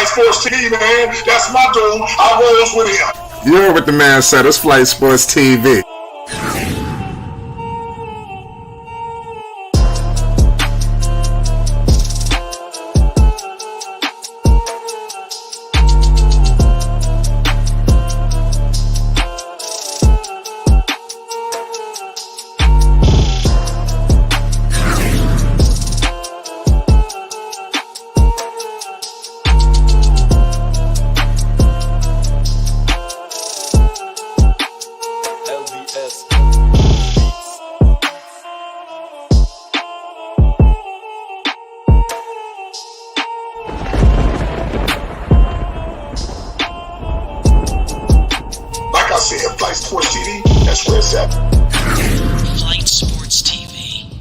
Flight Sports TV, man. That's my dude. I rolls with him. You heard what the man said. It's Flight Sports TV. Flight Sports TV, that's where it's at. Flight Sports TV.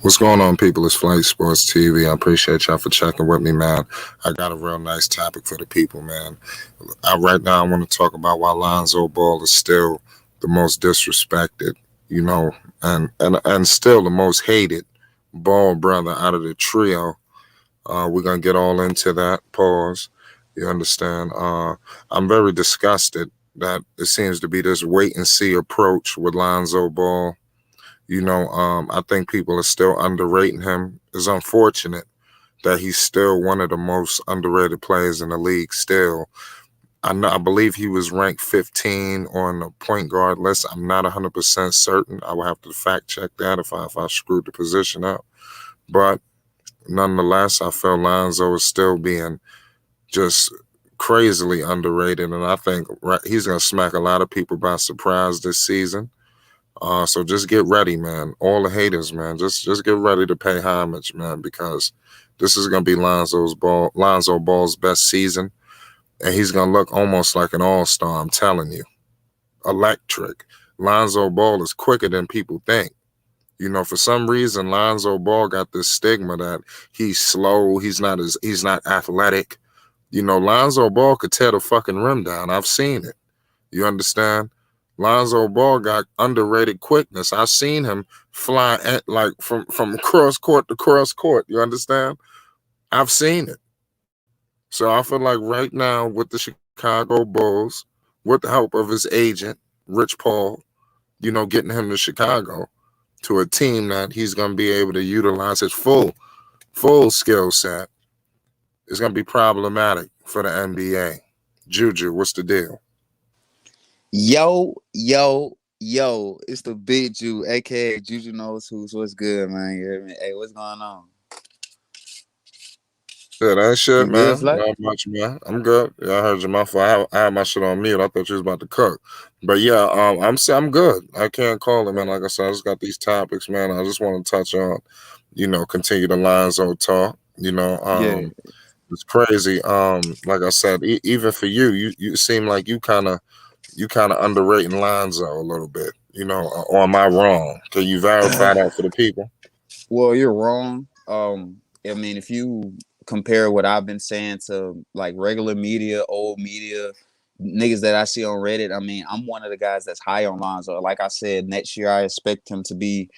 What's going on, people? It's Flight Sports TV. I appreciate y'all for checking with me, man. I got a real nice topic for the people, man. Right now, I want to talk about why Lonzo Ball is still the most disrespected, you know, and still the most hated Ball brother out of the trio. We're going to get all into that. Pause. You understand? I'm very disgusted that it seems to be this wait-and-see approach with Lonzo Ball. You know, I think people are still underrating him. It's unfortunate that he's still one of the most underrated players in the league still. I believe he was ranked 15 on the point guard list. I'm not 100% certain. I will have to fact check that if I screwed the position up. But nonetheless, I feel Lonzo is still being just crazily underrated. And I think he's going to smack a lot of people by surprise this season. So just get ready, man. All the haters, man. Just get ready to pay homage, man, because this is going to be Lonzo Ball's best season. And he's going to look almost like an all-star, I'm telling you. Electric. Lonzo Ball is quicker than people think. You know, for some reason, Lonzo Ball got this stigma that he's slow, he's not athletic. You know, Lonzo Ball could tear the fucking rim down. I've seen it. You understand? Lonzo Ball got underrated quickness. I've seen him fly like from cross court to cross court. You understand? I've seen it. So I feel like right now with the Chicago Bulls, with the help of his agent, Rich Paul, you know, getting him to Chicago to a team that he's going to be able to utilize his full skill set, is going to be problematic for the NBA. Juju, what's the deal? Yo, it's the big Jew, aka Juju knows who's. What's good, man? You hear me? Hey, what's going on? Yeah, that shit, man. Not much, man. I'm good. Yeah, I heard your mouth. I had my shit on mute. I thought you was about to cook. But yeah, I'm good. I can't call it, man. Like I said, I just got these topics, man. I just want to touch on, you know, continue the Lonzo talk. You know, It's crazy. Like I said, even for you seem like you kind of underrating Lonzo a little bit. You know, or am I wrong? Can you verify that for the people? Well, you're wrong. I mean, if you compare what I've been saying to like regular media, old media, niggas that I see on Reddit, I mean, I'm one of the guys that's high on Lonzo. Like I said, next year I expect him to be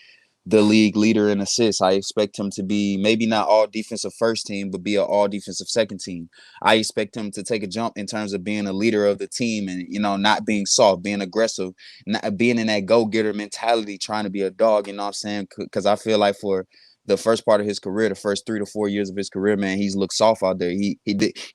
the league leader in assists. I expect him to be maybe not all defensive first team, but be an all defensive second team. I expect him to take a jump in terms of being a leader of the team and, you know, not being soft, being aggressive, not being in that go-getter mentality, trying to be a dog, you know what I'm saying? Because I feel like for the first part of his career, the first 3 to 4 years of his career, man, he's looked soft out there. He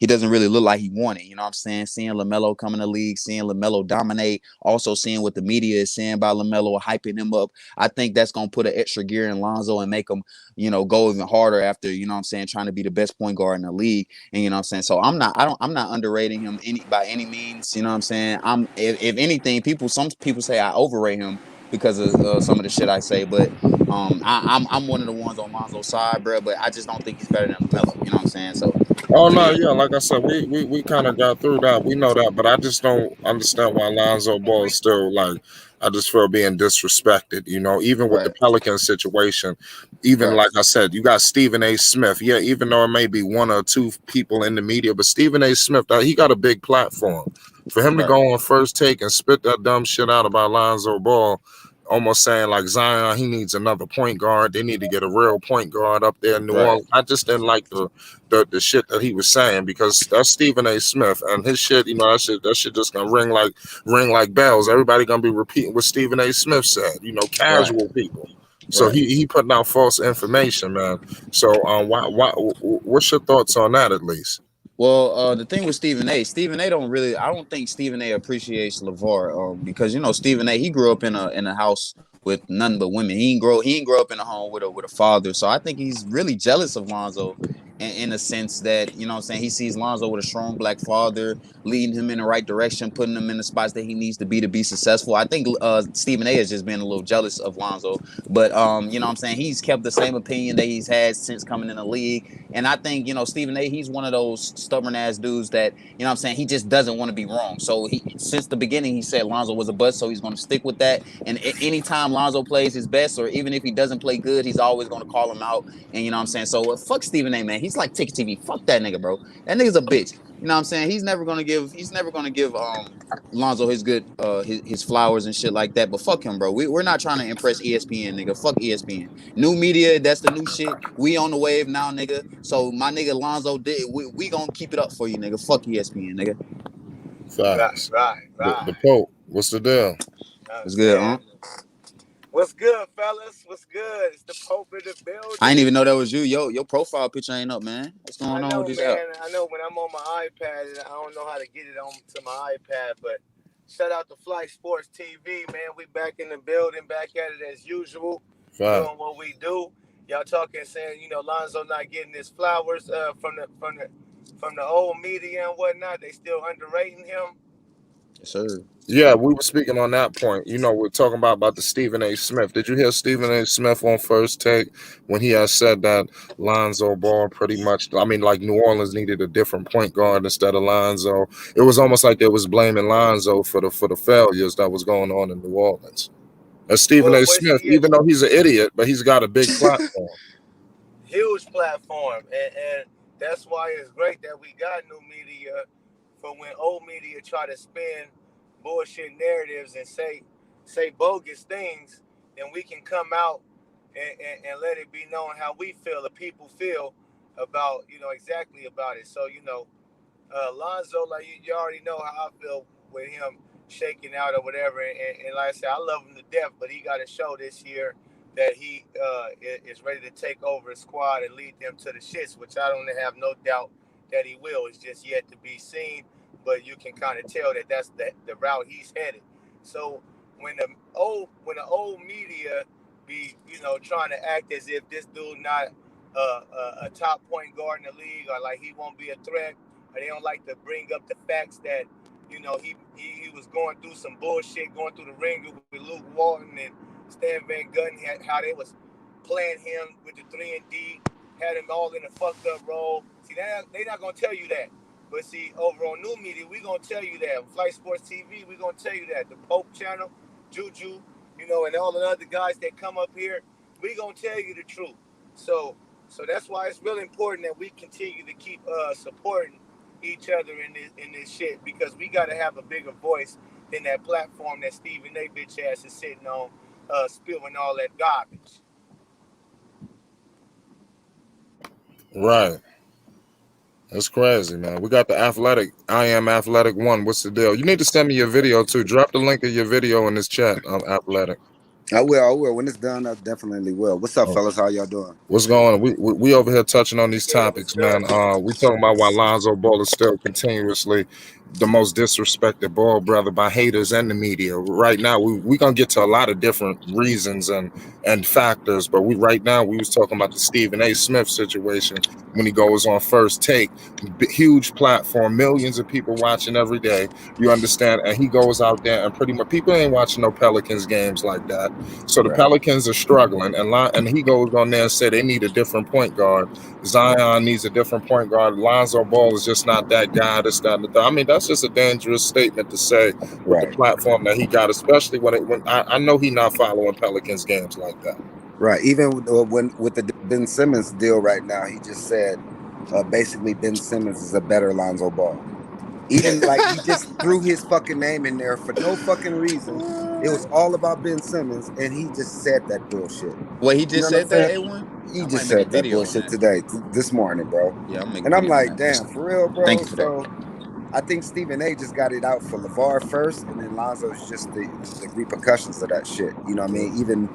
doesn't really look like he wanted. You know what I'm saying? Seeing LaMelo come in the league, seeing LaMelo dominate, also seeing what the media is saying about LaMelo, hyping him up. I think that's gonna put an extra gear in Lonzo and make him, you know, go even harder after, you know what I'm saying, trying to be the best point guard in the league. And you know what I'm saying? So I'm not underrating him by any means. You know what I'm saying? If anything, some people say I overrate him because of some of the shit I say, but I'm one of the ones on Lonzo's side, bro. But I just don't think he's better than LaMelo. You know what I'm saying? So. Oh no, yeah, like I said, we kind of got through that. We know that, but I just don't understand why Lonzo Ball is still like. I just feel being disrespected, you know, even with the Pelicans situation. Even like I said, you got Stephen A. Smith. Yeah, even though it may be 1 or 2 people in the media, but Stephen A. Smith, he got a big platform. For him to go on First Take and spit that dumb shit out about Lonzo Ball, almost saying like Zion, he needs another point guard. They need to get a real point guard up there in New Right. Orleans. I just didn't like the shit that he was saying, because that's Stephen A. Smith and his shit. That shit just gonna ring like bells. Everybody gonna be repeating what Stephen A. Smith said. Casual people. So Right. he putting out false information, man. So what's your thoughts on that, at least? Well, the thing with Stephen A. I don't think Stephen A. appreciates LaVar, because Stephen A. he grew up in a house with none but women. He didn't grow up in a home with a father. So I think he's really jealous of Lonzo in a sense that, what I'm saying, he sees Lonzo with a strong black father, leading him in the right direction, putting him in the spots that he needs to be successful. I think Stephen A. has just been a little jealous of Lonzo. But what I'm saying, he's kept the same opinion that he's had since coming in the league. And I think, Stephen A., he's one of those stubborn ass dudes that, what I'm saying, he just doesn't want to be wrong. So since the beginning, he said Lonzo was a bust, so he's going to stick with that. And anytime Lonzo plays his best, or even if he doesn't play good, he's always going to call him out. And what I'm saying? So fuck Stephen A., man. He's like Ticket TV. Fuck that nigga, bro. That nigga's a bitch. You know what I'm saying? He's never gonna give Lonzo his good his flowers and shit like that. But fuck him, bro. We're not trying to impress ESPN, nigga. Fuck ESPN. New media, that's the new shit. We on the wave now, nigga. So my nigga Lonzo did. We gonna keep it up for you, nigga. Fuck ESPN, nigga. Facts. Right. The Pope. What's the deal? It's good, huh? What's good, fellas? What's good? It's the Pope in the building. I didn't even know that was you. Your profile picture ain't up, man. What's going on with this app? I know when I'm on my iPad, and I don't know how to get it onto my iPad, but shout out to Flight Sports TV, man. We back in the building, back at it as usual, doing what we do. Y'all talking, saying, Lonzo not getting his flowers from the old media and whatnot. They still underrating him. Yes, sir. Yeah, we were speaking on that point. We're talking about the Stephen A. Smith. Did you hear Stephen A. Smith on First Take when he had said that Lonzo Ball pretty much, like New Orleans needed a different point guard instead of Lonzo? It was almost like they was blaming Lonzo for the failures that was going on in New Orleans. And Stephen A. Smith, even though he's an idiot, but he's got a big platform. Huge platform. And that's why it's great that we got new media, for when old media try to spin bullshit narratives and say bogus things, then we can come out and let it be known how we feel, the people feel about, exactly about it. So, Lonzo, like you already know how I feel with him shaking out or whatever. And like I said, I love him to death, but he got to show this year that he is ready to take over a squad and lead them to the shits, which I don't have no doubt that he will. It's just yet to be seen. But you can kind of tell that that's the route he's headed. So when the old media be trying to act as if this dude not a top point guard in the league, or like he won't be a threat, or they don't like to bring up the facts that he was going through some bullshit, going through the ringer with Luke Walton and Stan Van Gundy, how they was playing him with the 3-and-D, had him all in a fucked up role. See, they not gonna tell you that. But see, over on new media, we gonna tell you that. Flight Sports TV, we gonna tell you that. The Pope channel, Juju, and all the other guys that come up here, we gonna tell you the truth. So that's why it's really important that we continue to keep supporting each other in this shit, because we gotta have a bigger voice than that platform that Stephen A. bitch ass is sitting on, spewing all that garbage. Right. That's crazy, man. We got the Athletic. I Am Athletic 1. What's the deal? You need to send me your video, too. Drop the link of your video in this chat, Athletic. I will. When it's done, I definitely will. What's up, fellas? How y'all doing? What's going on? We over here touching on these topics, man. We talking about why Lonzo Ball is still continuously the most disrespected ball brother by haters and the media. Right now, we gonna get to a lot of different reasons and factors, but right now we was talking about the Stephen A. Smith situation when he goes on First Take, huge platform, millions of people watching every day. You understand? And he goes out there and pretty much people ain't watching no Pelicans games like that. So the Pelicans are struggling, and he goes on there and said they need a different point guard. Zion needs a different point guard. Lonzo Ball is just not that guy. This, that, and the third. I mean, that's just a dangerous statement to say with the platform that he got, especially when I know he not following Pelicans games like that. Right. Even with the Ben Simmons deal right now, he just said basically Ben Simmons is a better Lonzo Ball. Even like he just threw his fucking name in there for no fucking reason It was all about Ben Simmons, and he just said that bullshit. Well, he You just know what I'm said that, saying? A1? He I just might make a said that video on bullshit that. today, this morning, bro. Yeah, I'm making And a I'm video on like, that. damn, for real, bro. Thank you for that. So I think Stephen A just got it out for LaVar first, and then Lonzo's just the repercussions of that shit. You know what I mean? Even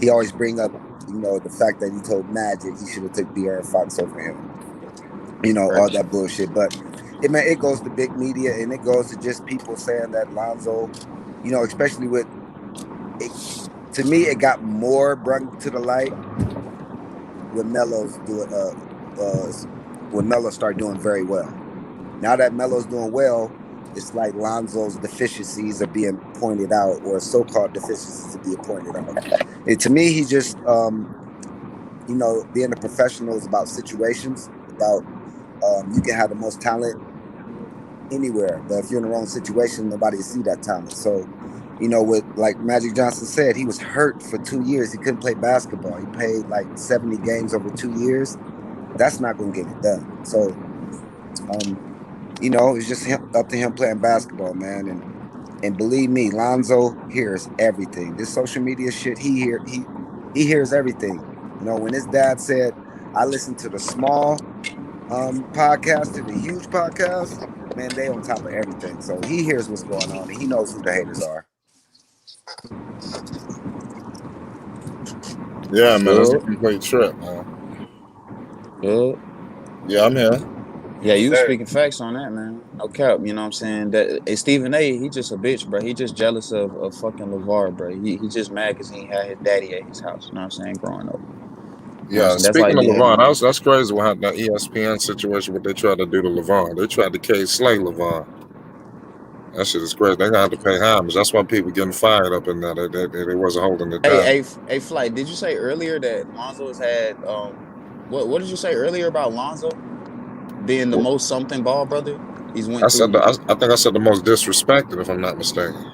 he always bring up, the fact that he told Magic he should have took De'Aaron Fox over him. All Right. that bullshit. But it goes to big media, and it goes to just people saying that Lonzo, especially with it. To me, it got more brought to the light when when Melo started doing very well. Now that Melo's doing well, it's like Lonzo's deficiencies are being pointed out, or so-called deficiencies are being pointed out. And to me, he's just, being a professional is about situations, about you can have the most talent anywhere, but if you're in the wrong situation, nobody will see that talent. So, with like Magic Johnson said, he was hurt for 2 years. He couldn't play basketball. He played like 70 games over 2 years. That's not going to get it done. So, it's just up to him playing basketball, man. And believe me, Lonzo hears everything. This social media shit, he hears everything. When his dad said, "I listen to the small podcast to the huge podcast," man, they on top of everything. So he hears what's going on, and he knows who the haters are. Yeah, man, that's a complete trip, man. Yeah, I'm here. Yeah, you Sir. speaking facts on that, man. No cap, you know what I'm saying? That Stephen A, he just a bitch, bro. He just jealous of fucking LaVar, bro. He just mad because he ain't had his daddy at his house, you know what I'm saying, growing up. Yeah, That's why speaking he of be hating LaVar, on him. that's crazy what happened that ESPN situation, what they tried to do to LaVar. They tried to slay LaVar. That shit is crazy. They gonna have to pay homage. That's why people getting fired up in there. They wasn't holding it down. Hey, Flight, did you say earlier that Lonzo has had what did you say earlier about Lonzo being the most something ball brother? He's went through. I think I said the most disrespected, if I'm not mistaken.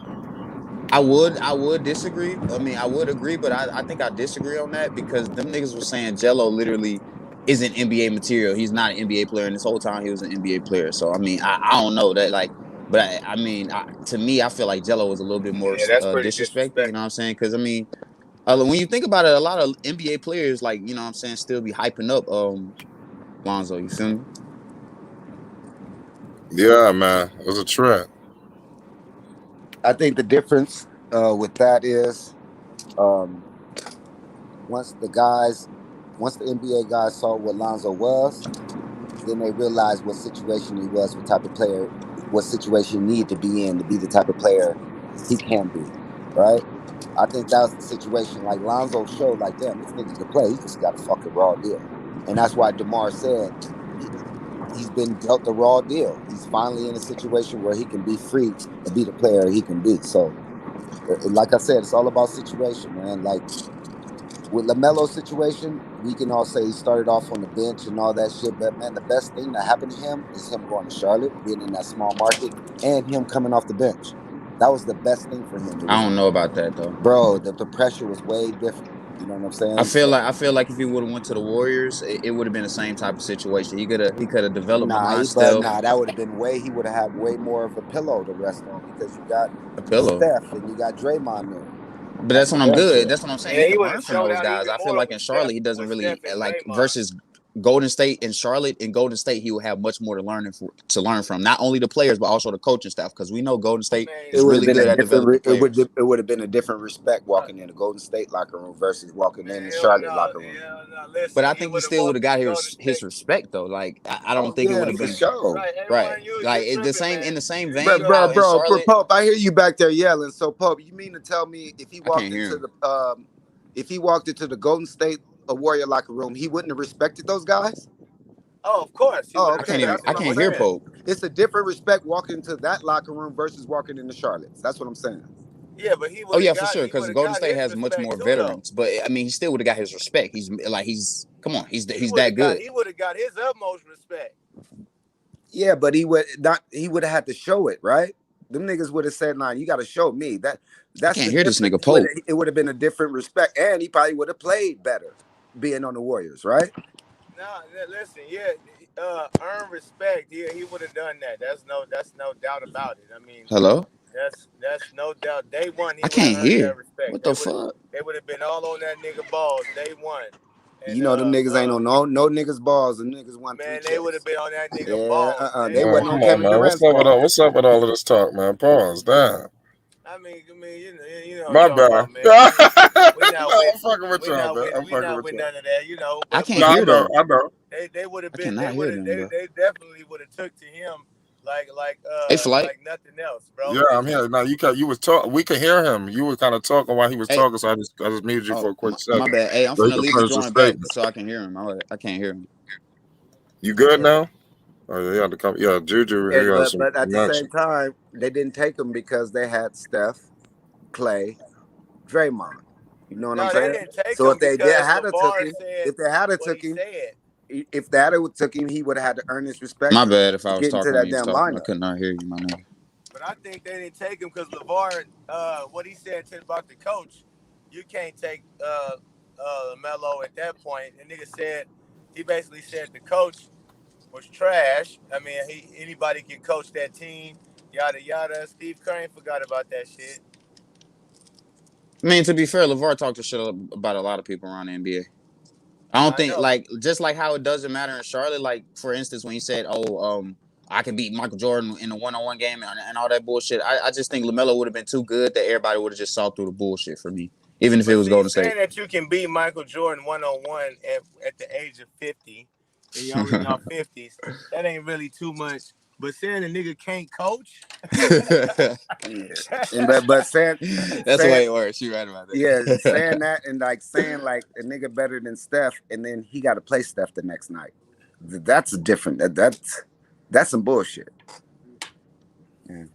I would disagree. I mean, I would agree, but I think I disagree on that because them niggas were saying Jello literally isn't NBA material. He's not an NBA player, and this whole time he was an NBA player. So I mean, I don't know that but I mean, to me, I feel like Jello was a little bit more Yeah, that's pretty disrespected. You know disrespectful. what I'm saying? Because I mean, when you think about it, a lot of NBA players, like, you know what I'm saying, still be hyping up Lonzo. You feel me? Yeah, man, it was a trip. I think the difference with that is once the NBA guys saw what Lonzo was, then they realized what situation he was, what type of player, what situation he needed to be in to be the type of player he can be, right? I think that was the situation. Like Lonzo showed, like, damn, this nigga can play. He just got a fucking raw deal, and that's why DeMar said he's been dealt the raw deal. He's finally in a situation where he can be free and be the player he can be. So, like I said, it's all about situation, man. Like with LaMelo's situation, we can all say he started off on the bench and all that shit. But man, the best thing that happened to him is him going to Charlotte, being in that small market, and him coming off the bench. That was the best thing for him. It I was, don't know about that though. bro, the pressure was way different. You know what I'm saying? I feel like if he would have went to the Warriors, it would have been the same type of situation. He could have developed behind Steph. That would have been he would have had way more of a pillow to rest on because you got A pillow. Steph and you got Draymond there. But that's when I'm good. That's what I'm saying. He Yeah, he can would learn have from showed those out guys. even I feel more like in with Charlotte, he doesn't with really Steph and like Draymond. versus Golden State and Charlotte. In Golden State, he would have much more to learn from. Not only the players, but also the coaching staff. Because we know Golden State is It would have really been good a at developing different. players. It would have been a different respect walking in the Golden State locker room versus walking in the Charlotte locker room. Listen, But I think he still would have got his State. respect though. Like I don't Oh think it would yeah, have for been sure. Right, right. you Like tripping, in the same man. vein. In Charlotte, Pope, I hear you back there yelling. So Pope, you mean to tell me if he I can't walked hear into him. the Golden State Warrior locker room, he wouldn't have respected those guys? Oh, of course. He would Oh, have. okay. That's I what I'm can't hear saying. Pope. It's a different respect walking into that locker room versus walking into Charlotte's. That's what I'm saying. Yeah, but he Oh would yeah, have for got. sure. He Because would have Golden got State his has much respect more too, though. veterans, but I mean, he still would have got his respect. Come on, he's He that good. He would have got his utmost respect. Yeah, but he would not. He would have had to show it, right? Them niggas would have said, "Nah, you got to show me that." That's I can't the hear this difference. nigga Pope. It would have been a different respect, and he probably would have played better being on the Warriors, right? No, listen, earn respect. He would have done that. That's no doubt about it. I mean, Hello? that's That's no doubt. Day one, he I would have can't earned that hear. respect. What the fuck? They would have been all on that nigga balls day one. And You know them niggas ain't on no niggas balls. The niggas won 3 man, they would have chips. been on that nigga Yeah, balls. they Man, wasn't come on on, Kevin man. Durant's balls. What's up with all of this talk, man? Pause. Damn. I mean, you know what My I'm talking bad. about, man. We No, not with, I'm fucking with y'all, man. I'm we fucking not with with y'all. none of that, you know. I But can't No, I hear know, them. I know. they would have I been, cannot hear them, bro. they definitely would have took to him like Hey, Flight. nothing else, bro. Yeah, I'm here. Now you was talking. We could hear him. You were kind of talking while he was Hey. talking, so I just muted you for a quick my second. bad. Hey, I'm So he finna could leave and finish his join back statement. so I can hear him. I can't hear him. You good now? Oh yeah, you had to come. Yeah, Juju. He got some But at the connection. same time, they didn't take him because they had Steph, Clay, Draymond. You know what I'm No, they saying? didn't take So him if they did because had took LaVar him, said if they had what took he him, said. if they had took him, he would have had to earn his respect. My bad if I to was get into talking when that you was damn talking. I lineup. could not hear you, my nigga. But I think they didn't take him because LaVar, what he said about the coach, you can't take Melo at that point. The nigga said, he basically said the coach was trash. I mean, anybody can coach that team, yada yada. Steve Kerr ain't forgot about that shit. I mean, to be fair, LaVar talked to shit about a lot of people around the NBA. I don't think, know. like, just like how it doesn't matter in Charlotte, like, for instance, when he said, I can beat Michael Jordan in a one-on-one game and all that bullshit, I just think LaMelo would have been too good that everybody would have just saw through the bullshit for me, even if it was Golden State. Saying that you can beat Michael Jordan one-on-one at the age of 50, and y'all in your 50s, that ain't really too much. But saying a nigga can't coach, but saying that's way worse. You're right about that. Yeah, saying that and saying a nigga better than Steph, and then he got to play Steph the next night. That's different. That's some bullshit. Yeah.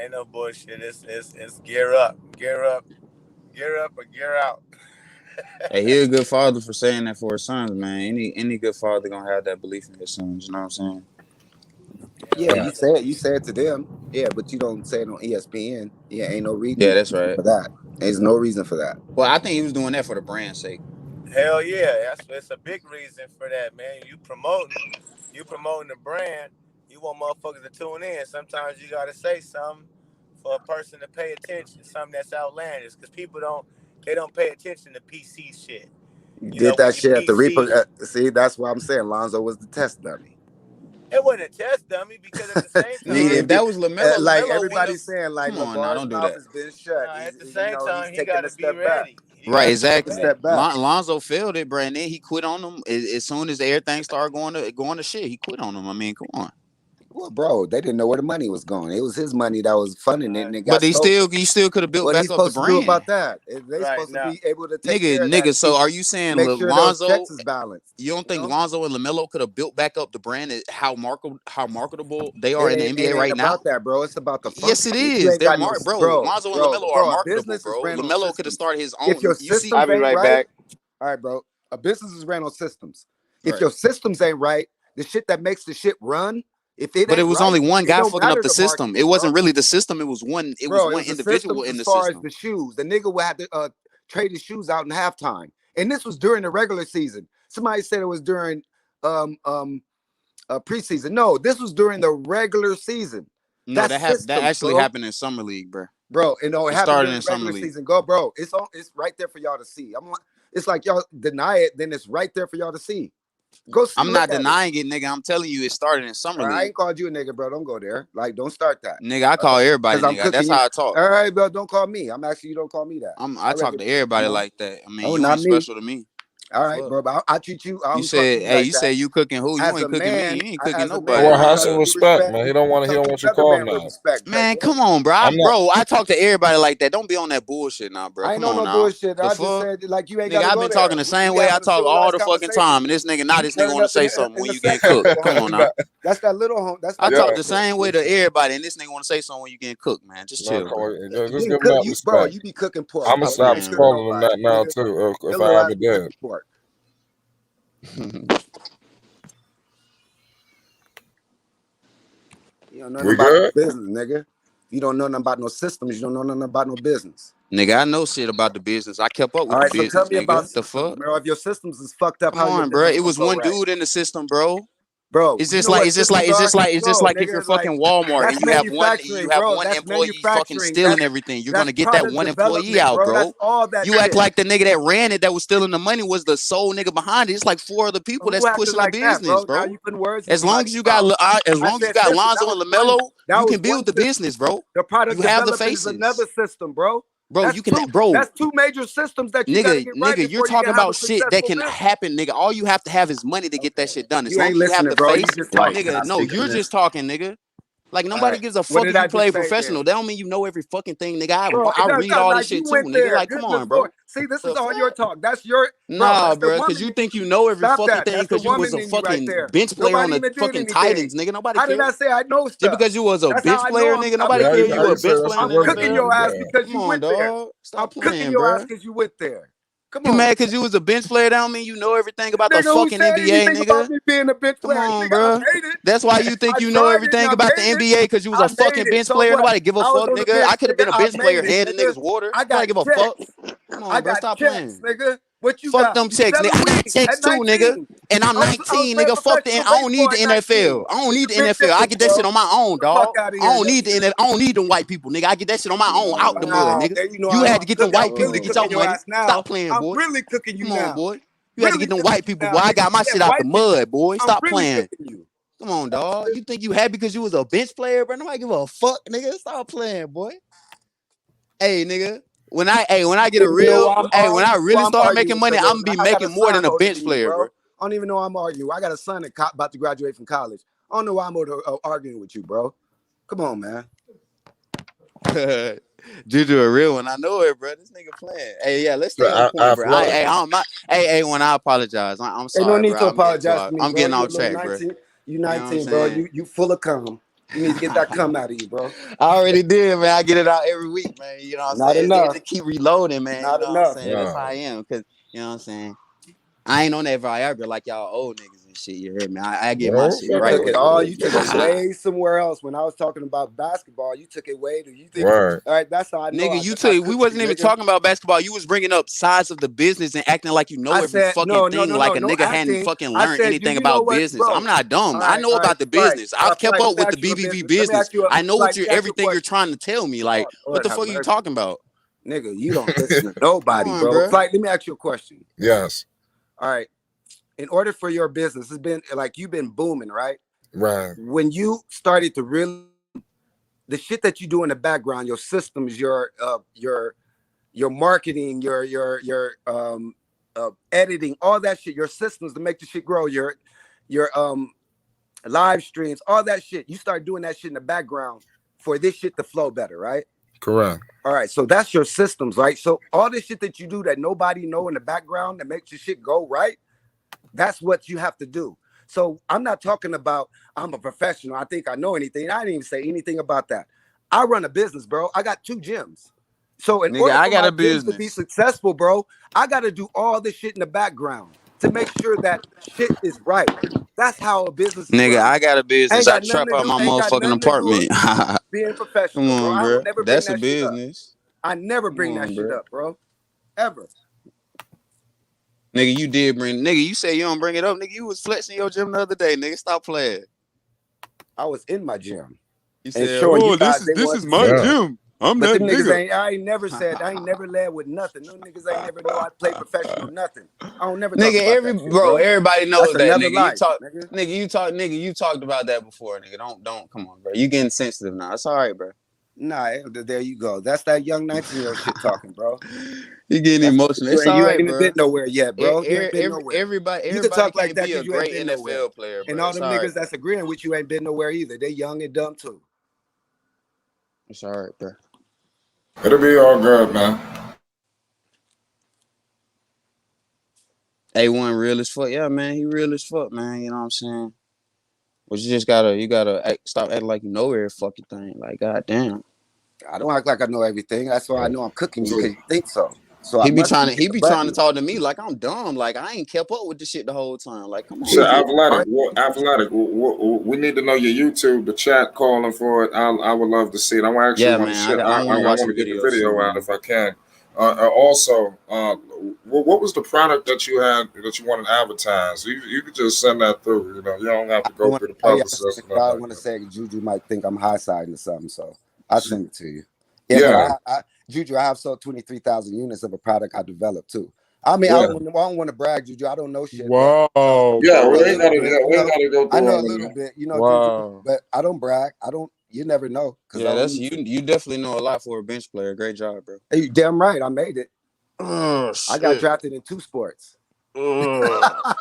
Ain't no bullshit. It's gear up, or gear out. Hey, he a good father for saying that for his sons, man. Any good father gonna have that belief in his sons. You know what I'm saying? Yeah, you say it to them. Yeah, but you don't say it on ESPN. Yeah, ain't no reason. Yeah, that's right. For that, there's no reason for that. Well, I think he was doing that for the brand's sake. Hell yeah, it's a big reason for that, man. You promoting the brand. You want motherfuckers to tune in. Sometimes you gotta say something for a person to pay attention. Something that's outlandish, because people don't pay attention to PC shit. You did that shit at the Reaper. See, that's why I'm saying Lonzo was the test dummy. It wasn't a test dummy because at the same time, if that was LaMelo, like LaMelo everybody's saying, like come on, now, LaVar's don't do mouth that. has been shut. At the same time, he's he got to be ready. Right, exactly. Step back. Lonzo failed it, Brandon. He quit on him as soon as everything started going to shit. He quit on him. I mean, come on. Well, bro, they didn't know where the money was going. It was his money that was funding it, and it got But he still could have built back up the brand. What supposed to do about that? They supposed to be able to take care of that. Nigga. So are you saying make sure Lonzo those checks is balanced? You don't think Lonzo and LaMelo could have built back up the brand? How marketable they are in the NBA right now? It's about that, bro. It's about the function. Yes, it is. They're bro. Lonzo and LaMelo are marketable, bro. LaMelo could have started his own. If your systems I'll be right back. All right, bro. A business is ran on systems. If your systems ain't right, the shit that makes the shit run. But it was only one guy fucking up the system. It wasn't really the system. It was one. It was one individual in the system. As far as the shoes, the nigga would have to trade his shoes out in halftime, and this was during the regular season. Somebody said it was during preseason. No, this was during the regular season. No, that actually happened in summer league, bro. Bro, it happened in regular season. Bro. It's right there for y'all to see. It's like y'all deny it, then it's right there for y'all to see. Go see. I'm not denying it, nigga. I'm telling you, it started in summer league. I ain't called you a nigga, bro. Don't go there. Don't start that. Nigga, I call everybody nigga. That's how I talk. All right, bro. Don't call me. I'm actually, you don't call me that. I talk to everybody like that. I mean, you ain't special to me. All right, bro. But I treat you. You said, you said you cooking who? You ain't cooking me. You ain't cooking nobody. Well, have some respect, man. He don't want to hear what you call him now. Man, come on, bro. I talk to everybody like that. Don't be on that bullshit now, bro. I ain't on no bullshit. I just said like you ain't got to go there. I've been talking the same way I talk all the fucking time, and this nigga want to say something when you getting cooked. Come on now. That's that little home. I talk the same way to everybody, and this nigga want to say something when you getting cooked, man. Just chill. Just give him that respect. Bro, you be cooking pork. I'm gonna stop calling him that now too. If I ever did. You don't know nothing about business, nigga. You don't know nothing about no systems. You don't know nothing about no business. Nigga, I know shit about the business. I kept up with the business. So tell me nigga. about the fuck, bro. If your systems is fucked up, come on, bro. It was one dude in the system, bro. bro. It's you just know like what it's just like systems it's just are? like it's just Bro, like if you're nigga, like, fucking Walmart that's and you have one manufacturing, bro. That's employee fucking manufacturing. stealing everything. You're That's gonna get that product one employee development, out, bro. That's bro. all that You act shit. like the nigga that ran it that was stealing the money was the sole nigga behind it. It's like 4 other people that's Who acted pushing the like that, business, bro? Now bro. you putting words in As long somebody's as you got mouth. as I long as you said got system. That Lonzo was and one. LaMelo, That you was can one build the system. business, bro. The You product have the development is another faces, system, bro. bro. That's You can, two. bro. That's two major systems that you got to Nigga, get right nigga, you're before you talking can have a about shit that successful can business. happen, nigga. All you have to have is money to get that shit done. As You long ain't as you have listening, the bro. You face, just like talking. nigga, I'm no, sick of you're this. just talking, nigga. Like All nobody right. gives a What fuck did if I you play just say professional. then? That don't mean you know every fucking thing, nigga. Bro, I read all this like you shit too, went nigga. there Like, come good on, bro. before. See, this is The all your fuck? talk. That's your bro. Nah, That's the bro, because woman you in think you. you know every Stop fucking that. thing That's the because you was woman a in you right fucking there. bench player on Nobody the even did fucking anything. Titans, nigga. Nobody How did I care. say I know Just stuff? because you was a That's how bench I player, know nigga, I'm nobody Yeah, care cooking you how you. a you say bench that's player the in I'm the women cooking in your NFL. ass you? because Come you on, went there. dog. I'm Stop cooking playing, your ass bro. because you went there. Come You on, mad because you was a bench player? That don't mean you know everything about the nigga. Who fucking said NBA, anything about nigga. me being a bench Come player? on, Nigga, I bro. made it. That's why you think I you know tried it and everything I about the made it. NBA because you was I a made fucking it. bench So player. what? Nobody give a I was fuck, on the nigga. bench, I could have nigga. been a I bench player made it, handing nigga. niggas water. I Nobody got give a fuck. checks. Come I on, bro. got Stop checks, playing. nigga. What you Fuck got? them checks, nigga. I got 17 checks at too, nigga. 19. And I'm I was 19, playing nigga. Fuck the. professional I don't need baseball the at 19. NFL. I don't It's need a the big NFL. I difference, get that shit bro. on my own, Get the fuck dog. out of I here, don't need the nigga. NFL. I don't need them white people, nigga. I get that shit on my own, out the mud, Wow, nigga. there you know You had I'm to get them cooking. I'm white people to really get your cooking your money. ass now. Stop playing, I'm boy. really cooking you Come on, now. boy. You had to Really get them cooking white you people, boy. now, I nigga. got my Yeah, shit out the white people. mud, boy. I'm Stop really playing. cooking you. Come on, dog. You think you happy because you was a bench player, bro? Nobody give a fuck, nigga. Stop playing, boy. Hey, nigga. When I get a Even know real, why I'm hey, when I who really I'm start arguing making with money, for a I'm living. gonna be I got a making more son than a older bench than you, player, bro. bro. I don't even know why I'm arguing. I got a son that about to graduate from college. I don't know why I'm arguing with you, bro. Come on, man. Juju a real one. I know it, bro. This nigga playing. Hey, yeah, let's stay on The point, bro. athletic. When I apologize, I'm Ain't no sorry, need bro. to apologize to me, I'm bro. getting You a off little track, bro. 19. You You know what I'm 19, bro. saying? You full of cum. You need to get that cum out of you, bro. I already did, man. I get it out every week, man. You know what I'm Not saying? It enough. just keep reloading, man. You Not know what I'm enough, saying? That's nigga. how Wow. I am. Cause you know what I'm saying? I ain't on that Viagra like y'all old niggas and shit. You heard me? I get my Well, shit You fuck right. took it it. all. You took it Listen. way somewhere else. When I was talking about basketball, you took it way to. You think? Right. All right, that's how I know. Nigga, we Cooked you, wasn't even nigga. talking about basketball. You was bringing up sides of the business and acting like you know I every said fucking thing, like a no nigga hadn't acting. fucking I learned said, do anything you know about what, business. I'm bro? not dumb. I know All right, about the Flight. business. I've kept Flight, let up me with the ask you a BBB business. Let me business. ask you a I know Flight. what Let me ask you a everything you're question. trying to tell me. Like, what Lord the have fuck are you mercy, talking about? nigga. You don't listen to Come nobody, on, bro. bro. Flight. Let me ask you a question. Yes. All right. In order for your business, it's been like you've been booming, right? Right. When you started to really the shit that you do in the background, your systems, your marketing, your editing, all that shit, your systems to make the shit grow, your live streams, all that shit. You start doing that shit in the background for this shit to flow better, right? Correct. All right, so that's your systems, right? So all this shit that you do that nobody know in the background that makes your shit go right, that's what you have to do. So I'm not talking about I'm a professional. I think I know anything. I didn't even say anything about that. I run a business, bro. I got 2 gyms. So in Nigga, order I for got my a gyms to be business. successful, bro, I got to do all this shit in the background to make sure that shit is right. That's how a business is Nigga, run. I got a business. I trap out my Ain't got motherfucking nothing to do with apartment. being Come professional, bro. on, I will bro. never bring That's a that shit up. business. I never Come bring that on, shit bro. up, bro. Ever. Nigga, you did bring. Nigga, you say you don't bring it up. Nigga, you was flexing your gym the other day. Nigga, stop playing. I was in my gym You and said, showing you "Oh, guys they this wanted is to my see it. Yeah. gym. I'm But that them niggas nigga." I ain't never said, I ain't never led with nothing. Them niggas ain't never know I play professional nothing. I don't never talk about that shit, bro. Everybody That's knows that, another nigga. life, nigga. You talked about that before, nigga. Don't come on, bro. You getting sensitive now. It's all right, bro. Nah, there you go. That's that young 19-year-old shit talking, bro. You getting That's what emotional. It's all you ain't right, even bro. been nowhere yet, bro. You ain't been nowhere. You can Everybody talk like can't that be a because you ain't great been nowhere. NFL player, And bro. all It's them all niggas right, bro. that's agreeing with you ain't been nowhere either. They young and dumb too. It's all right, bro. It'll be all good, man. A1 real as fuck. Yeah, man. He real as fuck, man. You know what I'm saying? But you just gotta stop acting like you know every fucking thing. Like, goddamn. I don't act like I know everything. That's why I know I'm cooking you because you think so. So I He be must trying be to he hitting a be trying to button. talk to me like I'm dumb. Like I ain't kept up with the shit the whole time. Like, come So on, Easy. man. athletic, Right? athletic. We need to know your YouTube, the chat calling for it. I would love to see it. I actually Yeah, want to man. shit. I want to I watch want the to get the videos too, video out man. if I can. Also, what was the product that you had that you wanted to advertise? You could just send that through. You know, you don't have to go through the publicist. I want to say Juju might think I'm high siding or something, so I'll send it to you. Yeah. But Juju, I have sold 23,000 units of a product I developed too. I mean, I don't want to brag, Juju. I don't know shit. Wow. Yeah, we ain't gotta go through. I know a little bit, you know, Juju, but I don't brag. I don't. You never know. Yeah, that's you. You definitely know a lot for a bench player. Great job, bro. Hey, you damn right. I made it. Oh, shit. I got drafted in 2 sports. I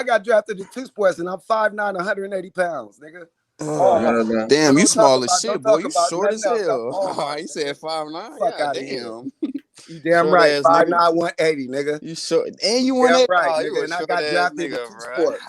got drafted in 2 sports, and I'm 5'9", 180 pounds, nigga. Damn, you small as shit, boy. You short as hell. You said 5'9". Fuck Yeah, out damn. You damn right. 5'9", 180, nigga. You short, and you want it right, nigga. And I got drafted in 2 sports.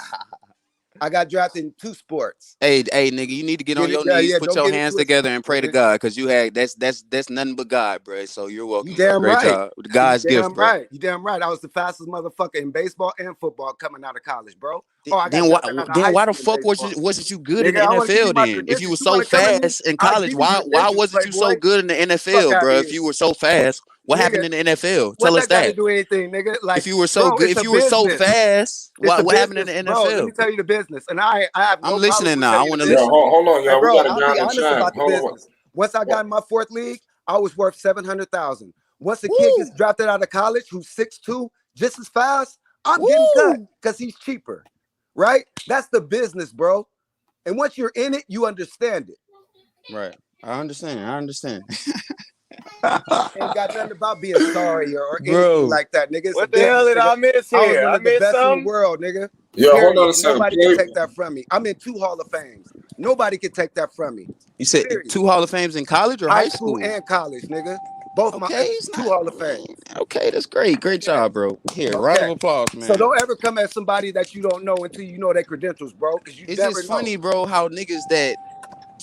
I got drafted in 2 sports. Hey, nigga, you need to get on your knees, put your hands together, and pray to God, because you had that's nothing but God, bro. So you're welcome. You damn right. Job. God's gift, bro. Right. You damn right. I was the fastest motherfucker in baseball and football coming out of college, bro. Then why the fuck wasn't you good in the NFL then? If you were so fast in college, why wasn't you so good in the NFL, bro? If you were so fast, what happened in the NFL? Tell us that. Do anything, nigga? Like, if you were so good, if you were so fast, what happened in the NFL? Bro, let me tell you the business, and I have. I'm listening now. I want to listen. Hold on, y'all. Bro, We got I'll be honest about the business. Once I got in my 4th league, I was worth $700,000. Once a kid gets drafted out of college who's 6'2", just as fast, I'm getting cut because he's cheaper, right? That's the business, bro. And once you're in it, you understand it. Right. I understand. Ain't got nothing about being sorry or anything like that, nigga. What the hell did I miss here? I missed the best in the world, nigga. Yeah, hold on a second. Nobody can take that from me. I'm in 2 Hall of Fames. Nobody can take that from me. You said 2 Hall of Fames in college or high school? And college, nigga. Both my 2 Hall of Fame. Okay, that's great. Great job, bro. Here, round of applause, man. So don't ever come at somebody that you don't know until you know their credentials, bro. Because you never know. It's funny, bro, how niggas that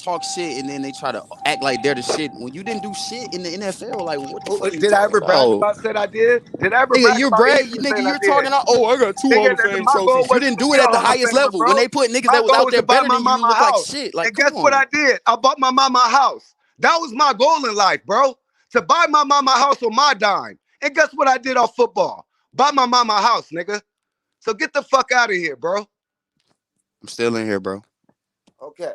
talk shit and then they try to act like they're the shit when you didn't do shit in the NFL. Like, what the fuck? Did I ever brag about said I did? Did I ever brag? You're bragging, nigga. You're talking about, I got 2 Hall of Fame trophies. You didn't do it at the highest level. When they put niggas that was out there better than you, you look like shit. Like, and guess what I did? I bought my mama a house. That was my goal in life, bro. To buy my mama a house on my dime. And guess what I did off football? Buy my mama a house, nigga. So get the fuck out of here, bro. I'm still in here, bro. Okay.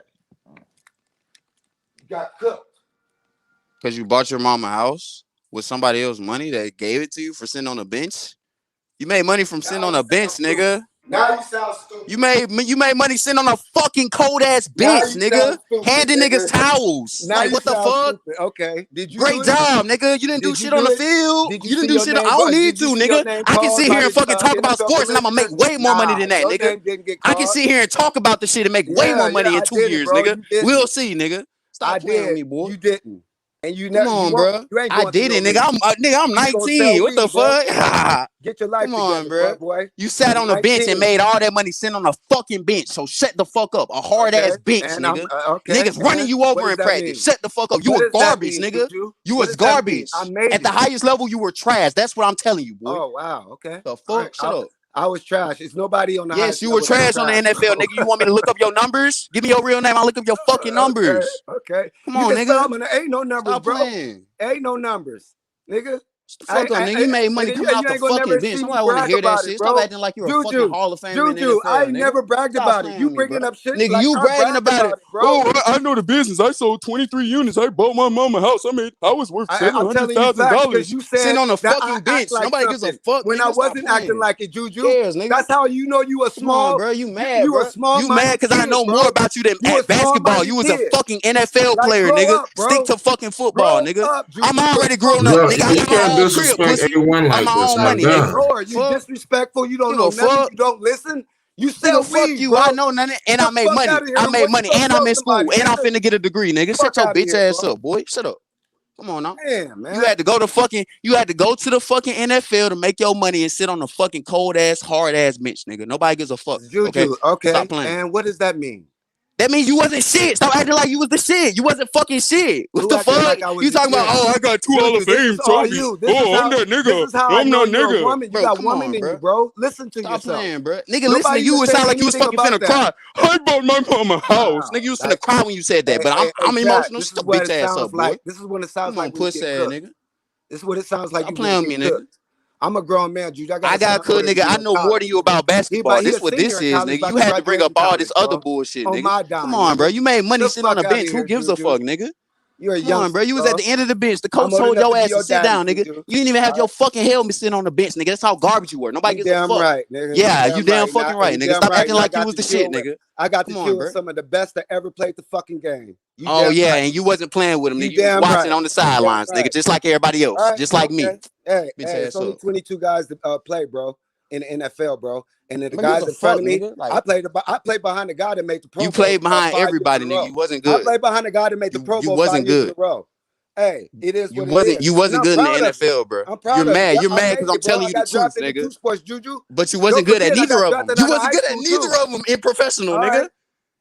Got cooked. Because you bought your mama a house with somebody else's money that gave it to you for sitting on a bench? You made money from sitting on a bench, nigga. Now you sound stupid. You made money sitting on a fucking cold ass bench, nigga. Handing niggas towels. Now like, what the fuck? Stupid. Okay. Did you Great job, nigga. You didn't do shit on the field. You didn't do shit. I don't need to, nigga. I can sit here and fucking talk about sports and I'm gonna make way more money than that, nigga. I can sit here and talk about the shit and make way more money in 2 years, nigga. We'll see, nigga. Stop playing with me, boy. You didn't. And you never. Come on, bro. I didn't, nigga. I'm 19. What the fuck? Get your life together, on, bro. Boy. You sat on a bench and made all that money sitting on a fucking bench. So shut the fuck up. A hard ass bench, nigga. Niggas running you over in practice. Shut the fuck up. You were garbage, nigga. You was garbage. At the highest level, you were trash. That's what I'm telling you, boy. Oh wow. Okay. The fuck? Shut up. I was trash. It's nobody on the. Yes, you were trash on the NFL, nigga. You want me to look up your numbers? Give me your real name. I'll look up your fucking numbers. Okay. Come on, nigga. Ain't no numbers, Stop bro. Playing. Ain't no numbers, nigga. Fuck up, nigga. You made money coming out the fucking bench. Nobody want to hear that shit. Stop acting like you're a fucking Hall of Famer in the NFL, I ain't never bragged about it. You bringing up shit, nigga. You bragging about it, bro. Oh, I know the business. I sold 23 units. I bought my mama a house. I mean, I was worth $700,000. You said sitting on a fucking bench. Nobody gives a fuck. When I wasn't acting like it, Juju. That's how you know you were small, bro. You mad? You were small. You mad because I know more about you than at basketball. You was a fucking NFL player, nigga. Stick to fucking football, nigga. I'm already grown up, nigga. You can't disrespect anyone like this. Money, nigga. You disrespectful. You don't know nothing. You don't listen. You sell fuck weed, you. Bro. I know nothing, and I made money. I made money, and I'm in school, and I'm finna get a degree, nigga. Shut your bitch ass up, boy. Shut up. Come on now. Damn, man. You had to go to the fucking NFL to make your money and sit on a fucking cold ass, hard ass bench, nigga. Nobody gives a fuck. Juju, okay. Stop playing. And what does that mean? That means you wasn't shit. Stop acting like you was the shit. You wasn't fucking shit. What the fuck? You talking about, I got 2 Hall of Fame trophies. I'm that nigga. I'm that nigga. You got woman in you, bro. Listen to yourself. Stop playing, bro. Nigga, listen to you. It sound like you was fucking finna cry. I bought my mama a house. Nigga, you was finna cry when you said that. But I'm emotional. Shut your bitch ass up, boy. This is when it sounds like pussy ass nigga. This is what it sounds like. Stop You playing getting with me, cooked. nigga. I'm a grown man, Juju. I got cooked, nigga. I know more than you about basketball. This a what this senior in is, college, nigga. about You to had to bring graduate up from all college, this other bro. bullshit, On nigga. my dime, Come on, nigga. bro. You made money The sitting on fuck the outta bench. here, Who gives a Juju. fuck, nigga? You're a Come on, youngster, bro. You was bro. at the end of the bench. The I'm coach old told enough your to be ass to your sit daddy, down, nigga. Juju. You didn't even have All your right? fucking helmet sitting on the bench, nigga. That's how garbage you were. Nobody You gives a damn fuck. right, nigga. Yeah, You you damn damn right. fucking Now, right, you nigga. damn Stop right. acting And I like you got was to the shit, chill with. nigga. I got to Come on, chill with bro. some of the best that ever played the fucking game. You Oh damn yeah, right. and you wasn't playing with him, You nigga. You was damn watching right. on the You damn sidelines, nigga, right. just like everybody All else, right, just like okay. me. Hey, Bitch it's ass only up. 22 guys to play, bro, in the NFL, bro. And then the Man, give guys a in front fuck, of me, nigga. I Like played behind the guy that made the Pro you Bowl played behind 5 years in everybody, a nigga. row. You wasn't I good. played behind the guy that made the Pro You Bowl 5 wasn't years in a good. row. Hey, it is You what it is. wasn't And I'm good in the proud of it. NFL, bro. I'm You're proud of it. mad. Yep, You're I mad made because I'm it, bro. telling I you the got truth, drafted in nigga. 2 sports, Juju. But you wasn't Don't good at forget, I neither got of them. drafted You out of wasn't high good at school, neither too. of them in professional, All nigga. right?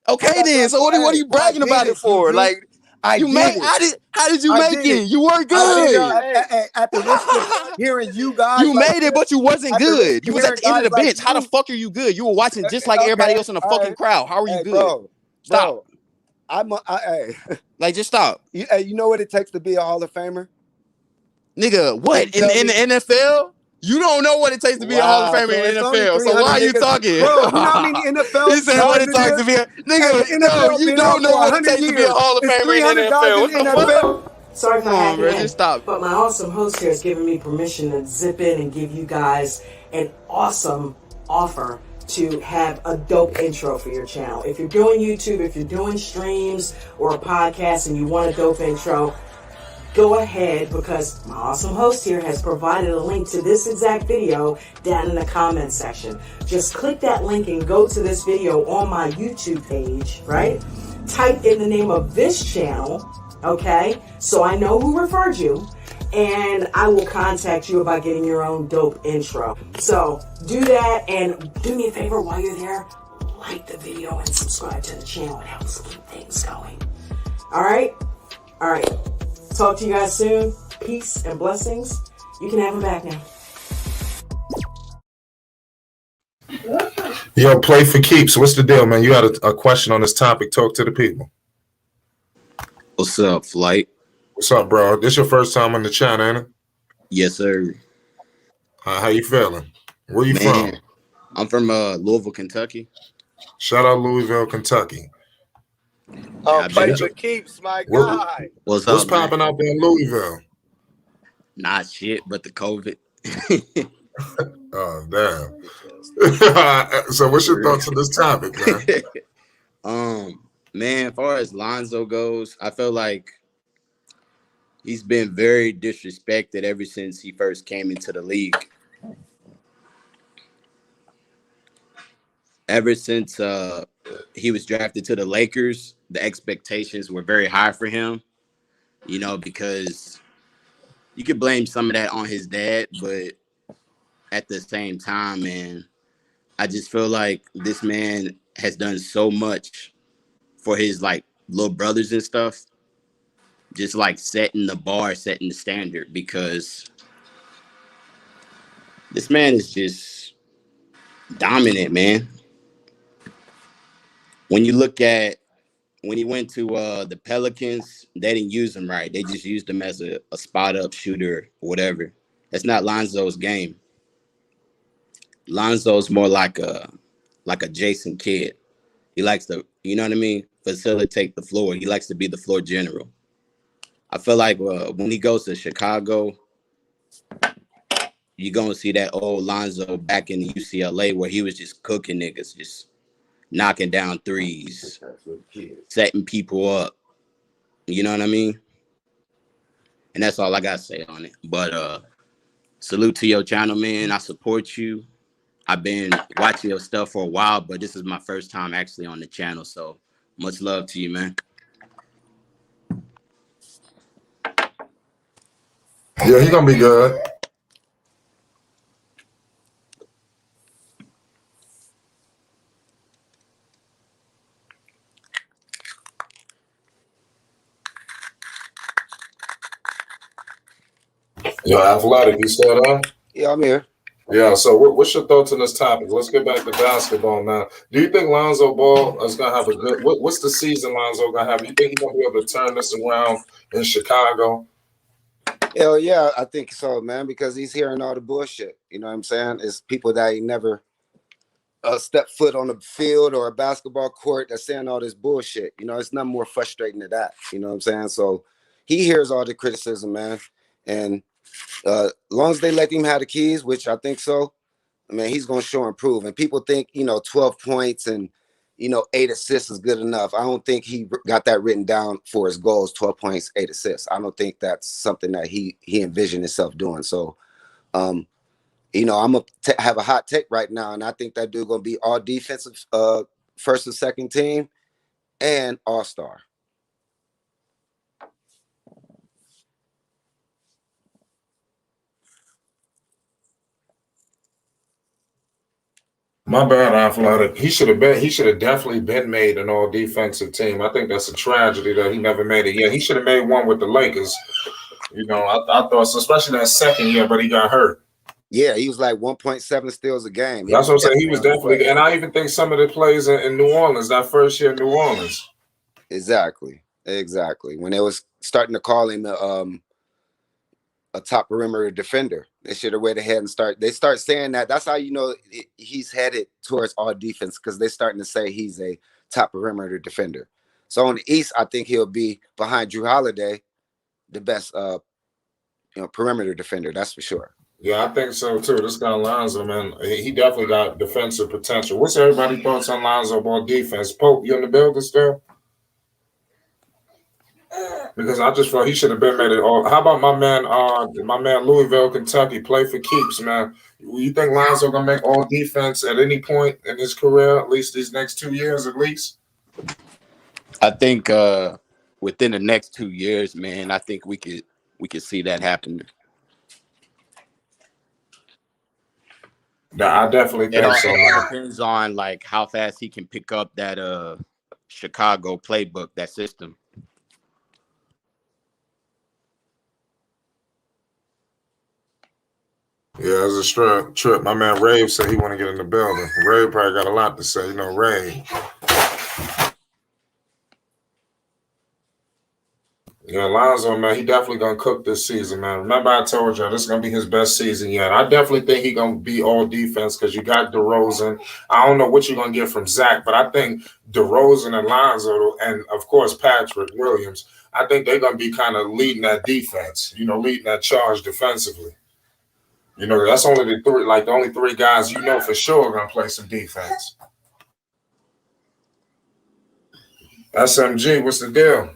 I Okay got then. So drafted. what are Hey, you I bragging did about it it, for? Juju. Like I you did made it. how did you I make did it. it? You weren't I did good. it at the risk of hearing you guys You like made it, this. but you wasn't At the risk good. You of was at hearing the end of guys the like bench. How the you. fuck are you good? You were watching just like everybody Okay, else in the all fucking right. crowd. How are you Hey, good? Stop. hey, Like just stop. you know what it takes to be a Hall of Famer? Nigga, Can you what? tell In me? the NFL? You don't know what it takes to be a Hall of Wow, Famer so in it's the only NFL. So 300 why are you niggas. talking? Bro, you know how many NFL He said what guys it it takes is? to be a Hey, nigga. the No, NFL you been don't out know for what it 100 takes to be a years. Hall of It's Famer in 300 the guys NFL. in What the the fuck? NFL. Sorry for Come on, hacking bro. in, Just stop. but my awesome host here has given me permission to zip in and give you guys an awesome offer to have a dope intro for your channel. If you're doing YouTube, if you're doing streams or a podcast and you want a dope intro, go ahead, because my awesome host here has provided a link to this exact video down in the comments section. Just click that link and go to this video on my YouTube page, right? Type in the name of this channel, okay? So I know who referred you, and I will contact you about getting your own dope intro. So do that, and do me a favor while you're there, like the video and subscribe to the channel. It helps keep things going. All right? All right. Talk to you guys soon. Peace and blessings. You can have him back now. Yo, play for keeps. What's the deal, man? You had a question on this topic. Talk to the people. What's up, Flight? What's up, bro? This your first time on the channel, ain't it? Yes, sir. How you feeling? Where you Man, from? I'm from Louisville, Kentucky. Shout out Louisville, Kentucky. Oh, I play bet for you. keeps, my What- guy. What's What's up, man? popping out there in Louisville? Not shit, but the COVID. Oh, damn. So what's your thoughts on this topic, man? Man, as far as Lonzo goes, I feel like he's been very disrespected ever since he first came into the league. Ever since he was drafted to the Lakers, the expectations were very high for him, you know, because you could blame some of that on his dad, but at the same time, man, I just feel like this man has done so much for his like little brothers and stuff, just like setting the bar, setting the standard, because this man is just dominant, man. When you look at when he went to the Pelicans, they didn't use him right. They just used him as a spot up shooter or whatever. That's not Lonzo's game. Lonzo's more like a Jason Kidd. He likes to, you know what I mean, facilitate the floor. He likes to be the floor general. I feel like when he goes to Chicago, you're going to see that old Lonzo back in UCLA where he was just cooking niggas, just knocking down threes, setting people up. You know what I mean? And that's all I got to say on it. But salute to your channel, man. I support you. I've been watching your stuff for a while, but this is my first time actually on the channel. So much love to you, man. Yeah, he gonna be good. Yo, Athletic, you still there? Yeah, I'm here. Yeah, so what's your thoughts on this topic? Let's get back to basketball now. Do you think Lonzo Ball is going to have a good – what's the season Lonzo going to have? You think he's going to be able to turn this around in Chicago? Hell yeah, I think so, man, because he's hearing all the bullshit. You know what I'm saying? It's people that ain't never step foot on the field or a basketball court that's saying all this bullshit. You know, it's nothing more frustrating than that. You know what I'm saying? So he hears all the criticism, man. And as long as they let him have the keys, which I think so, I mean, he's going to show and prove. And people think, 12 points and, 8 assists is good enough. I don't think he got that written down for his goals, 12 points, 8 assists. I don't think that's something that he envisioned himself doing. So, I'm going to have a hot take right now, and I think that dude going to be all defensive first and second team and all-star. My bad, Athletic. He should have definitely been made an all defensive team. I think that's a tragedy that he never made it yet. He should have made one with the Lakers. I thought so, especially that second year, but he got hurt. Yeah, he was like 1.7 steals a game. That's what I'm saying. He was definitely, and I even think some of the plays in New Orleans, that first year in New Orleans. Exactly. When they was starting to call him a top perimeter defender, they should have went ahead and start saying that. That's how he's headed towards all defense, because they're starting to say he's a top perimeter defender. So on the East, I think he'll be behind Drew Holiday, the best perimeter defender. That's for sure. Yeah, I think so too. This guy Lonzo, man, he definitely got defensive potential. What's everybody's thoughts on Lonzo Ball defense? Pope, you in the building still? Because I just felt he should have been made it all. How about my man Louisville, Kentucky, play for keeps, man? You think Lonzo gonna make all defense at any point in his career, at least these next 2 years, at least? I think within the next 2 years, man, I think we could see that happen. Yeah, I definitely think so. It all depends on like how fast he can pick up that Chicago playbook, that system. Yeah, it's a trip. My man Rave said he want to get in the building. Rave probably got a lot to say. Rave. Yeah, Lonzo, man, he definitely gonna cook this season, man. Remember, I told you this is gonna be his best season yet. I definitely think he gonna be all defense because you got DeRozan. I don't know what you're gonna get from Zach, but I think DeRozan and Lonzo, and of course Patrick Williams, I think they're gonna be kind of leading that defense. Leading that charge defensively. That's only the only three guys for sure are gonna play some defense. SMG, what's the deal?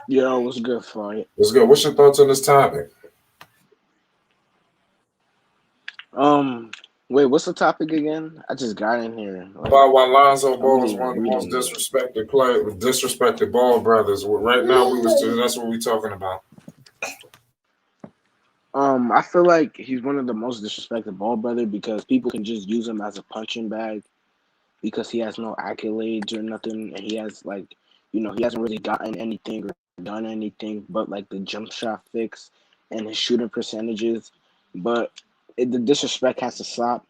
Yo, what's good, Fight? What's good? What's your thoughts on this topic? Wait, what's the topic again? I just got in here. About why Lonzo Ball is one of the most disrespected Ball brothers. Right now, that's what we're talking about. I feel like he's one of the most disrespected Ball brother because people can just use him as a punching bag because he has no accolades or nothing, and he has he hasn't really gotten anything or done anything but like the jump shot fix and his shooting percentages. But the disrespect has to stop.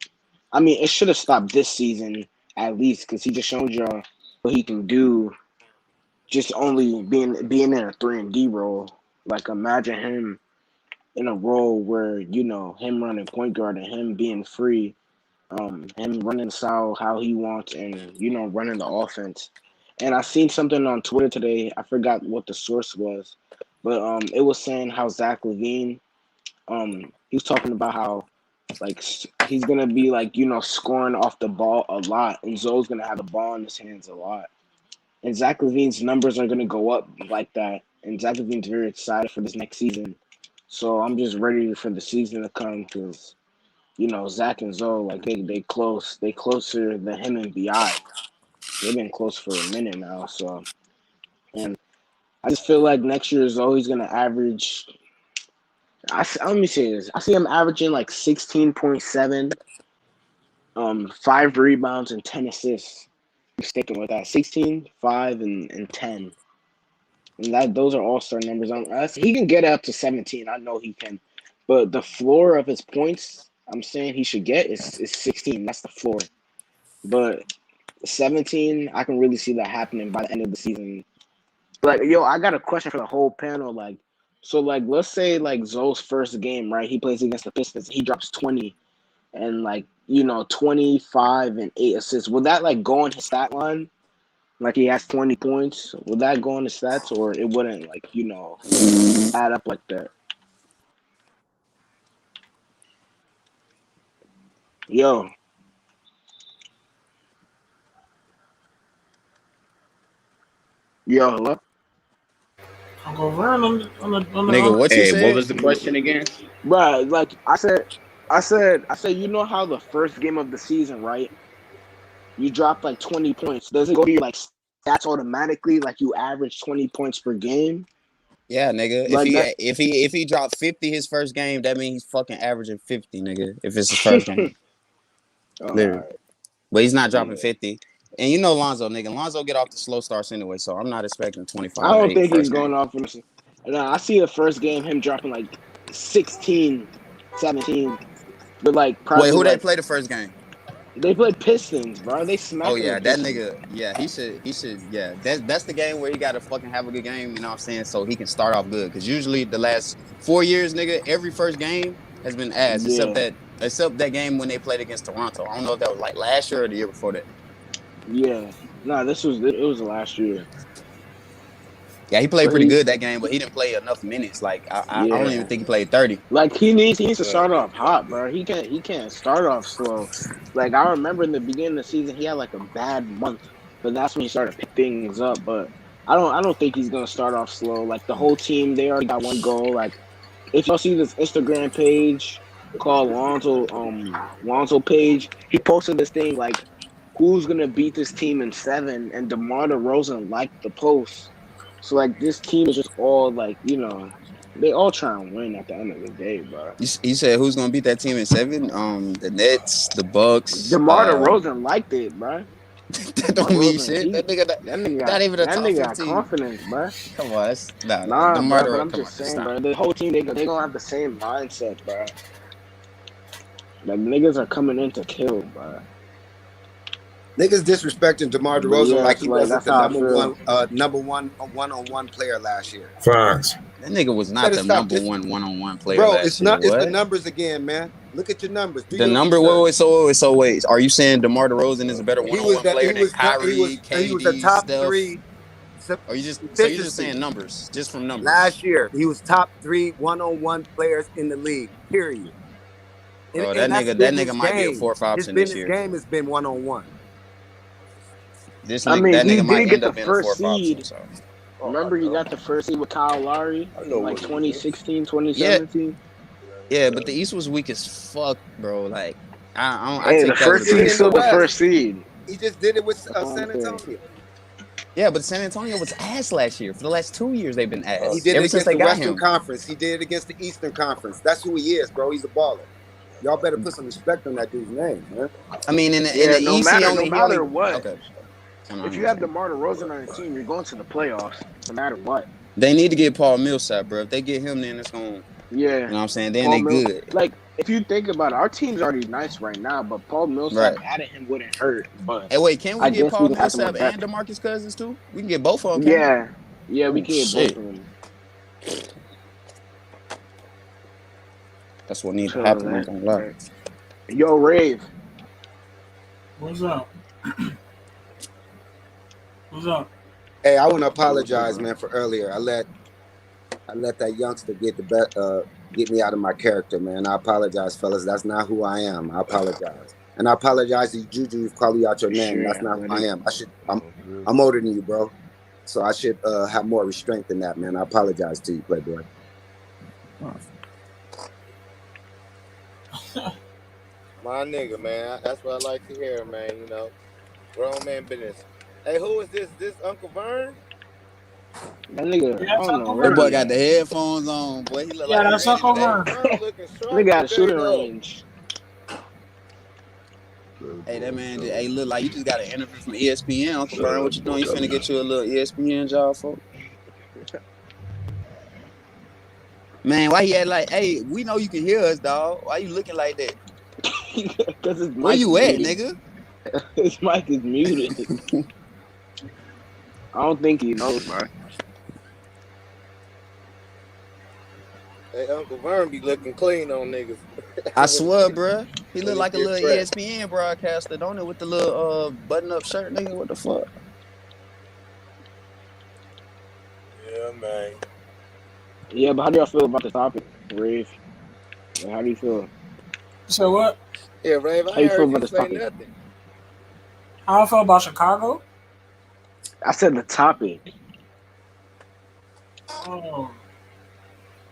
I mean, it should have stopped this season at least because he just showed y'all what he can do. Just only being in a 3-and-D role. Like imagine him in a role where him running point guard and him being free, him running the style how he wants and running the offense. And I seen something on Twitter today. I forgot what the source was, but it was saying how Zach LaVine, he was talking about how he's gonna be scoring off the ball a lot, and Zoe's gonna have the ball in his hands a lot, and Zach LaVine's numbers are gonna go up like that. And Zach LaVine's very excited for this next season, so I'm just ready for the season to come because Zach and Zoe they close, they closer than him and Bi. They've been close for a minute now, so and I just feel like next year is always gonna average. Let me say this: I see him averaging 16.7, 5 rebounds and 10 assists. I'm sticking with that: 16, 5, and 10. And those are all-star numbers. He can get up to 17. I know he can, but the floor of his points, I'm saying he should get is 16. That's the floor, but 17, I can really see that happening by the end of the season. Like, yo, I got a question for the whole panel. Like, so like, let's say like Zoe's first game, right? He plays against the Pistons. He drops 20 and like 25 and 8 assists. Would that like go on his stat line? Like he has 20 points. Would that go on his stats, or it wouldn't like add up like that? Yo, hello? Uncle Vern on the Nigga, what you Hey, what said? was the question again? Right, like I said, you know how the first game of the season, right? You drop like 20 points. Does it go to your like stats automatically? Like you average 20 points per game? Yeah, nigga. Like that? If he dropped 50 his first game, that means he's fucking averaging 50, nigga. If it's his first game, literally. Alright. But he's not dropping 50. And you know Lonzo, nigga. Lonzo get off the slow starts anyway, so I'm not expecting 25 I or don't 8 think he's first going game. off. No, I see the first game him dropping like 16, 17. But like Wait, probably who they like play the first game? they played Pistons, bro. They Oh smacked yeah, the that Pistons. nigga. Yeah, he should. Yeah, that's the game where he got to fucking have a good game. You know what I'm saying? So he can start off good. Because usually the last 4 years, nigga, every first game has been ass, except Yeah, that game when they played against Toronto. I don't know if that was like last year or the year before that. yeah. No, it was last year. Yeah, he played But pretty good that game, but he didn't play enough minutes. Like I don't even yeah. think he played 30. Like he needs to start off hot, bro. He can't start off slow. Like I remember in the beginning of the season he had like a bad month, but that's when he started to pick things up. But I don't think he's gonna start off slow. Like the whole team, they already got one goal. Like if y'all see this Instagram page called Lonzo page, he posted this thing like who's gonna beat this team in 7, and DeMar DeRozan liked the post. So like this team is just all like they all try and win at the end of the day, bro. You said who's gonna beat that team in 7? The Nets, the Bucks. DeMar DeRozan liked it, bro. That don't mean shit. That nigga not even a top got 15. confidence, bro. Come on, that's nah. Nah, DeMar bro. But DeRozan, I'm come just on, saying, stop. bro. The whole team they gonna have the same mindset, bro. Like niggas are coming in to kill, bro. Niggas disrespecting DeMar But DeRozan yeah, like he like wasn't that's the how I feel. number one player last year. Facts. That nigga was not Better the stop number this, one player bro. last It's year. not. It's the What? numbers again, man. Look at your numbers. Do The your number? research. So wait. Are you saying DeMar DeRozan is a better He was one-on-one the player he than was top, Kyrie, he was the KD, top Steph? 3 Or you just efficiency saying numbers, just from numbers? last year. He was top 3 one-on-one players in the league. Period. Bro, And that nigga might be a 4 or 5 His option this business year. game has been one-on-one. That I mean, he nigga might did get end the up being a 4 or first 5 option. seed. So. Remember, he got the first seed with Kyle Lowry in like 2016, 2017. Yeah, but the East was weak as fuck, bro. Like I Hey, the take that first with a seed grain is of still salt. the first seed. He just did it with That's all San I'm saying. Antonio. Yeah, but San Antonio was ass last year. For the last 2 years, they've been ass. He did Ever it since against they the got Western him. Conference. He did it against the Eastern Conference. That's who he is, bro. He's a baller. Y'all better put some respect on that dude's name, man. I mean, in the No East, matter he what. only okay. If you have DeMar DeRozan on your team, you're going to the playoffs, no matter what. They need to get Paul Millsap, bro. If they get him, then it's going. Yeah. You know what I'm saying? Then Paul they good. Like, if you think about it, our team's already nice right now, but Paul Millsap adding him wouldn't hurt. But Hey, wait, can we I get guess Paul we can add someone Millsap and back. DeMarcus Cousins too? We can get both of them. Can't we? Yeah, we can get both of them. That's what needs to So, happen. I'm gonna lie. Yo, Rave. What's up? What's up? Hey, I want to apologize, man, for earlier. I let that youngster get me out of my character, man. I apologize, fellas. That's not who I am. I apologize, and I apologize to Juju for calling you out your name. Sure, That's not who I am. I'm older than you, bro. So I should have more restraint than that, man. I apologize to you, Playboy. My nigga, man. That's what I like to hear, man. You know, grown man business. Hey, who is this? This Uncle Vern? That nigga, Yeah, that's Uncle That Vern. boy got the headphones on. Boy, he look Yeah, like that's ready Uncle today. Vern. Vern looking strong. nigga got a shooting today, though. range. Hey, that man, hey, look like you just got an interview from ESPN, Uncle Vern. What you doing? You finna get you a little ESPN job, folks? Man, why he had like, hey, we know you can hear us, dog. Why you looking like that? Because his Where mic you is at, muted. nigga? His mic is muted. I don't think he knows, bro. Hey, Uncle Vern be looking clean on niggas I when swear, bruh. He when look he like a get little pressed. ESPN broadcaster, don't it? With the little button-up shirt, nigga. What the fuck? Yeah, man. Yeah, but how do y'all feel about the topic, Rave? Like, how do you feel? So what? Yeah, Rave, I How you ain't feel heard about you this say topic? nothing. How I feel about Chicago? I said the topic. Oh,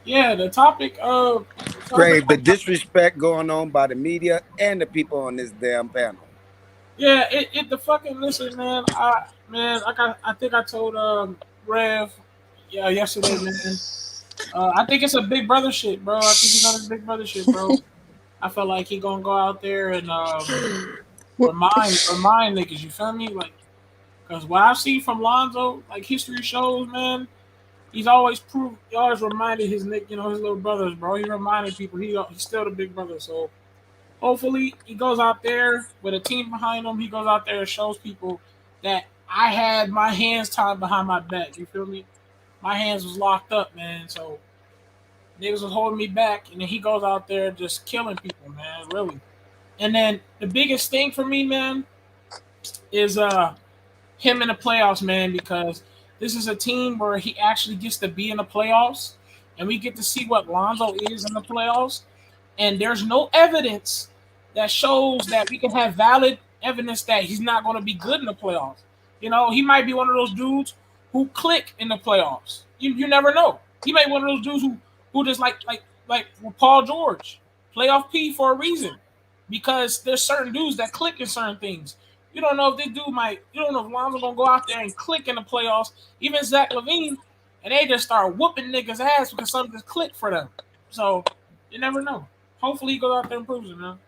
yeah, the topic. The topic. Great, the disrespect going on by the media and the people on this damn panel. Yeah, the fucking listen, man. I think I told Rev, yeah, yesterday, man. I think it's a big brother shit, bro. I think he's on his big brother shit, bro. I feel like he gonna go out there and remind niggas. You feel me? Like, cause what I see from Lonzo, like history shows, man, he always reminded his his little brothers, bro. He reminded people he's still the big brother. So hopefully he goes out there with a team behind him. He goes out there and shows people that I had my hands tied behind my back. You feel me? My hands was locked up, man. So niggas was holding me back, and then he goes out there just killing people, man. Really. And then the biggest thing for me, man, is him in the playoffs, man, because this is a team where he actually gets to be in the playoffs, and we get to see what Lonzo is in the playoffs. And there's no evidence that shows that we can have valid evidence that he's not going to be good in the playoffs. He might be one of those dudes who click in the playoffs. You never know. He might be one of those dudes who just like Paul George, playoff P for a reason, because there's certain dudes that click in certain things. You don't know if this dude might. You don't know if Lonzo gonna go out there and click in the playoffs. Even Zach LaVine, and they just start whooping niggas' ass because something just clicked for them. So you never know. Hopefully, he goes out there and proves it, man.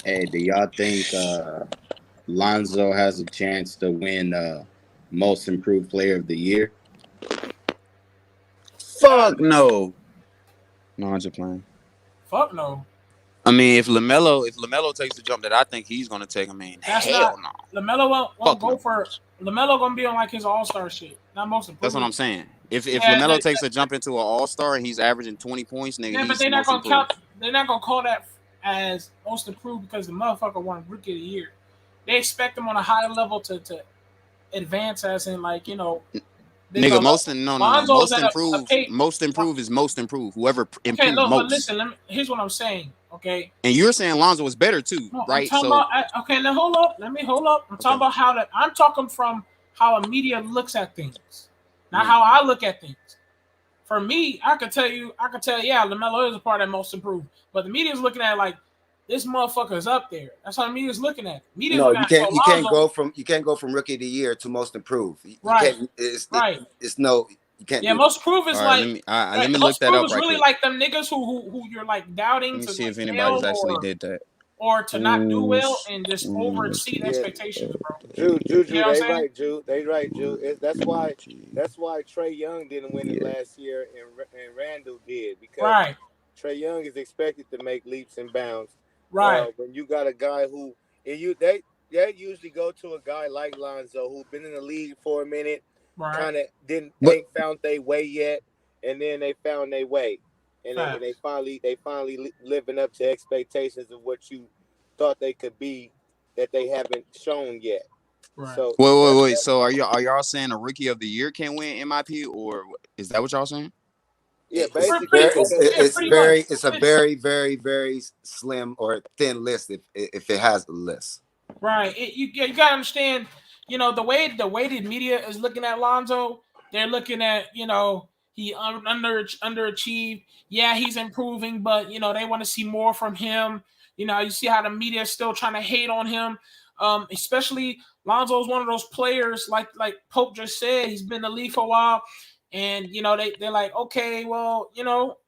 Hey, do y'all think Lonzo has a chance to win Most Improved Player of the Year? Fuck no. No, I'm just playing. Fuck no. I mean, if LaMelo takes the jump that I think he's gonna take, I mean, That's hell not. no. LaMelo won't Fuck go no. for. LaMelo gonna be on like his All Star shit, not most improved. That's what I'm saying. If Yeah, LaMelo takes a jump into an All Star and he's averaging 20 points, nigga, yeah, but he's they're not most gonna improved. count. They're not gonna call that as most improved because the motherfucker won Rookie of the Year. They expect him on a high level to advance, as in Nigga, Lonzo's most at a improved. pay. Most improved is most improved. Whoever Okay, improved no, but most. listen. Here's what I'm saying. Okay, And you're saying Lonzo is better too, no, I'm right? talking So about. Okay, now hold up. Let me hold up. I'm talking okay. about I'm talking from how a media looks at things, not Mm. how I look at things. For me, I could tell you, yeah, LaMelo is a part of most improved, but the media's looking at it like this motherfucker's up there. That's how the media's looking at it. Media's No, looking you at it. So can't. Lonzo, You can't go from rookie of the year to most improved. You right, can't. right. It's no. You can't Yeah, do that. most proof All is right, like let me look most that proof up is right really quick. like them niggas who you're like doubting Let me to see like if anybody's fail actually did that. or to not do well and just overexceed Yeah, expectations, bro. You Juju, know what I'm they saying? right, Jude. They right, Jude. That's why Trey Young didn't win it Yeah. last year, and Randle did because Right, Trey Young is expected to make leaps and bounds. right, When you got a guy who and they usually go to a guy like Lonzo who been in the league for a minute, right. kind of didn't But ain't found their way yet, and then they found their way, and they Facts. finally living up to expectations of what you thought they could be that they haven't shown yet. Right. So wait. that So are y'all saying a rookie of the year can win MIP, or is that what y'all saying? yeah, It's basically very. because Yeah, It's pretty much. very. It's a very, very, very slim or thin list if it has a list. Right. You gotta understand, the way the media is looking at Lonzo, they're looking at, he underachieved. Yeah, he's improving, but they want to see more from him. You see how the media is still trying to hate on him. Especially Lonzo is one of those players, like Pope just said, he's been in the league for a while. And they're like, okay, well,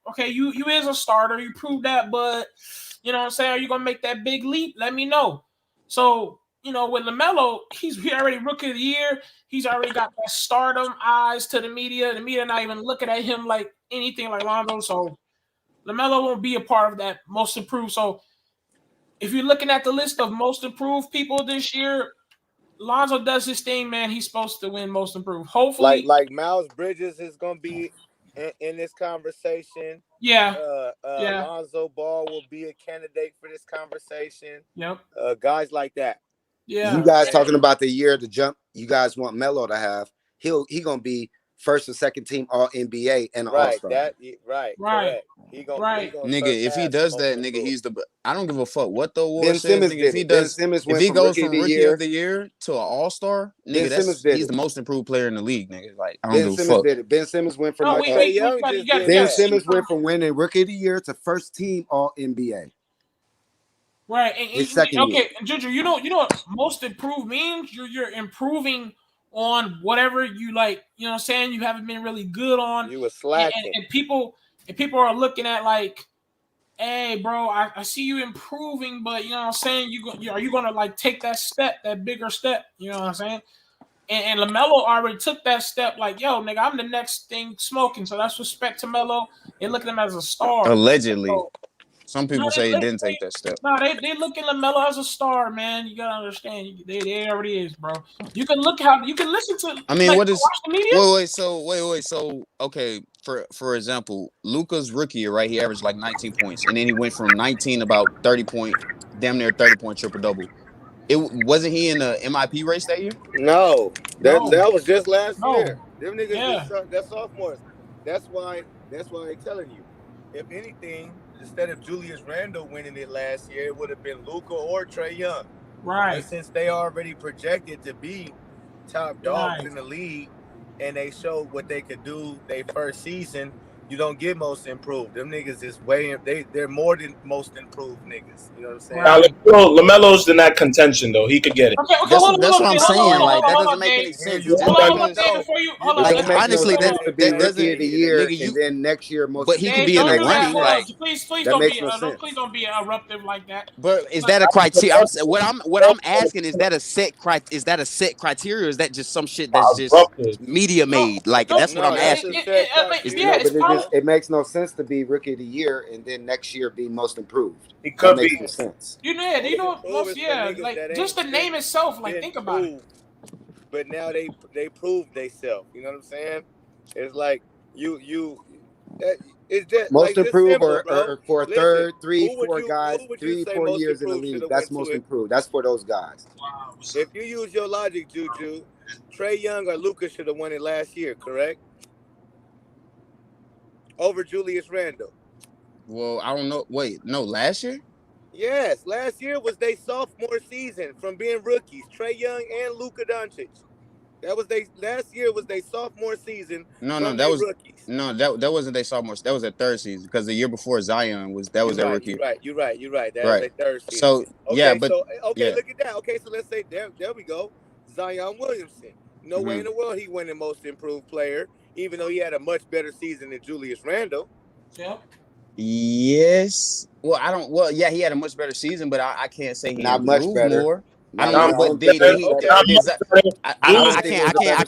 okay, you is a starter, you proved that, but you know what I'm saying, are you gonna make that big leap? Let me know. So, with LaMelo, he already rookie of the year. He's already got that stardom eyes to the media. The media not even looking at him like anything like Lonzo. So LaMelo won't be a part of that most improved. So if you're looking at the list of most improved people this year, Lonzo does his thing, man. He's supposed to win Most Improved. Hopefully, Like Miles Bridges is gonna be in this conversation. yeah, yeah, Lonzo Ball will be a candidate for this conversation. yep, Guys like that. You yeah, guys talking about the year to jump? You guys want Melo to have? He gonna be first or second team All NBA and All Right. Star. Right. right, Correct. He gonna Nigga, if he surpass does most that, nigga, improved. he's the. I don't give a fuck what the award Ben says, Simmons nigga. did If he it. Ben does, Simmons if went he from goes Rookie of from the Rookie Year. of the Year to an All Star, Ben nigga, Simmons did he's it. the most improved player in the league, nigga. Like I don't Ben give a Simmons fuck. did it. Ben Simmons went from No, Trey we Young got just to did Ben that. Simmons went from winning Rookie of the Year to first team All NBA. right. His second year. Okay, Ginger, you know what Most Improved means? You're improving on whatever you like. You know what I'm saying? You haven't been really good on, You were and, slacking. and people are looking at like, hey, bro, I see you improving, but you know what I'm saying? Are you gonna like take that step, that bigger step? You know what I'm saying? And LaMelo already took that step. Like, yo, nigga, I'm the next thing smoking. So that's respect to Melo. They look at him as a star. Allegedly, So, some people say he didn't take that step. no, they look at LaMelo as a star, man. You gotta understand. They already is, bro. You can listen to. I mean, like, what is? watch the media. Wait. So, okay, for example, Luka's rookie year, right? He averaged like 19 points, and then he went from 19 about 30 point, damn near 30 point triple double. It wasn't he in the MIP race that year? No, that was just last No. year. Them niggas Yeah. that's sophomores. That's why I'm telling you. If anything, instead of Julius Randle winning it last year, it would have been Luka or Trey Young. Right. And since they already projected to be top dogs Right. in the league, and they showed what they could do their first season, you don't get most improved. Them niggas is they're more than most improved niggas. You know what I'm saying? Right. Now, LaMelo's in that contention though. He could get it. Okay, That's hold what on, I'm Dave, saying. Like that hold doesn't on, make Dave. any sense. You Just Hold on, because, Dave, before you hold on. Like, like it makes honestly, no sense to be that Rookie doesn't, of the Year nigga, and then next year most but he could improved. be in Dave, the don't do that. running. Hold on. Like, Please that don't makes be no sense. please don't be eruptive like that. but is that a criteria? What I'm asking is that a set criteria? Or is that just some shit that's just media made? Like No, that's what I'm that's asking. a set criteria. No, it's but probably it makes no sense to be Rookie of the Year and then next year be most improved. He That could makes be. no sense. you know Most improved is for niggas like that just the ain't name itself. Like been think about it. proved, but now they proved themselves. You know what I'm saying? It's like it's just Most like improved simple, bro. or for a Listen, third, who would you say 4 most years in the improved should league. have That's went to most it? improved. That's for those guys. If you use your logic, Juju, Trey Young or Luka should have won it last year, correct? Over Julius Randle. Well, I don't know. Wait, no, last year? Yes, last year was their sophomore season from being rookies. Trey Young and Luka Doncic. Last year was their sophomore season. No, from that their was rookies. that wasn't their sophomore. That was their third season because the year before Zion was their rookie. You're right. That was Right. their third season. So Okay, yeah, but look at that. Okay, so let's say there we go. Zion Williamson. No way in the world he won the most improved player, even though he had a much better season than Julius Randle. Yeah. Yes. Well, I don't. Well, yeah, he had a much better season, but I can't say he Not much improved better. more. Not I don't know, much but better. I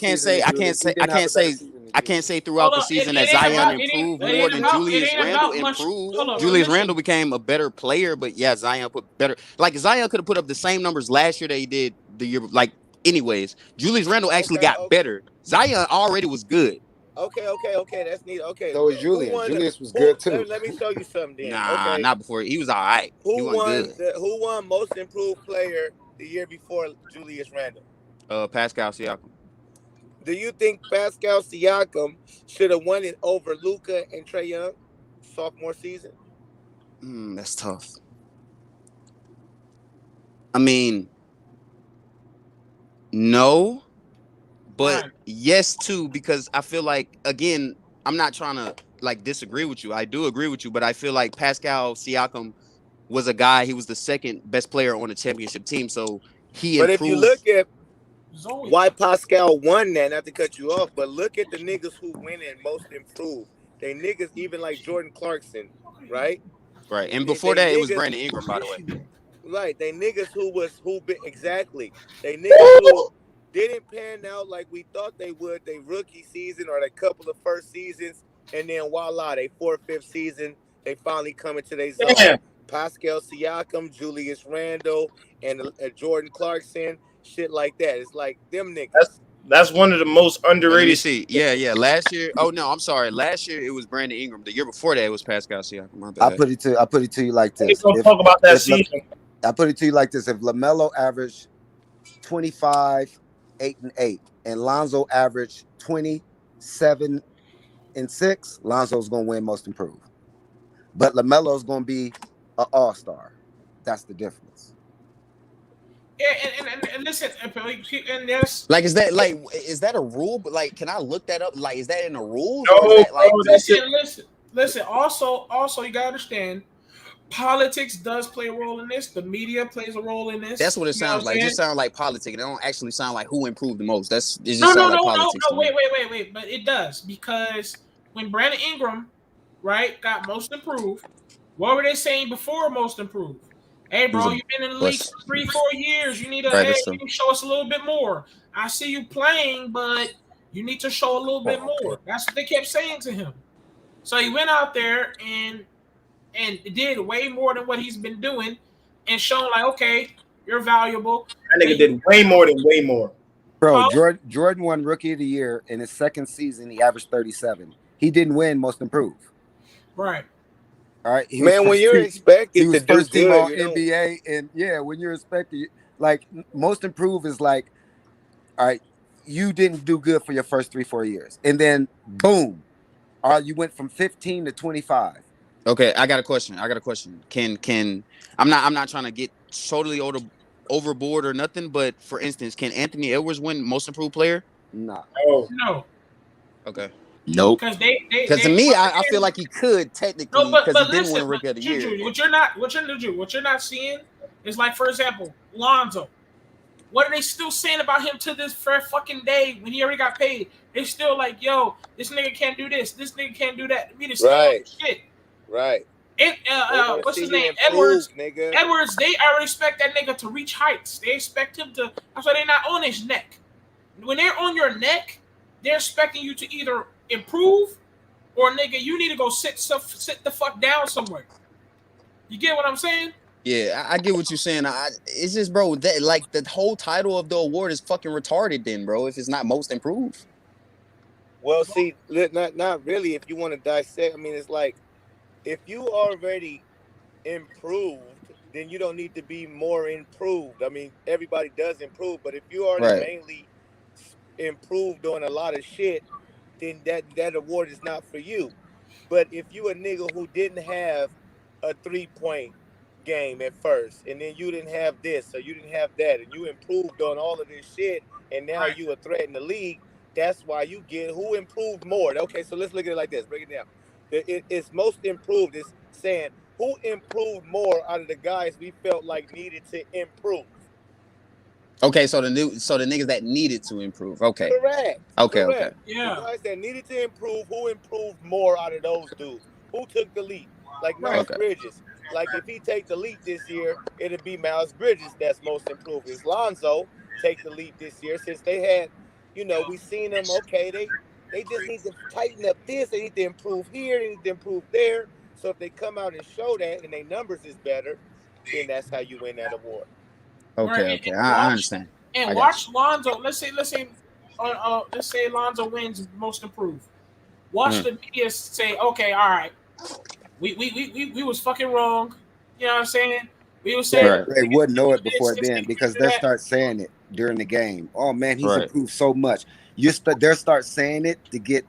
can't say throughout the season that Zion improved more than Julius Randle improved. Julius Randle became a better player, but yeah, Zion put better. Like Zion could have put up the same numbers last year that he did the year. Like, anyways, Julius Randle actually got better. Zion already was good. Okay, that's neat. Okay. So was Julius. Julius was good too. Let me show you something then. Nah, okay. not before. He was all right. He wasn't good. Who won most improved player the year before Julius Randle? Pascal Siakam. Do you think Pascal Siakam should have won it over Luka and Trey Young sophomore season? That's tough. I mean, no, but yes too, because I feel like, again, I'm not trying to like disagree with you. I do agree with you, but I feel like Pascal Siakam was a guy. He was the second best player on the championship team, so he improved. But if you look at why Pascal won that, not to cut you off, but look at the niggas who win and most improved. They niggas even like Jordan Clarkson, right? Right, and before that, it was Brandon Ingram, by the way. Right, they niggas exactly. They niggas who didn't pan out like we thought they would. They rookie season or a couple of first seasons, and then voila, they 4th, 5th season, they finally come into their zone. Pascal Siakam, Julius Randle, and Jordan Clarkson shit like that. It's like them niggas. That's one of the most Let me underrated. see. Yeah. Last year. Oh no, I'm sorry. Last year it was Brandon Ingram. The year before that it was Pascal Siakam. My bad. I put it to you like We're this. gonna talk about that if season. I put it to you like this: if LaMelo averaged 25, 8 and 8, and Lonzo averaged 27 and 6, Lonzo's gonna win Most Improved. But LaMelo's gonna be an all-star. That's the difference. Yeah, and listen, and there's Like, is that a rule? But like, can I look that up? Like, is that in the rules? No, or is that like bro, that's it. listen. Also, you gotta understand, politics does play a role in this. The media plays a role in this. That's what it You know sounds I'm like. It saying? just sounds like politics. It don't actually sound like who improved the most. It just No, sounds like politics. no. Wait. But it does, because when Brandon Ingram, right, got Most Improved, what were they saying before Most Improved? Hey, bro, you've been in the league for 3-4 years. You need to you can show us a little bit more. I see you playing, but you need to show a little bit more. That's what they kept saying to him. So he went out there and did way more than what he's been doing, and shown like, okay, you're valuable. That nigga did way more. Bro, Jordan won Rookie of the Year in his second season. He averaged 37. He didn't win Most Improved. Right. All right, When you're expected he was to do first team good, all NBA, and when you're expected, like Most Improved is like, all right, you didn't do good for your first 3-4 years, and then boom, you went from 15 to 25. Okay, I got a question. Can I'm not trying to get totally overboard or nothing, but for instance, can Anthony Edwards win Most Improved Player? No. Okay. Nope. Because to me, I feel like he could technically, because he didn't win Rookie of the Year. What you're not seeing is, like, for example, Lonzo. What are they still saying about him to this fucking day when he already got paid? They still like, yo, this nigga can't do this. This nigga can't do that. We just shit. Right. And what's his name? Edwards. Edwards. They already expect that nigga to reach heights. They expect him to. That's why they're not on his neck. When they're on your neck, they're expecting you to either improve or, nigga, you need to go sit the fuck down somewhere. You get what I'm saying? Yeah, I get what you're saying. It's just, bro, that like the whole title of the award is fucking retarded then, bro, if it's not Most Improved. Well, see, not really. If you want to dissect, I mean, it's like, if you already improved, then you don't need to be more improved. I mean, everybody does improve, but if you already mainly improved on a lot of shit, then that award is not for you. But if you a nigga who didn't have a 3-point game at first, and then you didn't have this, or you didn't have that, and you improved on all of this shit, and now you a threat in the league, that's why you get who improved more. Okay, so let's look at it like this. Break it down. It's Most Improved. It's saying who improved more out of the guys we felt like needed to improve. Okay, so the niggas that needed to improve. Okay. Correct. Okay. Yeah. The guys that needed to improve, who improved more out of those dudes? Who took the leap? Like Miles Bridges. Like, if he take the leap this year, it'll be Miles Bridges that's Most Improved. It's Lonzo take the leap this year, since they had, we seen them, okay, they just need to tighten up this, they need to improve here, they need to improve there. So if they come out and show that and their numbers is better, then that's how you win that award. Okay, I understand. And watch Lonzo. Let's say Lonzo wins Most Improved. Watch the media say, okay, all right, we was fucking wrong. You know what I'm saying? We was saying they wouldn't know it before then, because they'll start saying it during the game. Oh man, he's improved so much. They'll start saying it to get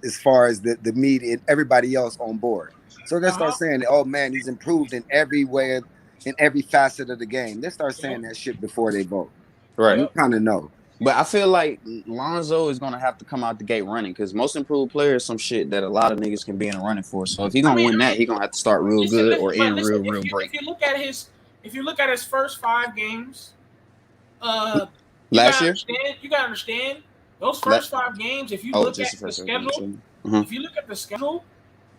as far as the media and everybody else on board. So they'll start saying, oh man, he's improved in every way, in every facet of the game. They start saying that shit before they vote. Right. You kind of know. But I feel like Lonzo is going to have to come out the gate running, because Most Improved Player is some shit that a lot of niggas can be in a running for. So if he's going to win that, he's going to have to start real good or end real break. If you look at his first 5 games, last year, you got to understand those first 5 games. If you look at the schedule,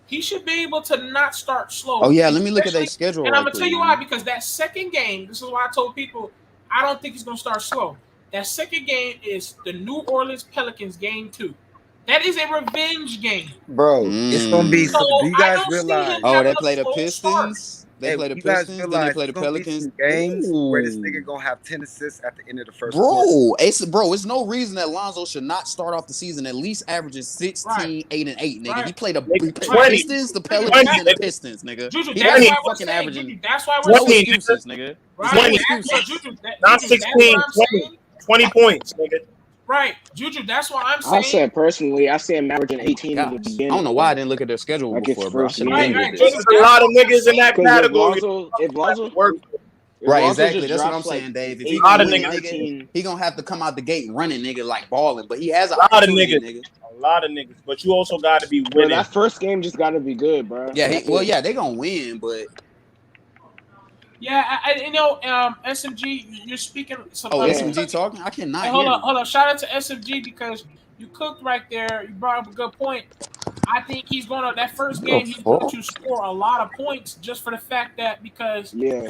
he should be able to not start slow. Oh yeah, let me look at that schedule. And I'm gonna tell you why, because that second game, this is why I told people I don't think he's gonna start slow. That second game is the New Orleans Pelicans game 2. That is a revenge game, bro. It's gonna be. So do you guys realize? Oh, they play the Pistons. They play the you guys Pistons, then they realize play there's the gonna be Pelicans. some games where this nigga Ooh. gonna have 10 assists at the end of the first quarter. It's no reason that Lonzo should not start off the season at least averaging 16, 8, and 8, nigga. Right. He played the Nigga, Pistons, the 20, Pelicans, and the nigga. Pistons, nigga. Juju, He that's wasn't why we're fucking saying. averaging. Juju, that's why we're No 20, saying. excuses, nigga. Right. No 20, excuses. So Juju, not Juju, that's 16, what I'm 20. saying. 20 points, nigga. Right, Juju, that's what I'm I saying. said personally, I see him averaging 18 in the Gosh, beginning. I don't know why I didn't look at their schedule Like his before, bro. I first should have game. been Right, did Juju, this. There's a lot of niggas in that Because category. Right, Lonzo exactly. just That's what I'm drops, like, saying, Dave. If he 18, gonna of win, niggas. nigga, he gonna have to come out the gate running, nigga, like balling. But he has an A lot of opportunity, niggas. nigga. A lot of niggas. But you also got to be Bro, winning. that first game just got to be good, bro. Yeah, That's well, it. yeah, they gonna win, but Yeah, SMG, you're speaking. Some, oh, Yeah. SMG talking, I cannot Hey, hear. hold on. Shout out to SMG because you cooked right there. You brought up a good point. I think he's going to that first game. He's going to score a lot of points just for the fact that because Yeah.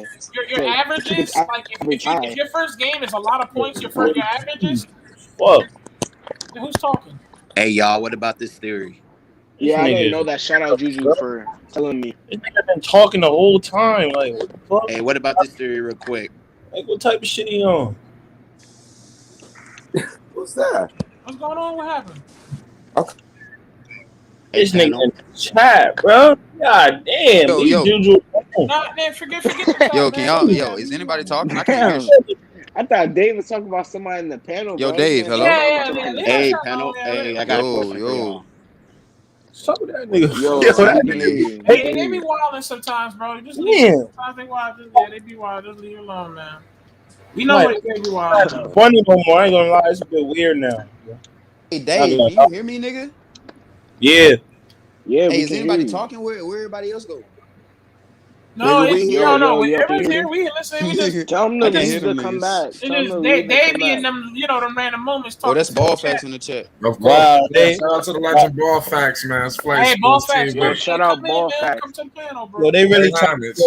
your averages, like if your first game is a lot of points, your averages. Fuck. Who's talking? Hey, y'all, what about this theory? Yeah, I This didn't nigga- know that. Shout out Juju for telling me. This nigga been talking the whole time. Like, what the fuck? Hey, what about this theory, real quick? Like, what type of shit he on? What's that? What's going on? What happened? This Hey, nigga in the chat, bro. God damn. Yo, these yo. Juju. Nah, man, forget the chat, Yo, man. can y'all? Is anybody talking? I can't hear Damn. shit. I thought Dave was talking about somebody in the panel, Yo, bro. Dave, hello? Yeah. Hey, panel. Hey, I got a Yo, question for yo. y'all. Fuck with that nigga. Yo, Yo, that we can hear you. They be wilding sometimes, bro. Just leave. Sometimes they wild. They be wild. Just leave it alone, man. We know Like, what they be wild. not funny no more. I ain't gonna lie. It's a bit weird now. Hey, Dave, can you hear me, nigga? Yeah. Yeah, Hey, we is can anybody hear you. talking? Where everybody else go? No, Nigga, we no. Yo, Everybody's can here. you- We listen. We just. Tell them I to can't leave hear to them come niggas. back. It Tell them is to they leave and come be in back. them, them random moments Oh, talking. that's to ball the facts chat. in the chat. Of course. Wow, Shout out to the legend Ball Facts, man. It's Flight Hey, ball Sports facts, bro. TV. Shout out Come in, Ball man. Facts. Come to the panel, bro. Yo, they really Hey, try to Hornets.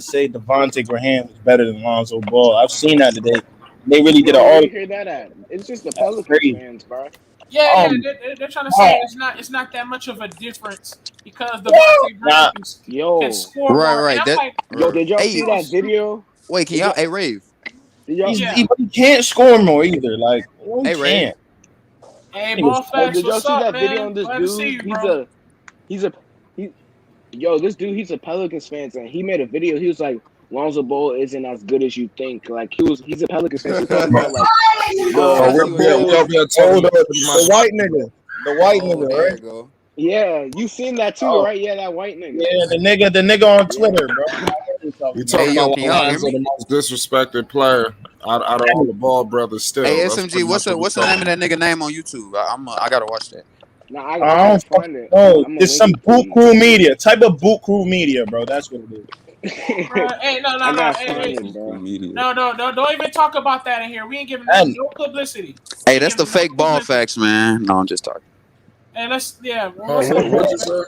say Devontae Graham is better than Lonzo Ball. I've seen that today. They really did Yo, an where you article. hear that at? It's just the That's Pelicans crazy. fans, bro. Yeah, they're trying to say it's not that much of a difference because Devontae Graham can score more. Right. And I'm like, Yo, did y'all see Hey, that video? wait, can y'all? Hey, Rave. Did y'all? He can't score more either. Like, he Hey, Ray. can't. Hey, ball facts, Did y'all what's see up, that man? video on this Glad to see dude? you, bro. This dude, he's a Pelicans fan, and he made a video. He was like, Lonzo Ball isn't as good as you think. Like he's a Pelicans fan. So talking about like I see Hold what up. y'all- The white nigga. The white nigga, there right? you go. Yeah, you seen that too, right? Yeah, that white nigga. Yeah, the nigga on Twitter, bro. You talking Hey, yo, about can y'all hear Lonzo, me? the most disrespected player out of all the Ball brothers still. Hey, That's SMG, pretty what's much the name of that nigga name on YouTube? I gotta watch that. Nah, I I don't can find it. know. I'm It's some boot crew media. Type of boot crew media, bro. That's what it is. Hey, no. I gotta Hey, find it, bro. no, don't even talk about that in here. We ain't giving them no publicity. Hey, that's the fake ball facts, man. No, I'm just talking. Hey, what's What'd you say?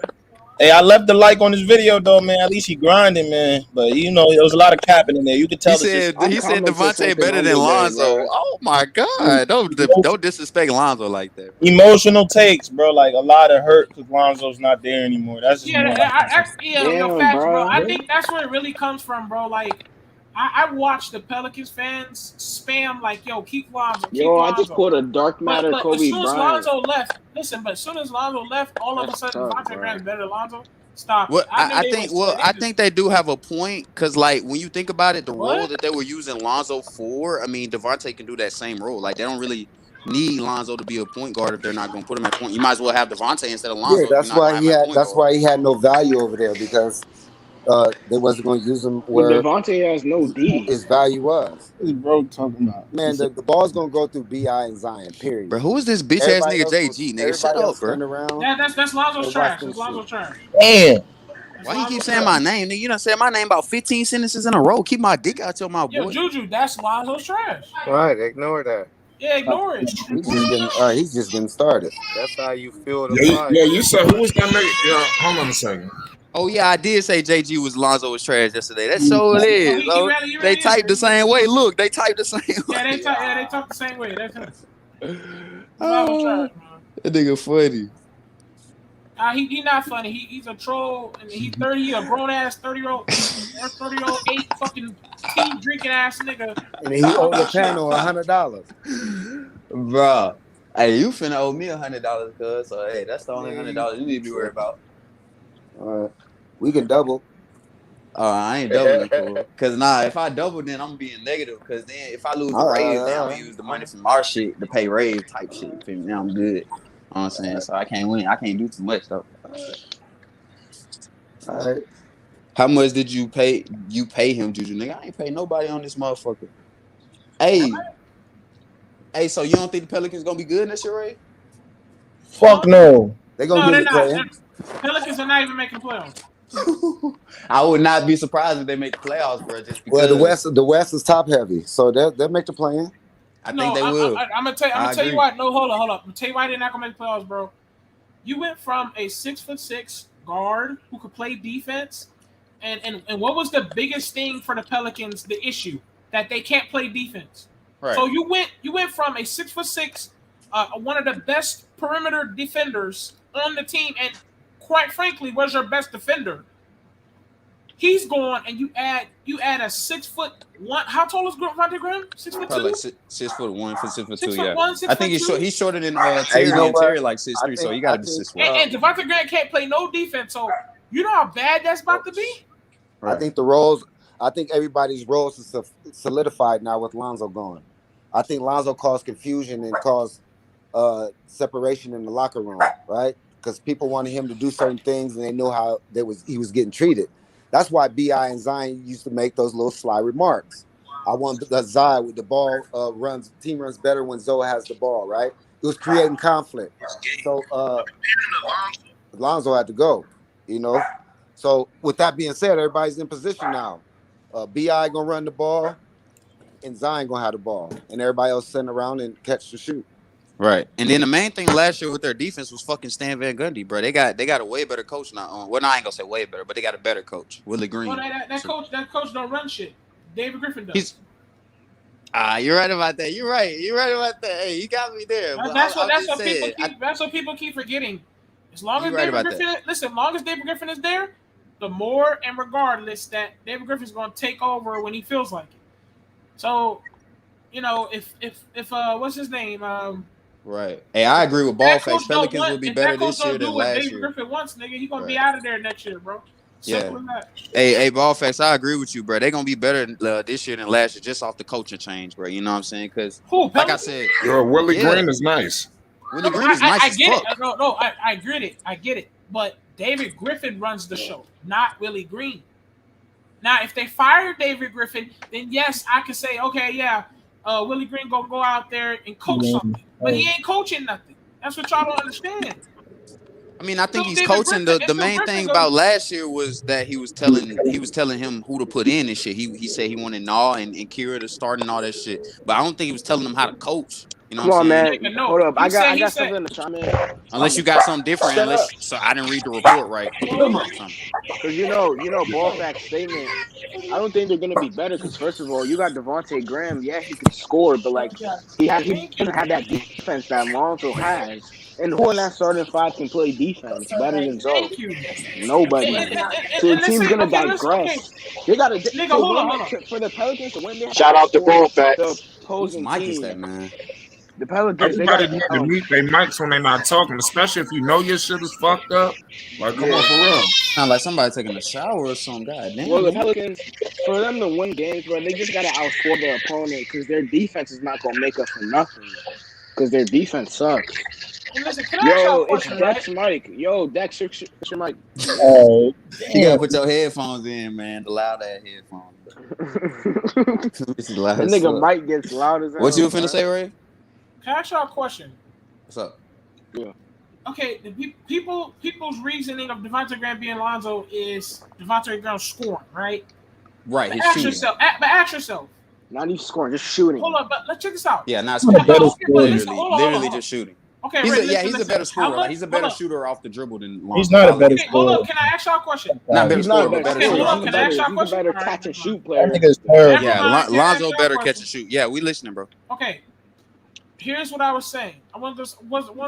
Hey, I left the like on this video though, man. At least he grinding, man. But you know, there was a lot of capping in there. You could tell. He said Devontae better than Lonzo. Oh my God! Don't disrespect Lonzo like that. Emotional takes, bro. Like a lot of hurt because Lonzo's not there anymore. That's just more. Yo, facts, bro. I think that's where it really comes from, bro. Like, I watched the Pelicans fans spam like, "Yo, keep Lonzo." I just pulled a dark matter but Kobe as soon as Bryant. Lonzo left, but as soon as Lonzo left, all of a sudden, Devontae Graham's better than Lonzo. Stop. Well, I think they do have a point because, like, when you think about it, the What? role that they were using Lonzo for, I mean, Devontae can do that same role. Like, they don't really need Lonzo to be a point guard if they're not going to put him at point. You might as well have Devontae instead of Lonzo. Yeah, that's why he had no value over there because they wasn't going to use him where Devontae has no D. His value was. What is bro talking about? Man, the ball's going to go through BI and Zion, period. Bro, who is this bitch ass nigga JG, nigga? Shut up, bro. Yeah, that's Lonzo's trash. That's Lonzo's trash. Damn. Why you keep saying my name, nigga? You done said my name about 15 sentences in a row. Keep my dick out your mouth, boy. Yo, Juju, that's Lonzo's trash. Right, ignore that. Yeah, ignore it. He's just getting started. That's how you feel the Yeah, vibe. you said who was that nigga? Yeah, hold on a second. Oh yeah, I did say JG was Lonzo was trash yesterday. That's so it is. They typed the same way. Look, they typed the same way. Yeah, they talk the same way. That's him. Lonzo's trash, man. That nigga funny. He not funny. He's a troll, and he's 30. He a grown ass 30-year-old, 8 fucking tea drinking ass nigga. And he owed the panel $100. Bro, hey, you finna owe me $100, cuz. So hey, that's the only $100 you need to be worried about. All right, we can double. I ain't doubling, cool. Cause if I double, then I'm being negative. Cause then if I lose the raise, then I'm gonna use the money from our shit to pay raise type shit. You feel me? Now I'm good. You know what I'm saying? So I can't win. I can't do too much though. All right. How much did you pay? You pay him, Juju? Nigga, I ain't pay nobody on this motherfucker. Hey, so you don't think the Pelicans gonna be good next year, Ray? Fuck no. They're gonna No, be they're playing. not. Pelicans are not even making playoffs. I would not be surprised if they make the playoffs, bro. Just because. Well, the West is top heavy, so they'll make the play-in. I think they will. I'm gonna tell you what. No, hold up. I'm gonna tell you why they're not gonna make the playoffs, bro. You went from a 6'6" guard who could play defense, and what was the biggest thing for the Pelicans? The issue that they can't play defense. Right. So you went from a 6'6", one of the best perimeter defenders on the team, and quite frankly, was your best defender. He's gone, and you add a 6'1". How tall is Devontae Graham? 6'2". Probably like 6'1", 6'2". Yeah, 6'1", I think he's shorter than Terry. Terry like 6'3", so you got to be 6'1". And Devontae Graham can't play no defense, so you know how bad that's about to be. Right. I think everybody's roles is solidified now with Lonzo gone. I think Lonzo caused confusion and caused separation in the locker room, right? Because people wanted him to do certain things, and they knew how he was getting treated. That's why B.I. and Zion used to make those little sly remarks. I want the Zion with the ball team runs better when Zoe has the ball, right? It was creating conflict. So Lonzo had to go, you know. So with that being said, everybody's in position now. B.I. gonna run the ball, and Zion gonna have the ball, and everybody else sitting around and catch the shoot. Right, and then the main thing last year with their defense was fucking Stan Van Gundy, bro. They got a way better coach now. Well, no, I ain't gonna say way better, but they got a better coach, Willie Green. Well, that coach don't run shit. David Griffin does. You're right about that. You're right about that. Hey, you got me there. That's what people keep forgetting. As long as David Griffin is there, the more and regardless that David Griffin's going to take over when he feels like it. So, you know, if what's his name? Right. Hey, I agree with Ballface. Pelicans will be better this year than last year. David Griffin wants, nigga, he's gonna be out of there next year, bro. Simple as that. Hey, Ballface, I agree with you, bro. They're gonna be better this year than last year, just off the coaching change, bro. You know what I'm saying? Because, like I said, Willie Green is nice. Willie Green is nice. I get it. No, I get it. But David Griffin runs the show, not Willie Green. Now, if they fire David Griffin, then yes, I could say, okay, yeah, Willie Green gonna go out there and coach something, but he ain't coaching nothing. That's what y'all don't understand. I mean, I think he's coaching. The main thing about last year was that he was telling him who to put in and shit. He said he wanted Naw and Kira to start and all that shit, but I don't think he was telling them how to coach. You know what I'm saying? Man. Hold up. I got something to chime in. Unless you got something different, so I didn't read the report right. Because you know, Ballfax's statement. I don't think they're gonna be better. Because first of all, you got Devontae Graham. Yeah, he can score, but like he doesn't have that defense that Lonzo has. And who in that starting five can play defense better than Zoe? Nobody. So the team's gonna digress. They gotta for the Pelicans to win. They shout out to Ballfax. The opposing Mike team. Is that, man? The Pelicans. Everybody need to mute their mics when they're not talking, especially if you know your shit is fucked up. Like, come on, for real. Sound like somebody taking a shower or something. God damn. Well, the Pelicans, for them to win games, bro, they just gotta outscore their opponent because their defense is not gonna make up for nothing. Because their defense sucks. Listen, it's Dex Mike. Yo, Dex, your mic. Oh, you gotta put your headphones in, man. The loud ass headphones. That nigga Mike gets loud as hell. What you finna say, Ray? Can I ask y'all a question? What's up? Yeah. Okay, people's reasoning of Devontae Graham being Lonzo is Devontae Graham scoring, right? Right. But ask yourself. Not even scoring, just shooting. Hold on, but let's check this out. Yeah, not scoring. Literally just shooting. Okay, he's a better scorer. Like, he's a better shooter off the dribble than Lonzo. He's not a better scorer. Hold up, can I ask y'all a question? Not better scorer, but better shooter. Can I ask y'all a question? He's a better catch and shoot player. Yeah, Lonzo better catch and shoot. Yeah, we listening, bro. Okay. Here's what I was saying. I was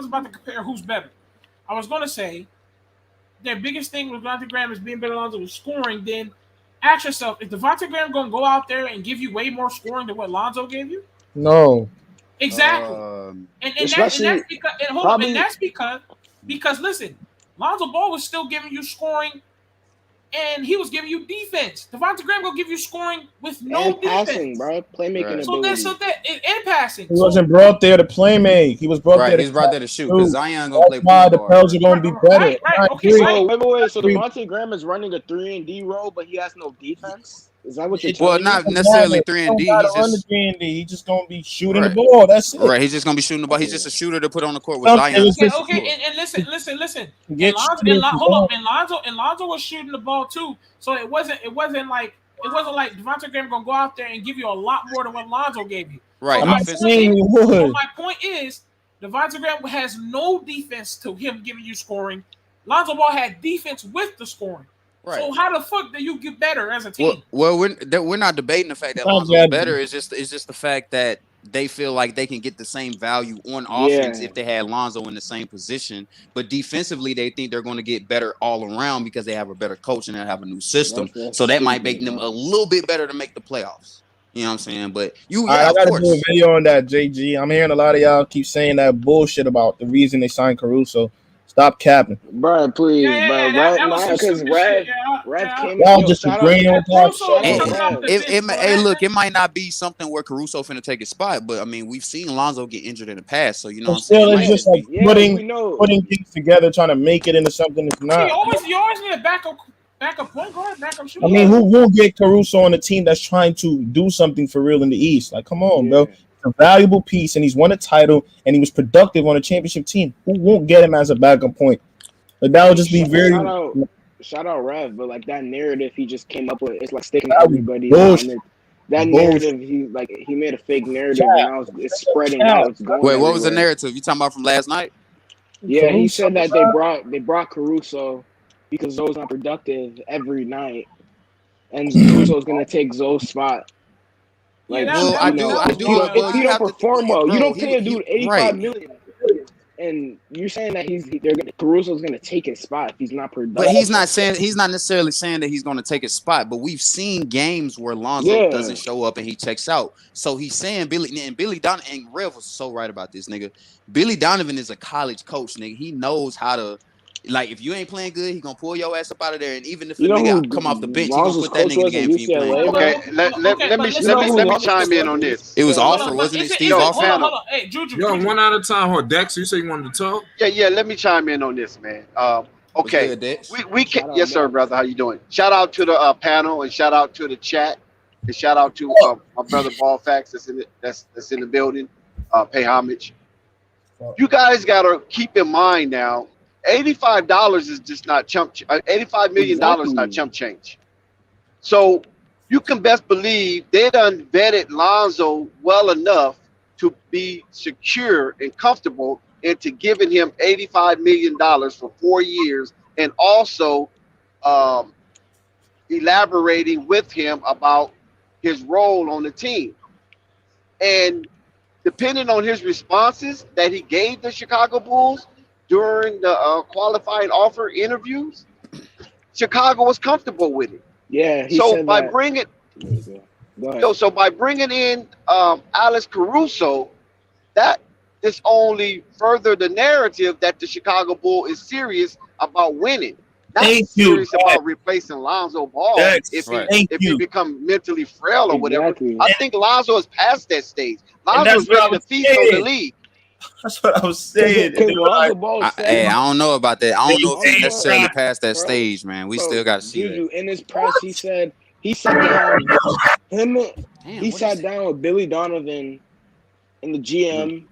about to compare who's better. I was going to say their biggest thing with Devontae Graham is being better than Lonzo with scoring, then ask yourself, is Devontae Graham going to go out there and give you way more scoring than what Lonzo gave you? No. Exactly. That's because listen, Lonzo Ball was still giving you scoring, and he was giving you defense. Devontae Graham gonna give you scoring with no and passing, defense, bro. Playmaking ability. And passing. He wasn't brought there to play make. He was brought there. He's brought there to shoot because Zion gonna play why point the guard. Pels are gonna be better. So wait. So Devontae Graham is running a 3-and-D role, but he has no defense. Is that what you're telling me? Well, not necessarily 3-and-D. He's just gonna be shooting the ball. That's it. Right. He's just gonna be shooting the ball. He's just a shooter to put on the court with Zion. Okay. And listen. And Lonzo was shooting the ball too. So it wasn't like Devontae Graham gonna go out there and give you a lot more than what Lonzo gave you. Right. So my point is, Devontae Graham has no defense to him giving you scoring. Lonzo Ball had defense with the scoring. Right. So how the fuck do you get better as a team? Well, we're not debating the fact that Lonzo's better. It's just the fact that they feel like they can get the same value on offense if they had Lonzo in the same position. But defensively, they think they're going to get better all around because they have a better coach and they have a new system. So that might make them a little bit better to make the playoffs. You know what I'm saying? But I got to do a video on that, JG. I'm hearing a lot of y'all keep saying that bullshit about the reason they signed Caruso. Stop capping, bro. Please, bro. Because Rev came out just agreeing with that. Hey, look, it might not be something where Caruso finna take his spot, but I mean, we've seen Lonzo get injured in the past, so you know what I'm saying. It's just like putting things together, trying to make it into something that's not. You always need a backup point guard, backup shooter. I mean, who will get Caruso on a team that's trying to do something for real in the East? Like, come on, bro. A valuable piece, and he's won a title, and he was productive on a championship team. Who won't get him as a backup point? Like that would just be very. Shout out Rev, but like that narrative he just came up with, it's like sticking to everybody. That narrative, he made a fake narrative, and now it's spreading out. It's going. Wait, what was the narrative? You talking about from last night? Yeah, he said that they brought Caruso because Zoe's not productive every night, and Caruso's gonna take Zoe's spot. Like, I do. If he don't perform well, you don't pay a dude $85 million, and you're saying that Caruso's going to take his spot if he's not productive. But he's not necessarily saying that he's going to take his spot. But we've seen games where Lonzo doesn't show up and he checks out. So he's saying Billy Donovan, and Rev was so right about this, nigga. Billy Donovan is a college coach, nigga. He knows how to. Like, if you ain't playing good, he gonna pull your ass up out of there. And even if the nigga come off the bench, he gonna put that nigga in the game for you playing. Okay, let me chime in on this. It was Offer, wasn't it? Steve Offer? Hold on. Hey, Juju. Yo, one at a time. Hold, Dex, you say you wanted to talk? Yeah, let me chime in on this, man. Okay. We can, yes, sir, brother. How you doing? Shout out to the panel, and shout out to the chat, and shout out to my brother Ball Facts that's in the building. Pay homage. You guys gotta keep in mind now, $85 is just not $85 million not chump change. So you can best believe they done vetted Lonzo well enough to be secure and comfortable into giving him $85 million for 4 years, and also elaborating with him about his role on the team. And depending on his responses that he gave the Chicago Bulls during the qualifying offer interviews, Chicago was comfortable with it. Yeah. So by bringing in Alex Caruso, that is only further the narrative that the Chicago Bull is serious about winning. Not serious about replacing Lonzo Ball if he become mentally frail or whatever. I think Lonzo is past that stage. Lonzo is ready to feast on the league. That's what I was saying. I don't know about that. I don't know if he's necessarily past that stage, man. We still got to see that. In his press, he sat down with Billy Donovan and the GM,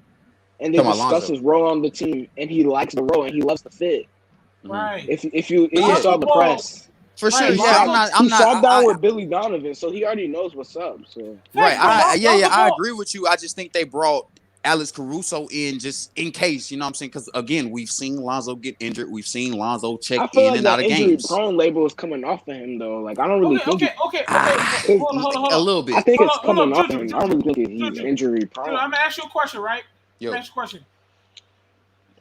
and they discussed his role on the team, and he likes the role and he loves the fit. Right. If you saw the press. For sure, he sat down with Billy Donovan, so he already knows what's up. So I agree with you. I just think they brought Alex Caruso in just in case, you know what I'm saying? Because again, we've seen Lonzo get injured. We've seen Lonzo check in and out of games. Prone label is coming off of him though. Like I don't really think. Okay. Hold on. A little bit. I think it's coming off of him. I don't really think he's injury prone. I'm gonna ask you a question, right? Ask you a question.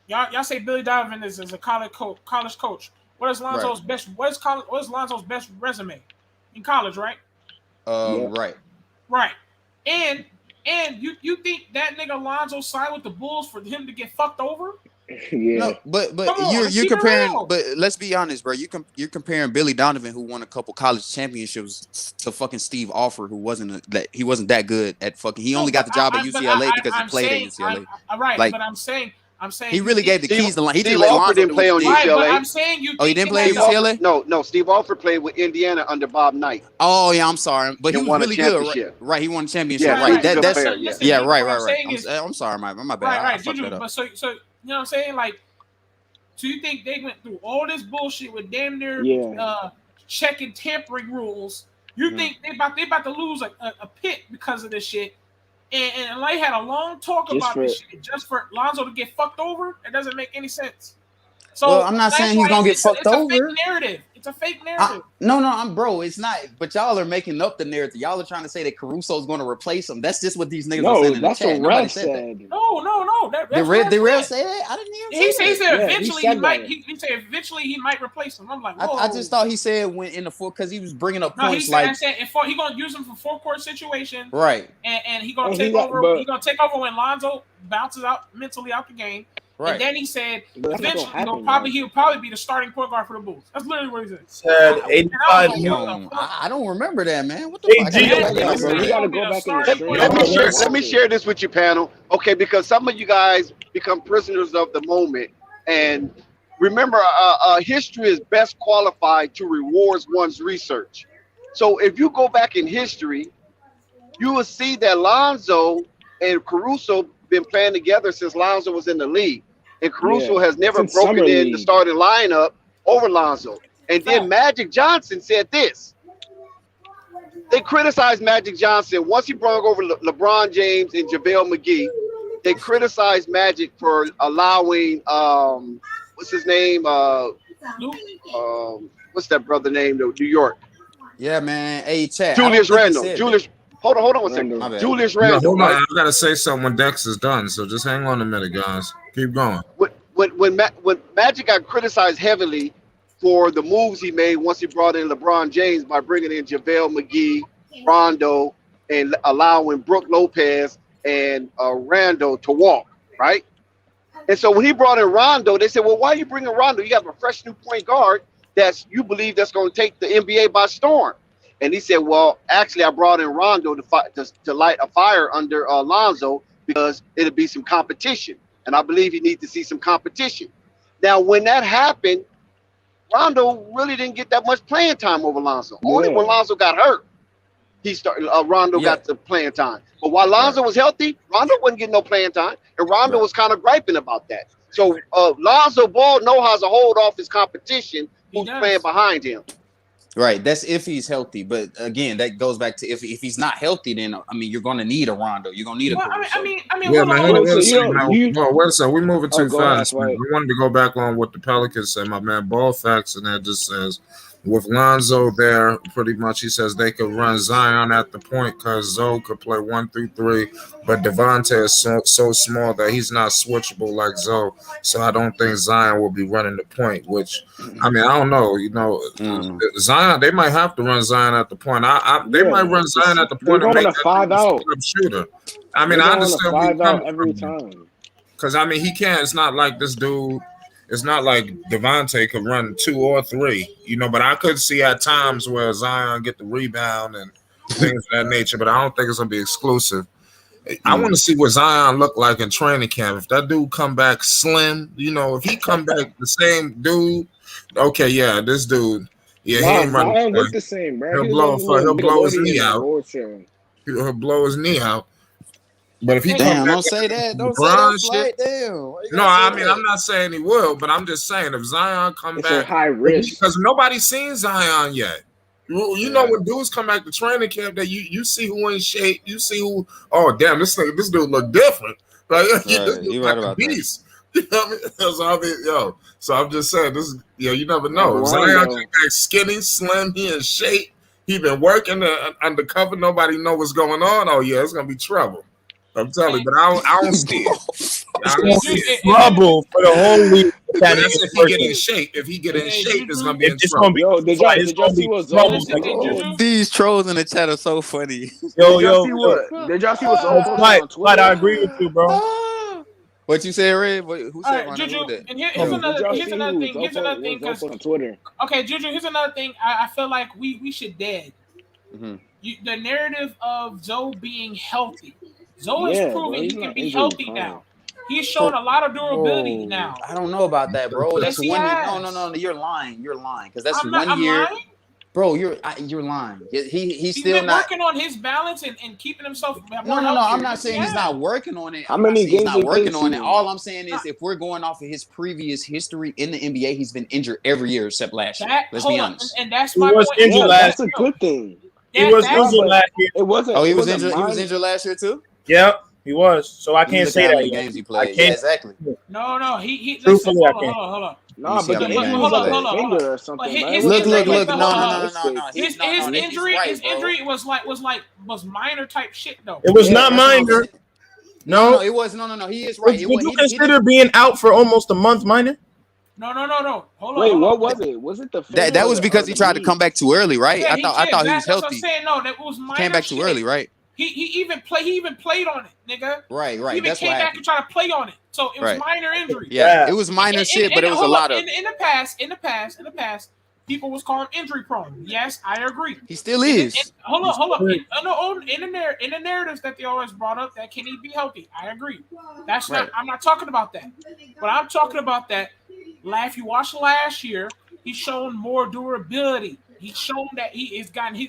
Y'all say Billy Donovan is a college coach. What is Lonzo's best? What is Lonzo's best resume in college? Right. Right. Right. And you think that nigga Lonzo signed with the Bulls for him to get fucked over? Yeah. No, but you're comparing. But let's be honest, bro. You're comparing Billy Donovan, who won a couple college championships, to fucking Steve Alford, who wasn't that good at fucking. He only got the job at UCLA because he played at UCLA. Right. Like, but I'm saying he really gave the keys to. He Steve Alford didn't play on UCLA. Right, but I'm saying you. Oh, he didn't play at UCLA? No. Steve Alford played with Indiana under Bob Knight. Oh yeah, I'm sorry, but he was really good. Right, he won a championship. Yeah, right. right. I'm sorry, my bad. Right. Juju, but so you know what I'm saying? Like, so you think they went through all this bullshit with damn near checking tampering rules? You think they about to lose a pit because of this shit? And they had a long talk about this shit just for Lonzo to get fucked over. It doesn't make any sense. So well, I'm not saying he's gonna get fucked over. It's a fake narrative. It's a fake narrative. Bro. It's not. But y'all are making up the narrative. Y'all are trying to say that Caruso is going to replace him. That's just what these niggas are saying in the chat. Nobody said that. No. The Rev said that. I didn't hear him say he said eventually he might. that. He said eventually he might replace him. I'm like, I just thought he said when in the fourth because he was bringing up points I said he gonna use him for full court situation. Right. And he gonna take over. He gonna take over when Lonzo bounces out mentally out the game. Right. And then he said, eventually, he'll probably be the starting point guard for the Bulls. That's literally what he said. 85 I don't remember that, man. What the fuck? We gotta go back in the Let me share this with you, panel. Okay, because some of you guys become prisoners of the moment. And remember, history is best qualified to reward one's research. So if you go back in history, you will see that Lonzo and Caruso been playing together since Lonzo was in the league. And Caruso has never broken in the starting lineup over Lonzo. And then Magic Johnson said this. They criticized Magic Johnson once he brought over LeBron James and JaVale McGee. They criticized Magic for allowing what's his name? What's that brother name though? New York. Yeah, man. Hey, chat. Julius Randle. Hold on 1 second. Julius Randle. Hold on, I gotta say something when Dex is done. So just hang on a minute, guys. Keep going. When Magic got criticized heavily for the moves he made once he brought in LeBron James by bringing in JaVale McGee, Rondo, and allowing Brook Lopez and Randle to walk, right? And so when he brought in Rondo, they said, well, why are you bringing Rondo? You have a fresh new point guard you believe that's going to take the NBA by storm. And he said, well, actually, I brought in Rondo to light a fire under Lonzo because it'll be some competition. And I believe you need to see some competition. Now, when that happened, Rondo really didn't get that much playing time over Lonzo. Only when Lonzo got hurt, Rondo got the playing time. But while Lonzo was healthy, Rondo wasn't getting no playing time. And Rondo was kind of griping about that. So Lonzo Ball knows how to hold off his competition who's playing behind him. Right, that's if he's healthy. But again, that goes back to if he's not healthy, then I mean you're going to need a Rondo. You're going to need a. Yeah, man. Wait a second. We're moving too fast. I wanted to go back on what the Pelicans said. My man Ball Facts and that just says with Lonzo there, pretty much he says they could run Zion at the point because Zoe could play 1 through 3, but Devontae is so small that he's not switchable like Zoe. So I don't think Zion will be running the point. Which I mean I don't know. You know, Zion they might have to run Zion at the point. They might run Zion at the point and make that 5-out shooter. I mean I understand 5-out every time because I mean he can't. It's not like this dude. It's not like Devontae could run 2 or 3, you know, but I could see at times where Zion get the rebound and things of that nature, but I don't think it's going to be exclusive. I want to see what Zion look like in training camp. If that dude come back slim, you know, if he come back the same dude, okay, yeah, this dude, yeah, he ain't running. Zion look the same, bro. He'll blow his knee out. He'll blow his knee out. But if he don't say that. Don't say that. Like, damn. No, I mean, I'm not saying he will, but I'm just saying if Zion come back, a high risk because nobody's seen Zion yet. You know when dudes come back to training camp, that you see who in shape, you see who. Oh damn, this dude look different. Like you're right about beast. You know what I mean? So I'm just saying this. You never know. If Zion come back skinny, slim, he in shape. He been working undercover. Nobody know what's going on. Oh yeah, it's gonna be trouble. I'm telling you, but I don't see it. That's trouble for the whole week. That's if he get in shape. If he get in shape, it's gonna be in trouble. Yo, did y'all see what Zoe? These trolls in the chat are so funny. Yo, did y'all see what Zoe posted on Twitter? But I agree with you, bro. What you said, Red? Who said Juju, and here's another thing. Because on Twitter. Okay, Juju, here's another thing. I feel like we should dead. Mm-hmm. The narrative of Zoe being healthy. Zoe is proving he can be healthy now. He's showing a lot of durability now. I don't know about that, bro. That's 1 year. No. You're lying. Because that's 1 year. Lying? Bro, you're lying. He's still been not working on his balance and keeping himself. No. I'm not saying he's not working on it. How many games he's not working on it? All I'm saying is, if we're going off of his previous history in the NBA, he's been injured every year except last year. Let's be honest. And that's my point. That's a good thing. He was injured last year. It wasn't. Oh, he was injured. He was injured last year too. Yep, he was. So I can't say that. Games he played. Yeah, exactly. No. He. Truthfully, I can't. Hold on. No, but the injury was like a finger or something. Look. No. His injury was minor type shit though. It was not minor. No, it was no. He is right. Would you consider being out for almost a month minor? No. Hold on. Wait, what was it? Was it the finger? That was because he tried to come back too early, right? Yeah, I thought he was healthy. That's what I'm saying. No, that was minor. Came back too early, right? He even played on it, nigga. Right. He even That's came back and tried to play on it. So it was minor injury. Yeah, it was minor shit, but it was a lot of. In the past, people was calling him injury prone. Yes, I agree. He still is. Hold up. In the narratives that they always brought up, that can he be healthy? I agree. That's not. I'm not talking about that. But I'm talking about that. If you watched last year, he's shown more durability. He's shown that he's starting to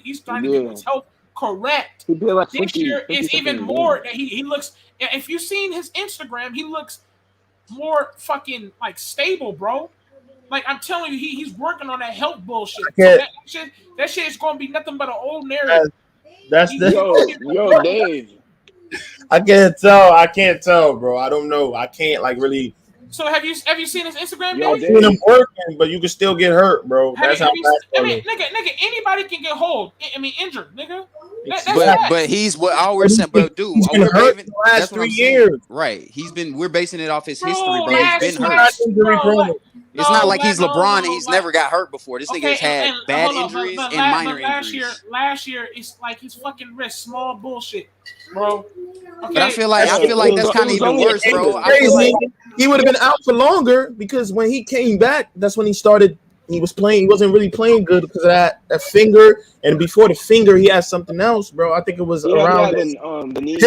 get his health correct. Like this year is even more that he looks. If you've seen his Instagram, he looks more fucking like stable, bro. Like I'm telling you, he's working on that health bullshit. So that shit is going to be nothing but an old narrative. Yo, Dave. I can't tell, bro. I don't know. I can't really. So have you seen his Instagram? I've seen him working, but you can still get hurt, bro. That's how nigga, anybody can get injured, nigga. But he's what I always said. But dude, he's been hurt the last 3 years. Right? We're basing it off his history, bro. He's been hurt. It's not like he's LeBron and he's never got hurt before. This nigga's had bad injuries and minor injuries. Last year, it's like his fucking wrist, small bullshit, bro. Okay. But I feel like that's kind of even worse, bro. I feel like he would have been out for longer because when he came back, that's when he started. He was playing. He wasn't really playing good because of that finger. And before the finger, he had something else, bro. I think it was around the knee. A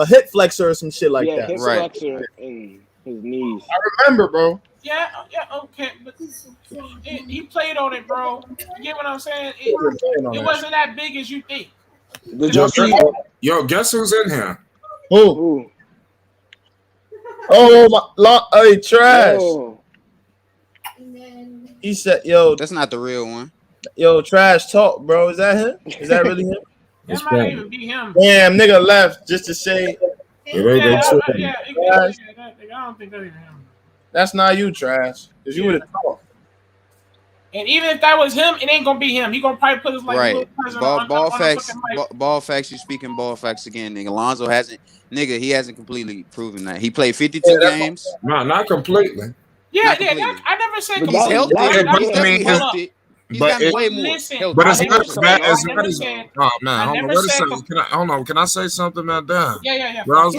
hip flexor or some shit like that. Hip flexor in his knees. I remember, bro. Yeah, okay, but he played on it, bro. You get what I'm saying? It wasn't that big as you think. Yo, guess who's in here? Who? Oh, hey, Trash. Yo. He said, "Yo, that's not the real one." Yo, Trash talk, bro. Is that him? Is that really him? That might even be him. Damn, nigga left just to say. I don't think that's even him. That's not you, Trash. Because you would have talked. And even if that was him, it ain't gonna be him. He gonna probably put his right. Ball facts. You speaking ball facts again, nigga. Lonzo hasn't completely proven that. He played 52 games. No, not completely. Yeah. I never said he's healthy. He's gotten way more healthy. But it's not as bad as oh man, hold on. Wait a second. Can I say something, man? Damn. Yeah. What I was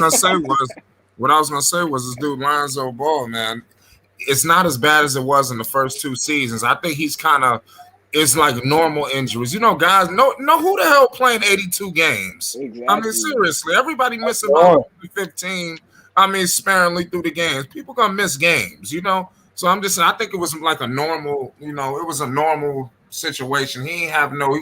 gonna say was this dude Lonzo Ball, man. It's not as bad as it was in the first 2 seasons. I think he's it's like normal injuries. You know, guys, no who the hell playing 82 games? Exactly. I mean, seriously, everybody missing about 15. I mean, sparingly through the games. People gonna miss games, you know. So I'm just saying, I think it was like a normal, it was a normal situation. He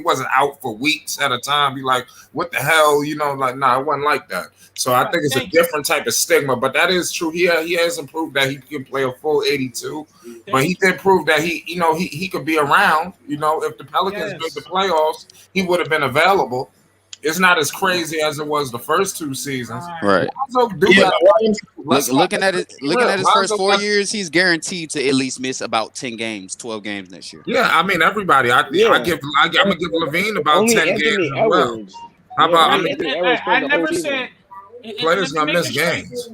wasn't out for weeks at a time. Be like, what the hell, it wasn't like that. So I think it's a different type of stigma, but that is true. He hasn't proved that he can play a full 82, but he did prove that he could be around. If the Pelicans made the playoffs, he would have been available. It's not as crazy as it was the first 2 seasons. Right. Looking at his first 4 years, he's guaranteed to at least miss about 10 games, 12 games next year. Yeah, I mean everybody. I'm gonna give Levine about 10 games as well. How about I never said players gonna miss games.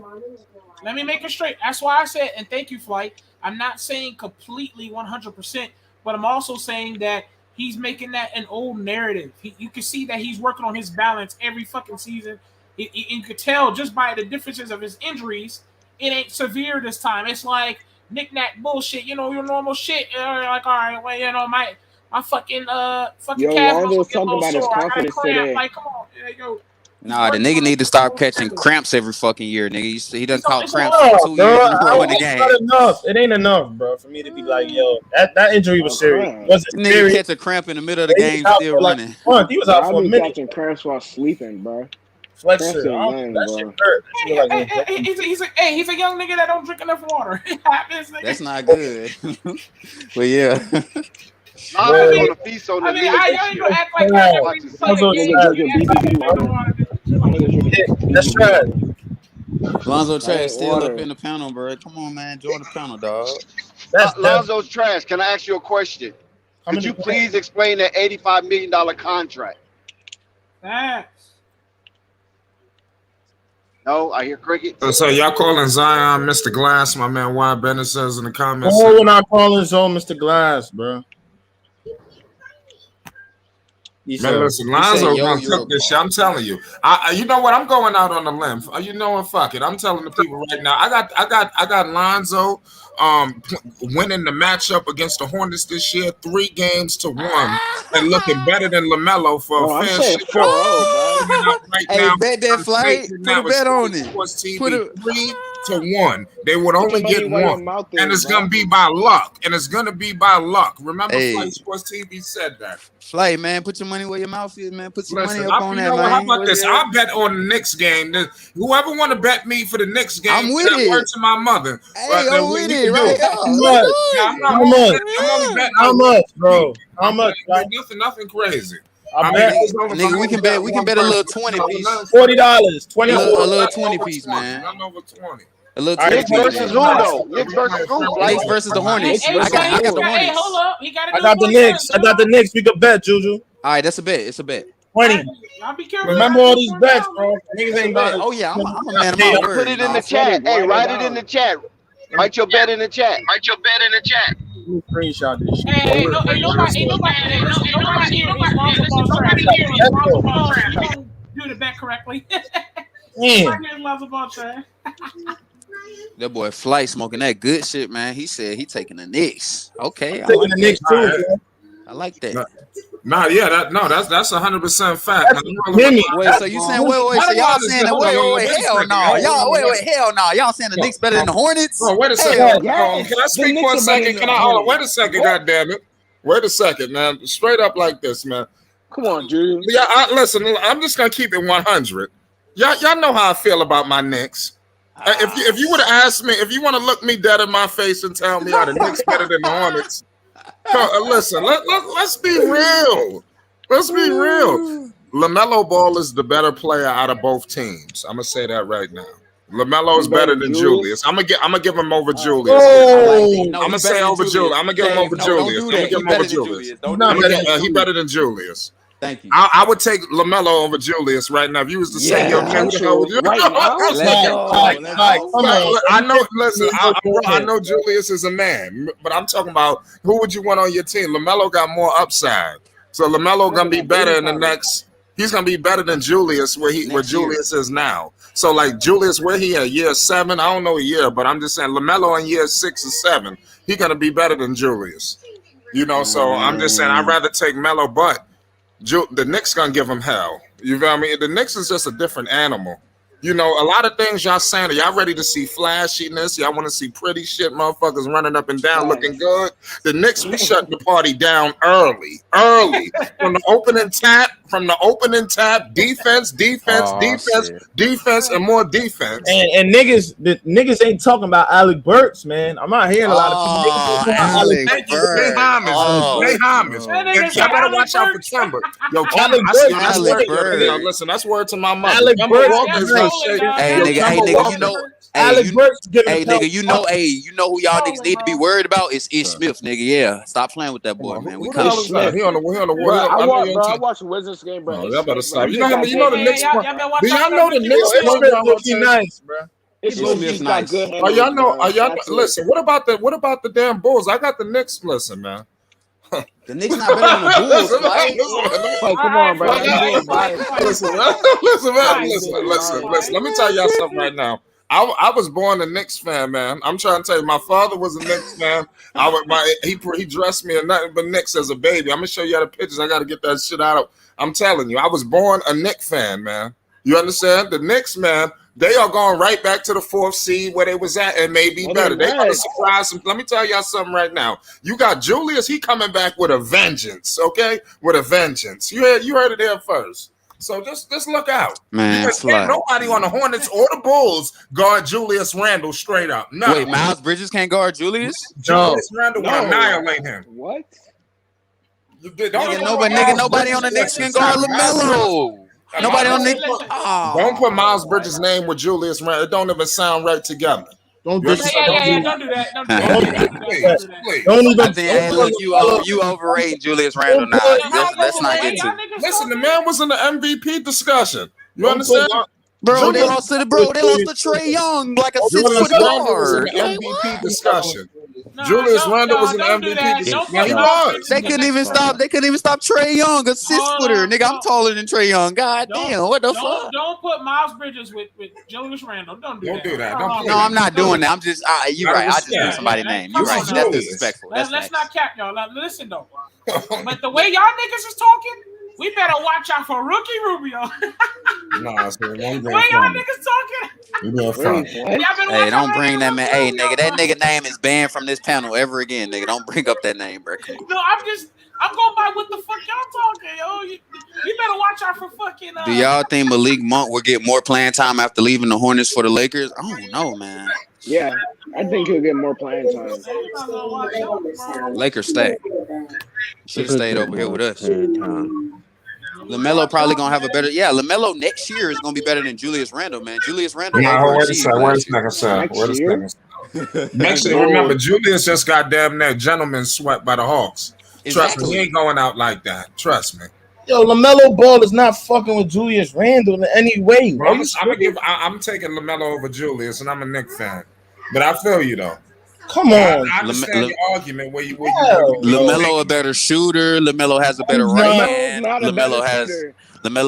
Let me make it straight. That's why I said, and thank you, Flight. I'm not saying completely 100%, but I'm also saying that he's making that an old narrative. You can see that he's working on his balance every fucking season. You could tell just by the differences of his injuries, it ain't severe this time. It's like knick-knack bullshit, your normal shit. Like, all right, well, my fucking calf Lonzo's was a talking little about his sore. I got a confidence cramp. today. Like, come on, yo. Nah, the nigga need to stop catching cramps every fucking year, nigga. He done caught cramps No, 2 bro, years in a row in the it's game. not enough. It ain't enough, bro, for me to be like, yo, that injury was serious. Was it Nigga serious? catch a cramp in the middle of the game, still running. He was out for a minute. Catching cramps while sleeping, bro. Flexor, that shit hurt. He's a young nigga that don't drink enough water. That's not good. But yeah. Lonzo's on the feast on the league. Y'all ain't gonna act like That's right. Lonzo trash still up in the panel, bro. Come on, man. Join the panel, dog. Lonzo's trash. Can I ask you a question? Could you please explain that $85 million contract? Facts. No, I hear cricket. So y'all calling Zion Mr. Glass? My man Y. Bennett says in the comments. Oh, we're not calling Zone Mr. Glass, bro. Man, listen, Lonzo gonna cook this shit. I'm telling you. You know what? I'm going out on a limb. You know what? Fuck it. I'm telling the people right now. I got Lonzo winning the matchup against the Hornets this year, 3-1, and looking better than LaMelo for a fair shit. Hey, bet that Flight. Put a bet on it. Put a 3-1. They would only get one, and it's gonna be by luck. Remember, Flight Sports TV said that. Flight, man, put your money where your mouth is, man. Put your money up on that, man. How about this? I bet on the Knicks game. Whoever want to bet me for the Knicks game, I'm with it. Word to my mother. Hey, I'm with it, right? How much, bro? How much? Nothing crazy. Nigga, we can bet a little 20 piece. $40, 20. A little 20 piece, man. I'm over 20. A little Knicks versus who though? Knicks versus who? Knicks versus the Hornets. I got the Hornets. Hey, hold up. I got the Knicks. We could bet, Juju. All right, that's a bet. It's a bet. 20. Y'all be careful. Remember all these bets, bro. Niggas ain't about it. Oh yeah, I'm a man of my word. Put it in the chat. Hey, write it in the chat. Write your bet in the chat. Screenshot this shit. Hey, nobody do the bet correctly. Lonzo Ball trash. That boy Flight smoking that good shit, man. He said he taking the Knicks. Okay, taking the Knicks too. I like that. That's 100% fact. Wait, so you saying wait? So y'all saying that wait, hell no, y'all hell no, y'all saying the Knicks better than the Hornets? Oh, wait a second. Can I speak for a second? Wait a second, goddammit. Wait a second, man. Straight up like this, man. Come on, Juju. Yeah, listen. I'm just gonna keep it 100. Y'all know how I feel about my Knicks. If you would have asked me, if you want to look me dead in my face and tell me are the Knicks better than the Hornets, listen. Let's be real. Let's be real. LaMelo Ball is the better player out of both teams. I'm gonna say that right now. LaMelo is better than Julius. I'm gonna give him over Julius. I'm gonna say over Julius. I'm gonna give him over Julius. I'm gonna give him over Julius. He better than Julius. Thank you. I would take LaMelo over Julius right now. If you was to say, yo, man, I know. Listen, I know Julius is a man, but I'm talking about who would you want on your team? LaMelo got more upside, so LaMelo gonna be better in the next. He's gonna be better than Julius where Julius is now. So like Julius, where he at year 7? I don't know a year, but I'm just saying LaMelo in year 6 or 7, he gonna be better than Julius. So I'm just saying I'd rather take Melo, but the Knicks gonna give him hell. You feel me? The Knicks is just a different animal. A lot of things y'all saying, are y'all ready to see flashiness? Y'all want to see pretty shit, motherfuckers running up and down looking good? The Knicks, we shut the party down early. From the opening tap, defense, and more defense. And niggas ain't talking about Alec Burks, man. I'm not hearing a lot of people. Alec Burks. They homage. Y'all better watch out for Kimber. Yo, Kimber, Alec Burks. Listen, that's word to my mother. Alec Burks. Hey nigga, you know. You know who y'all niggas need to be worried about is Ish Smith, nigga. Yeah, stop playing with that boy, man. We come. He on the I watched the Wizards game, bro. Y'all better stop. You know the Knicks. Do y'all know the Knicks? Looking nice, bro. It's G. Smith's nice. good Are y'all know? handles, Are y'all listen? What about the damn Bulls? I got the Knicks. Listen, man. The Knicks not better than the Bulls, right? Like, come on, bro. Listen. Let me tell y'all something right now. I was born a Knicks fan, man. I'm trying to tell you, my father was a Knicks fan. He dressed me in nothing but Knicks as a baby. I'm gonna show you the pictures. I got to get that shit out of. I'm telling you, I was born a Knicks fan, man. You understand? The Knicks, man. They are going right back to the 4th seed where they was at and maybe better. They got to surprise them. Let me tell y'all something right now. You got Julius. He coming back with a vengeance. Okay, with a vengeance. You heard it there first. So just look out, man. Can't nobody on the Hornets or the Bulls guard Julius Randle straight up. No. Wait, Miles Bridges can't guard Julius? Julius Randle will annihilate him. What? Nobody on the Knicks can guard LaMelo. Nobody on the Knicks. Don't put Miles Bridges' name with Julius Randle. It don't even sound right together. Don't do that. Don't do that. Don't even. Hey, look, you overrate Julius Randle now. Let's not get to. Listen, the man was in the MVP discussion. You understand? Bro, they lost to Trae Young like a 6-foot guard. MVP discussion. Julius Randle was an MVP. He was. They couldn't even stop Trae Young, a 6-footer. Nigga, I'm taller than Trae Young. God damn, what the fuck? Don't put Miles Bridges with Julius Randle. Don't do that. No, I'm not doing that. I'm just. You're right. I just threw somebody's name. You're right. That's disrespectful. Let's not cap y'all. Now, listen though. But the way y'all niggas is talking, we better watch out for Rookie Rubio. Nah, so the way y'all niggas talking. Hey, don't bring that man. Hey, nigga, that nigga name is banned from this panel ever again, nigga. Don't bring up that name, bro. No, I'm going by what the fuck y'all talking, yo. You better watch out for fucking. Do y'all think Malik Monk will get more playing time after leaving the Hornets for the Lakers? I don't know, man. Yeah, I think he'll get more playing time. Lakers stay. Should have stayed over here with us. LaMelo probably gonna have a better. Yeah, LaMelo next year is gonna be better than Julius Randle, man. Julius Randle. Wait a second. Next year, remember, Julius just got damn near gentleman swept by the Hawks. Trust me, he ain't going out like that. Trust me. Yo, LaMelo Ball is not fucking with Julius Randle in any way. Bro. I'm taking LaMelo over Julius, and I'm a Knicks fan. But I feel you though. Come on, I understand your argument where you LaMelo a better shooter. LaMelo has a better right hand. LaMelo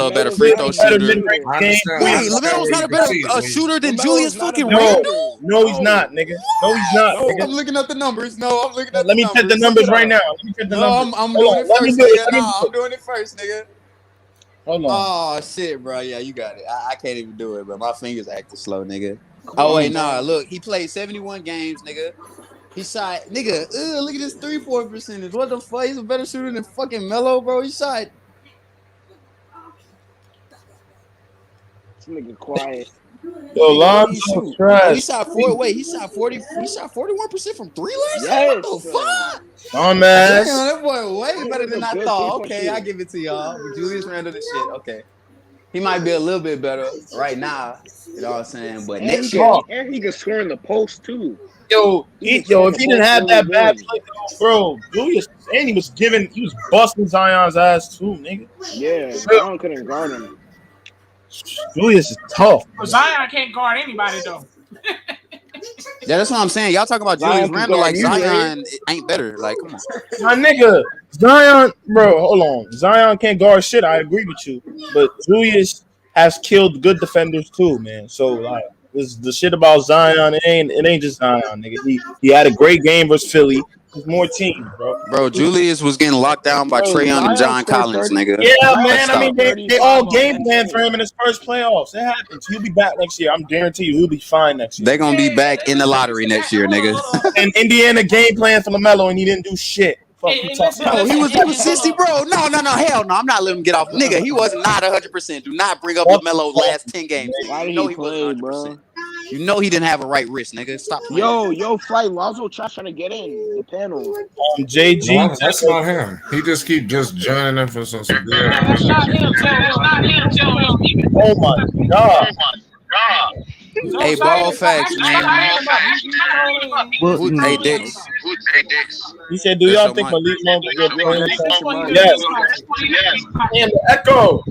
a better free throw shooter. Wait, LaMelo's not a better shooter than Julius fucking Randle? No, he's not, nigga. No, he's not. Nigga. I'm looking up the numbers. Let me check the numbers right now. I'm doing it first, nigga. I'm doing it first, nigga. Hold on. Oh shit, bro. Yeah, you got it. I can't even do it, but my fingers acting slow, nigga. Oh wait, nah. Look, he played 71 games, nigga. He shot, nigga. Look at this 3-point percentage. What the fuck? He's a better shooter than fucking Melo, bro. He shot. This nigga quiet. Yo, Lonzo trash. He shot 40. He shot 40. He shot 41% from 3 last year. Yes, what the fuck? Oh man, damn, that boy way better than I thought. Okay, I give it to y'all. With Julius Randle and shit. Okay. He might be a little bit better right now, you know what I'm saying? But next year, and he can score in the post too. Yo, if he didn't have that bad play, bro, Julius, and he was busting Zion's ass too, nigga. Yeah, Zion couldn't guard him. Julius is tough. Well, Zion can't guard anybody though. Yeah, that's what I'm saying. Y'all talk about Julius Randle like Zion ain't better. Like, come on. My nigga, Zion, bro, hold on. Zion can't guard shit. I agree with you. But Julius has killed good defenders too, man. So, like, this the shit about Zion. It ain't just Zion, nigga. He had a great game versus Philly. There's more teams, bro. Bro, Julius was getting locked down by Trae Young and John Collins, nigga. Yeah, man. I mean, they all game plan for him in his first playoffs. It happens. He'll be back next year. I'm guarantee you, he'll be fine next year. They're gonna be back in the lottery next year, nigga. And Indiana game plan for LaMelo, and he didn't do shit. No, he was 60, bro. No, hell no. I'm not letting him get off. Nigga, he was not 100%. Do not bring up LaMelo last 10 games. Why did he play, bro? You know he didn't have a right wrist, nigga. Stop playing. Yo, Flight Lonzo trying to get in the panel. JG, no, that's not him. He just keep joining in for some good. That's not him. Oh my god. Hey, ball facts, man. Hey, Dix. He said, "Do y'all think Malik Monk will get playing time?" Yes. And the echo.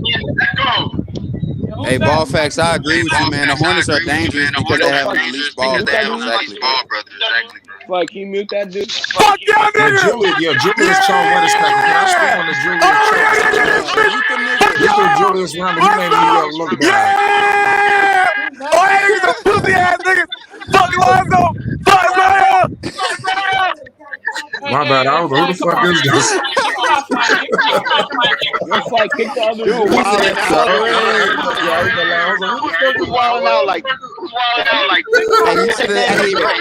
Hey, ball facts. I agree with you, man. The Hornets are dangerous because they have an elite ball brother. Exactly. Like, can you mute that dude? Fuck y'all niggas! Julius Chong, wait a second. Can I speak on the Julius Chong? Julius Randle, he made New York look bad. Oh, hey, he's a pussy ass nigga! Fuck Lonzo! Fuck Zion! My bad. I was who the fuck is this? Let's like kick the other Dude, wilding out. Who Who the fuck is wilding out like?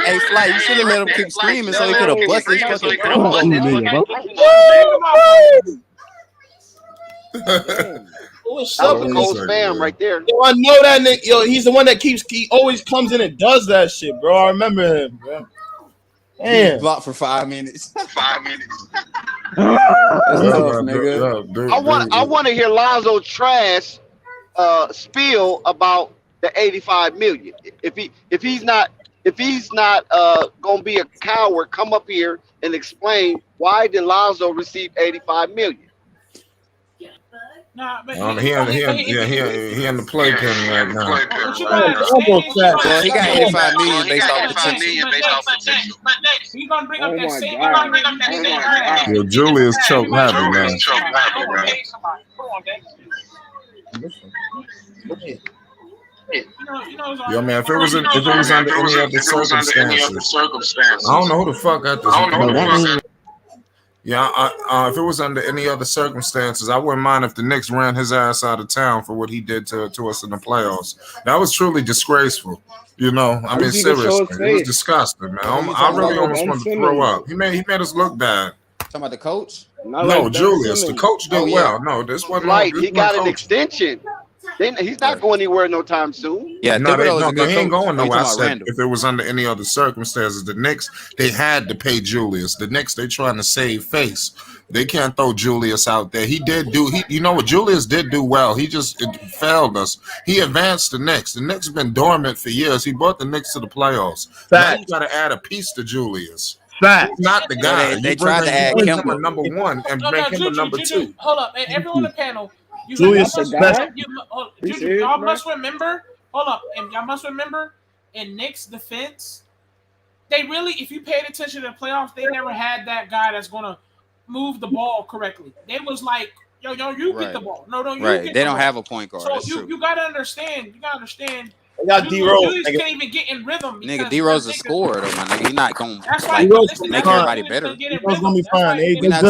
Hey, Fly, you should have let him keep screaming so he could have busted his fucking What's That up? was a cold spam right there. Yo, I know that nigga. Yo, he's the one that he always comes in and does that shit, bro. I remember him, bro. Damn. Blocked for 5 minutes. That's tough, nigga. I want to hear Lonzo trash spiel about the 85 million. If he's not gonna be a coward, come up here and explain why did Lonzo receive 85 million. Nah, but he in the playpen right now. Well, he got 85 million based off potential. He's gonna bring up that same. He's gonna bring up that same. Yo, Julius choke happy, man. Yo, man, if it was under any other circumstances, I don't know who the fuck got this. Yeah, if it was under any other circumstances, I wouldn't mind if the Knicks ran his ass out of town for what he did to us in the playoffs. That was truly disgraceful. You know, I mean, seriously, it was disgusting, man. I really almost wanted to throw up. He made us look bad. Talking about the coach? No, Julius. The coach did well. No, this wasn't right. He got an extension. He's not going anywhere no time soon. Yeah, he ain't going nowhere. I said if it was under any other circumstances, the Knicks, they had to pay Julius. The Knicks, they trying to save face. They can't throw Julius out there. You know what? Julius did do well. It failed us. He advanced the Knicks. The Knicks have been dormant for years. He brought the Knicks to the playoffs. Now you got to add a piece to Julius. He's not the guy. They tried to add him a number one and make him a number two. Hold up, everyone on the panel. Julius y'all must remember. Hold up, and y'all must remember. In Knicks' defense, they really, if you paid attention to the playoffs, they never had that guy that's gonna move the ball correctly. They was like, yo, you get the ball. No, you get the ball. They don't have a point guard. So you gotta understand. They got D-Rose. Julius can't even get in rhythm. Nigga, D-Rose a scorer though, man. Nigga, he's not going to make everybody better. D-Rose gonna be fine. We're not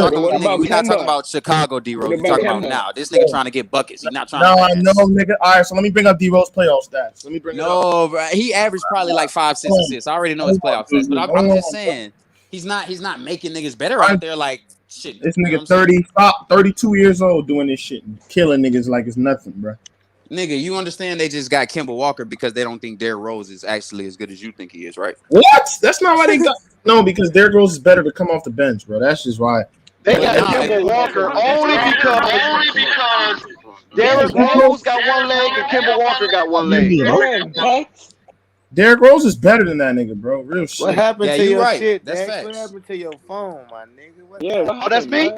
talking about Chicago D-Rose. We're talking about now. This nigga trying to get buckets. He's not trying to I know, nigga. All right, so let me bring up D-Rose playoff stats. Bro. He averaged probably like 5-6 assists. I already know his playoff stats, but I'm just saying he's not making niggas better out there like shit. This nigga 32 years old doing this shit and killing niggas like it's nothing, bro. Nigga, you understand they just got Kemba Walker because they don't think Derrick Rose is actually as good as you think he is, right? What? That's not why they got. No, because Derrick Rose is better to come off the bench, bro. That's just why. They got Kemba Walker only because Derrick Rose got one leg and Kemba Walker got one leg. Derrick Rose is better than that nigga, bro. Real shit. What happened to your shit? That's facts. What happened to your phone, my nigga? Oh, that's me?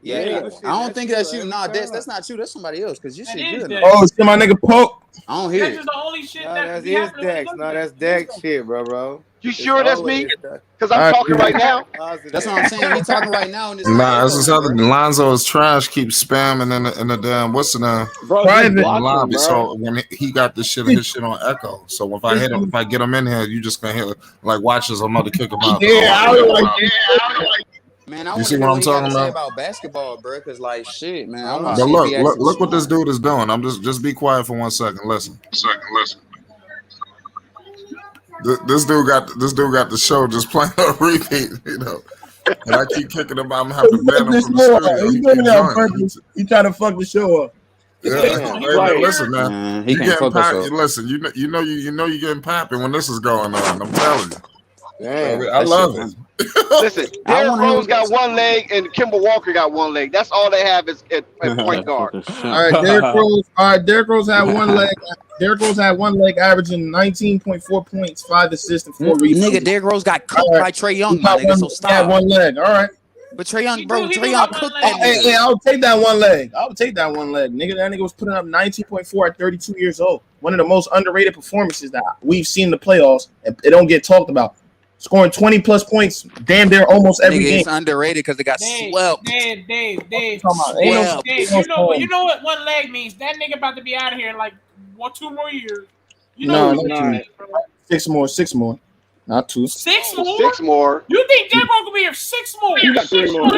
Yeah. I don't think that's you. Nah, that's not you. That's somebody else. Because your shit good. Oh, it's my nigga Poke. I don't hear it. That's the only shit that's his Dex. No, that's Dex shit, bro. You sure that's me? Because I'm talking right now. That's what I'm saying. We talking right now. Nah, this is how Lonzo's trash keeps spamming in the damn what's the name? Private lobby. So when he got his shit on echo. So if I hit him, if I get him in here, you just gonna hit like watch as I'm about to kick him out. Man, I want to know what you got to say about basketball, bro. Because like shit, man. But look what this dude is doing. I'm just be quiet for 1 second. Listen. This dude got the show just playing on repeat, you know. And I keep kicking him out. I'm having to ban him from the studio. He trying to fuck the show up. Yeah, hey, listen, man. He can't fuck us up. Listen, you know you're getting popping when this is going on. I'm telling you. Damn, I love it. Listen, Derrick Rose got one leg and Kemba Walker got one leg. That's all they have is at point guard. All right, Derrick Rose had one leg. Derrick Rose had one leg, averaging 19.4 points, 5 assists, and 4 rebounds. Nigga, Derrick Rose got cooked by Trae Young, my nigga. So stop. He had one leg. All right. But Trae Young, He bro, do Trae Young got one cooked leg. that nigga. Hey, I'll take that one leg. Nigga, that nigga was putting up 19.4 at 32 years old. One of the most underrated performances that we've seen in the playoffs. It don't get talked about. Scoring 20-plus points, damn near almost every Nigga, game. it's underrated because they got swept. Dave. You You know what one leg means? That nigga about to be out of here in like 2 more years. You No, know what not it two. bro. 6 more. Not 2. 6 more? 6 more. You think Derrick Rose gonna be here 6 more? You got 3 more.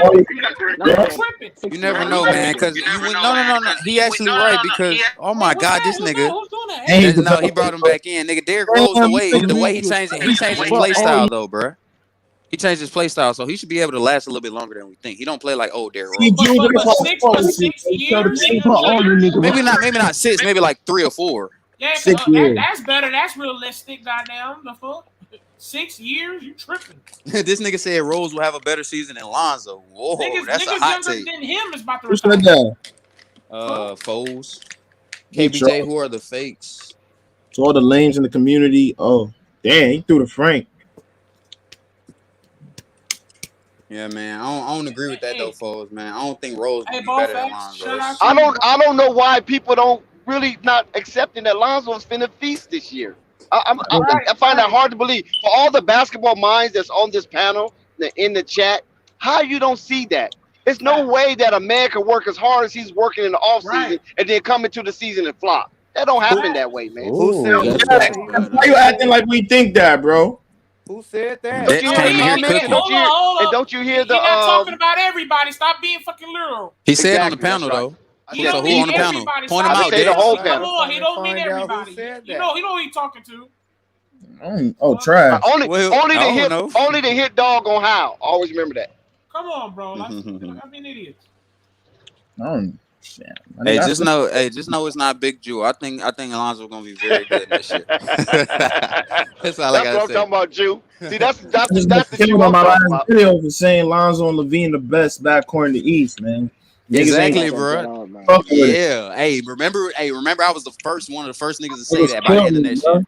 You never know, man. Because no. He actually right because my God, this nigga. Who's doing that? No, he brought him back in, nigga. Derrick Rose, the way he changed his play style though, bro. He changed his play style, so he should be able to last a little bit longer than we think. He don't play like Derrick Rose. 6 years? Maybe not 6, maybe like 3 or 4. Yeah, 6 years. That's better. That's realistic, goddamn. The fuck? 6 years? You tripping? This nigga said Rose will have a better season than Lonzo. Whoa, that's a hot take. Than him is about to Who said that? Foles, KBJ, who are the fakes? To all the lames in the community. Oh, damn, he threw the Frank. Yeah, man. I don't agree with that though, Foles, man. I don't think Rose will be better than Lonzo. I don't know why people don't really not accepting that Lonzo's finna feast this year. I find that hard to believe. For all the basketball minds that's on this panel, in the chat, how you don't see that? There's no way that a man can work as hard as he's working in the offseason and then come into the season and flop. That don't happen that way, man. Who said that? Why you acting like we think that, bro? Who said that? Don't you hear the? He's not talking about everybody. Stop being fucking literal. He said on the panel though. So who on the panel? Point him out. The whole panel. He don't mean everybody. You know who he's talking to. Trash. Only the hit dog on How. Always remember that. Come on, bro. I've been idiots. Hey, just know it's not Big Jew. I think Alonzo's gonna be very good in this shit. That's all I gotta say. That's what I'm talking about, Jew. See, that's the Jew on my last video for saying Lonzo and LaVine the best backcourt in the East, man. Exactly, bro. Yeah. Hey, remember I was one of the first niggas to say that by the end of that shit.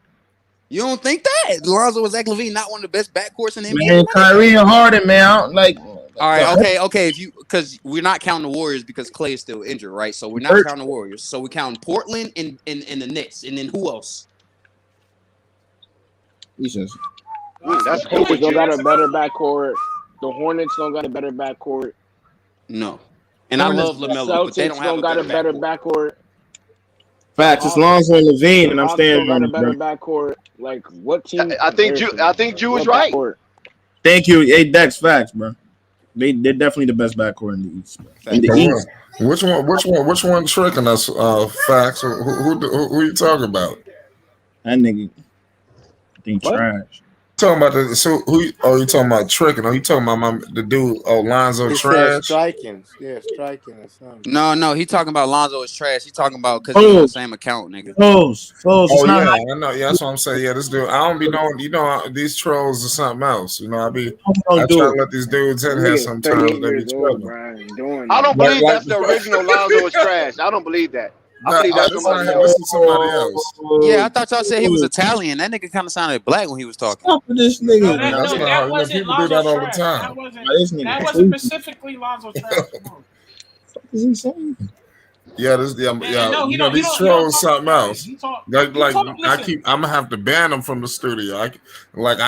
You don't think that Lonzo and Zach LaVine not one of the best backcourts in the NBA? Man, Kyrie and Harden, man. All right, okay. Because we're not counting the Warriors because Clay is still injured, right? So we're not counting the Warriors. So we're counting Portland and the Knicks, and then who else? That's cool. Don't got a better backcourt. The Hornets don't got a better backcourt. No, and I love LaMelo, but they don't have a better backcourt. Facts. It's Lonzo and LaVine, and I'm standing on a better backcourt. Like what team? I think Jew is right. Thank you. Hey, Dex, facts, bro. They're definitely the best backcourt in the East. In the East. Which one tricking us? Facts. Who you talking about? That nigga. I think trash. Talking about you talking about tricking? Are you talking about the dude? Lonzo trash? Striking or something. No, he talking about Lonzo is trash. He talking about because he's on the same account, nigga. Foles. I know. Yeah, that's what I'm saying. Yeah, this dude. I don't be knowing. You know, these trolls are something else. You know, I try to let these dudes in here sometimes. They be trouble. I don't believe that's the original Lonzo is trash. I don't believe that. I believe that's somebody else. Yeah, I thought y'all said he was Italian. That nigga kind of sounded black when he was talking. Stop with this nigga. That wasn't people do that all the time. That wasn't specifically Lonzo trash. What is he saying? Yeah, these trolls something else. I'm gonna have to ban him from the studio. I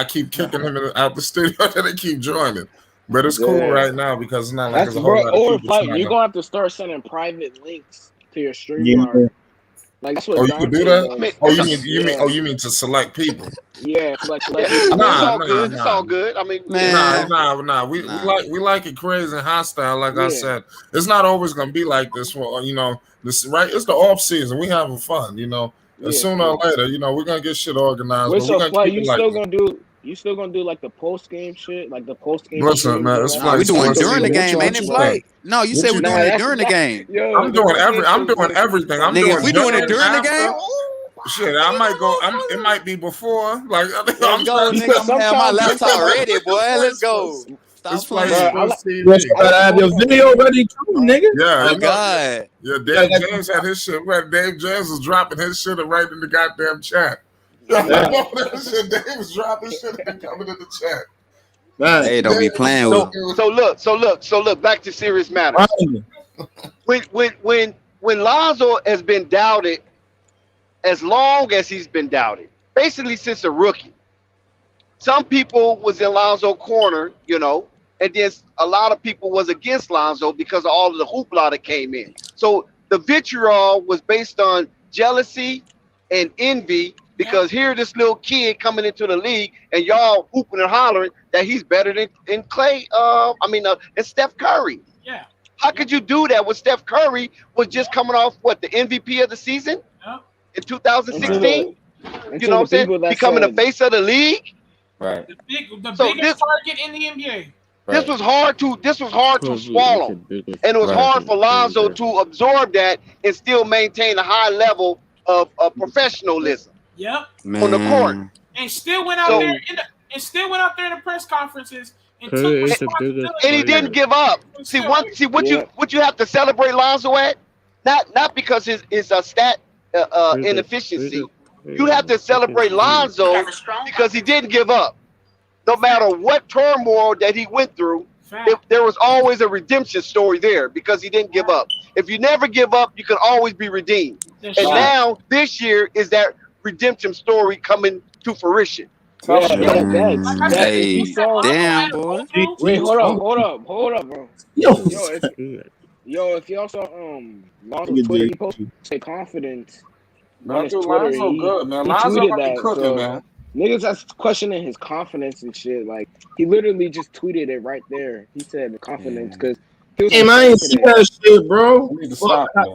keep kicking him out the studio, and they keep joining. But it's cool right now because it's not like there's a whole lot of people. You're gonna have to start sending private links to your stream. Like that's what you can do that. You mean to select people? Yeah, it's all good. I mean, nah. We like it crazy and hostile. Like I said, it's not always gonna be like this. This right. It's the off season. We having fun. And sooner or later, we're gonna get shit organized. Wait, so Flight, you still gonna do like the post game shit, like the post game. Listen, man, it's we doing during the game, ain't it, Flight? No, you said we're doing it during the game. I'm doing everything. If we doing it during the game. Shit, I might go. It might be before. Like, let's go, nigga. I'm gonna have my laptop ready, boy. Let's go. Stop playing. You gotta have your video ready too, nigga. Yeah. Oh God. Yeah, Dave James had his shit ready. Dave James was dropping his shit right in the goddamn chat. Dave was dropping shit and coming in the chat. Hey, don't be playing with him. So look. Back to serious matters. When Lonzo has been doubted, as long as he's been doubted, basically since a rookie, some people was in Lonzo corner, you know, and then a lot of people was against Lonzo because of all of the hoopla that came in. So the vitriol was based on jealousy and envy because here this little kid coming into the league and y'all hooping and hollering that he's better than and Steph Curry. Yeah. How could you do that when Steph Curry was just coming off the MVP of the season in 2016? You know what I'm saying? Becoming the face of the league. Right. The biggest target in the NBA. This was hard to swallow, and it was hard for Lonzo to absorb that and still maintain a high level of professionalism. Yep. On the court, and still went out there in the press conferences and took responsibility. And he didn't give up. See what you have to celebrate Lonzo at, not because his stat inefficiency. You have to celebrate Lonzo because he didn't give up. No matter what turmoil that he went through, there was always a redemption story there because he didn't give up. If you never give up, you can always be redeemed. And now this year is that redemption story coming to fruition. Hey, damn, boy. Wait, hold up, bro. Yo, if y'all saw Lonzo's Twitter, he posted confidence. Lonzo good, man. Lonzo be cooking, man. Niggas that's questioning his confidence and shit. Like he literally just tweeted it right there. He said the confidence because. Damn, I ain't see that shit, bro.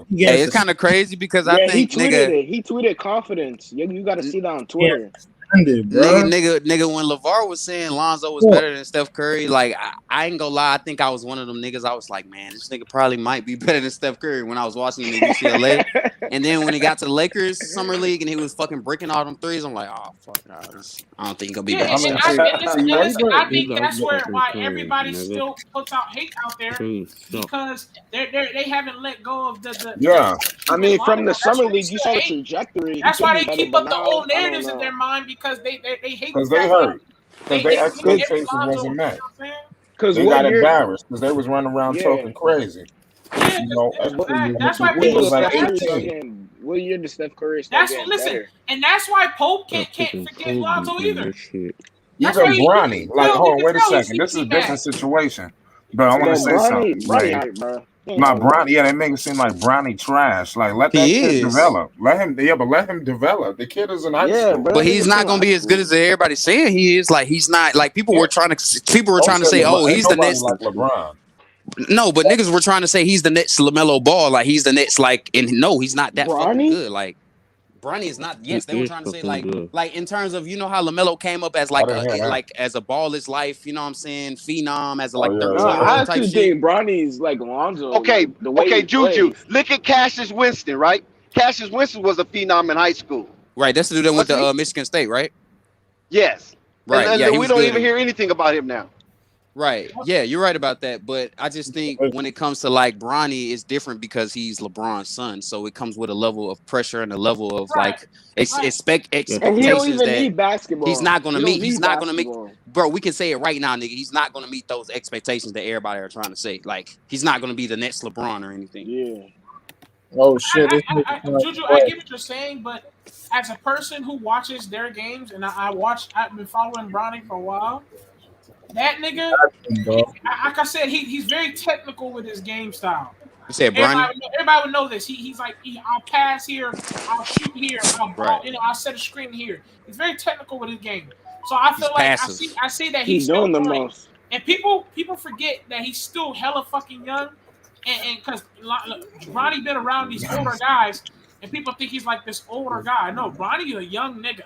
Hey, it's kind of crazy because I think he tweeted confidence. You got to see that on Twitter. Nigga, when LaVar was saying Lonzo was better than Steph Curry, like I ain't gonna lie, I think I was one of them niggas. I was like, man, this nigga probably might be better than Steph Curry when I was watching him in UCLA. And then when he got to the Lakers Summer League and he was fucking breaking all them threes, I'm like, oh fuck, I don't think he's gonna be better. I think that's why everybody still puts out hate out there because they haven't let go of the I mean, from the Summer League, you saw the trajectory. That's why they keep up the old narratives in their mind because they hate because they hurt because their expectations wasn't met because they got embarrassed because they was running around talking crazy. You know, that's why people like 18. What year did Steph Curry start getting better? And that's why Pope can't forget Lonzo either. Even Bronny, like, hold on, wait a second. This is a different situation, but I want to say something. My Bronny, they make it seem like Bronny trash. Like, let that kid develop. Let him develop. The kid is in high school, but he's not gonna be as good as everybody's saying he is. Like, he's not. Like, people were trying to say, oh, he's the next like LeBron. No, but niggas were trying to say he's the next LaMelo Ball. Like, he's the next, like, and no, he's not that fucking good. Like, Bronny is not. Yes, they were trying to say like in terms of, you know how LaMelo came up as like as a ball is life. You know what I'm saying? Phenom as a like. I actually think Bronny's like Lonzo. Okay, Juju. Look at Cassius Winston, right? Cassius Winston was a phenom in high school. Right, that's the dude that went to Michigan State, right? Yes. Right. And we don't even hear anything about him now. Right. Yeah, you're right about that. But I just think when it comes to like Bronny, it's different because he's LeBron's son. So it comes with a level of pressure and a level of like expectations and he don't even need basketball. He's not gonna meet. He's not gonna make. Bro, we can say it right now, nigga. He's not gonna meet those expectations that everybody are trying to say. Like, he's not gonna be the next LeBron or anything. Yeah. Oh shit. Juju, I get what you're saying, but as a person who watches their games, and I've been following Bronny for a while. That nigga, like I said, he's very technical with his game style. You said Bronny? Everybody would know this. He's like, I'll pass here, I'll shoot here, I'll set a screen here. He's very technical with his game. So I feel like I see that he's doing the most. And people forget that he's still hella fucking young, and because Bronny been around these older guys, and people think he's like this older guy. No, Bronny is a young nigga.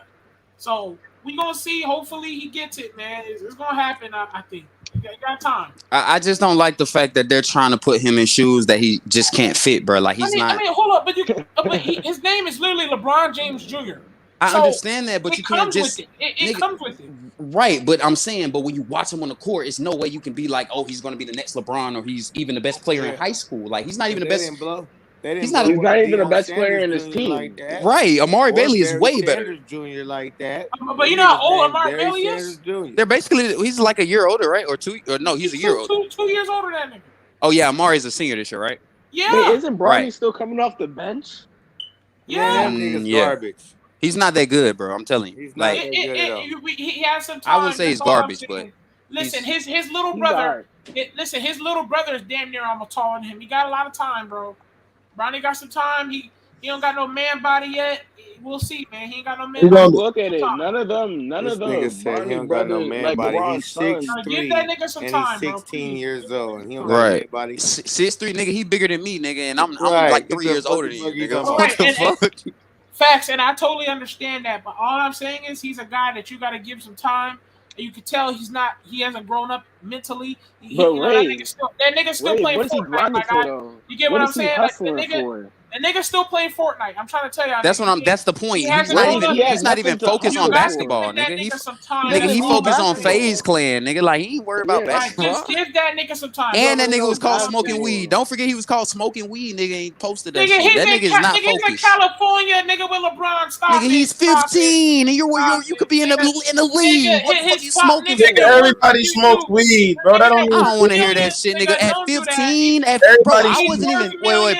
So we gonna see. Hopefully he gets it, man. It's gonna happen. I think. You got time. I just don't like the fact that they're trying to put him in shoes that he just can't fit, bro. Like he's not. I mean, hold up, but his name is literally LeBron James Jr. I understand that, but you can't just. It comes with it. Right, but I'm saying, but when you watch him on the court, it's no way you can be like, oh, he's going to be the next LeBron or he's even the best player in high school. Like he's not even the best. He's not even the best player in his team. Like that. Right. Amari Or Bailey is Barry way better. Sanders Jr. like that. But you know how old Amari Bailey is? They're basically he's like a year older, right? Or two? Or no, he's a year older. 2 years older than nigga. Oh yeah, Amari's a senior this year, right? Yeah. Wait, isn't Bronny still coming off the bench? Yeah. That nigga's garbage. He's not that good, bro. I'm telling you. He's not that good at all. He has some time. I wouldn't say he's garbage, but listen, his little brother. His little brother is damn near almost taller than him. He got a lot of time, bro. Bronny got some time. He don't got no man body yet. We'll see, man. He ain't got no man body. Look at it. None of them. Nigga said he don't got no man like body. LeBron's He's 6'3", give that nigga some and time, he's bro, 16 years old. And he don't got a man body. 6'3", nigga. He bigger than me, nigga, and I'm like 3 years older than you, nigga. What the fuck? Facts, and I totally understand that. But all I'm saying is he's a guy that you got to give some time. And you can tell he hasn't grown up mentally. That nigga still playing Fortnite. You get what I'm saying? Like, the nigga still playing Fortnite. I'm trying to tell y'all. That's the point. He's not even focused on basketball, nigga. He focused on FaZe Clan, nigga. Like he ain't worried about basketball. Just give that nigga some time. And that nigga was called smoking weed. Don't forget he was called smoking weed, nigga. He posted that shit. That nigga is not focused. He's in California, nigga, with LeBron. Stop. Nigga, he's 15, and you could be in the league. What the fuck you smoking? Nigga, everybody smokes weed, bro. I don't want to hear that shit, nigga. At 15, bro, I wasn't even. Wait,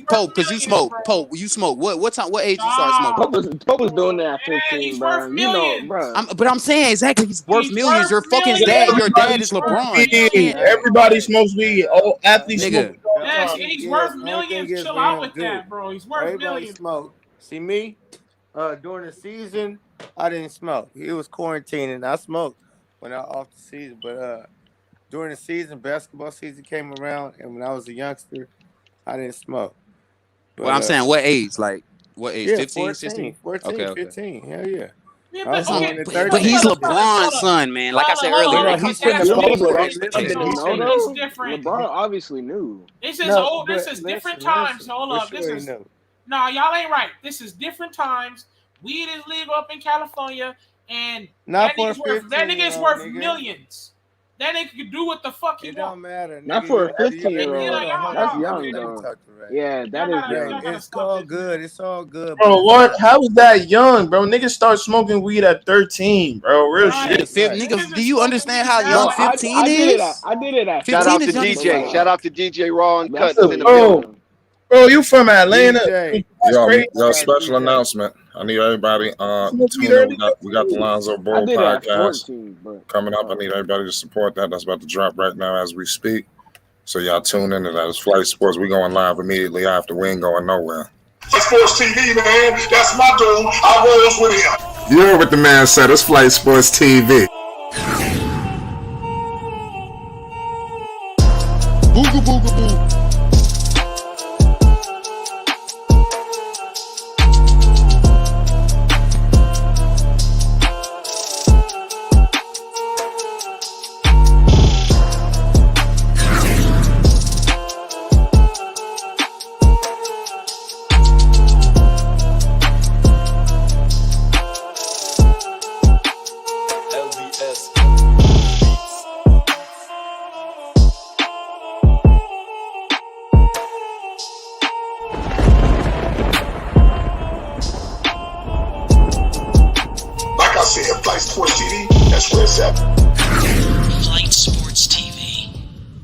Pope, because you smoke. Pope, you smoke. What time? What age you start smoking? Pope was doing that at 15, bro. You know, bro. But I'm saying exactly, he's worth millions. Your fucking dad. Your dad is LeBron. Everybody smokes weed. All athletes smoke. Yes, he's worth millions. Chill out with that, bro. He's worth millions. Smoke. See me? During the season, I didn't smoke. It was quarantining. I smoked when I off the season, but during the season, basketball season came around, and when I was a youngster, I didn't smoke. But I'm saying, what age? Like, what age? Yeah, 15, 14, 16? 14, 15. Hell yeah. But he's LeBron's son, man. Like I said earlier, he's in the public. It's different. LeBron obviously knew. This is different times. Hold up. Y'all ain't right. This is different times. Weed is legal up in California, and that nigga is worth millions. That nigga can do what the fuck he wants. It don't matter. Not for a 15-year-old. That's young, though. Yeah, that is young. It's all good. It's all good. Bro, what? How is that young, bro? Niggas start smoking weed at 13, bro. Real shit. Niggas, do you understand how young 15 is? I did it at 15. Shout out to DJ. Shout out to DJ Raw and Cut. Bro, you from Atlanta? Yo, special announcement. I need everybody tune in. We got the Lonzo Ball podcast coming up. I need everybody to support that. That's about to drop right now as we speak. So y'all tune into that. It's Flight Sports. We going live immediately after. We ain't going nowhere. Sports TV, man. That's my dude. I rolls with him. You heard what the man said. It's Flight Sports TV. Booga booga boo. Flight Sports TV, that's where it's at.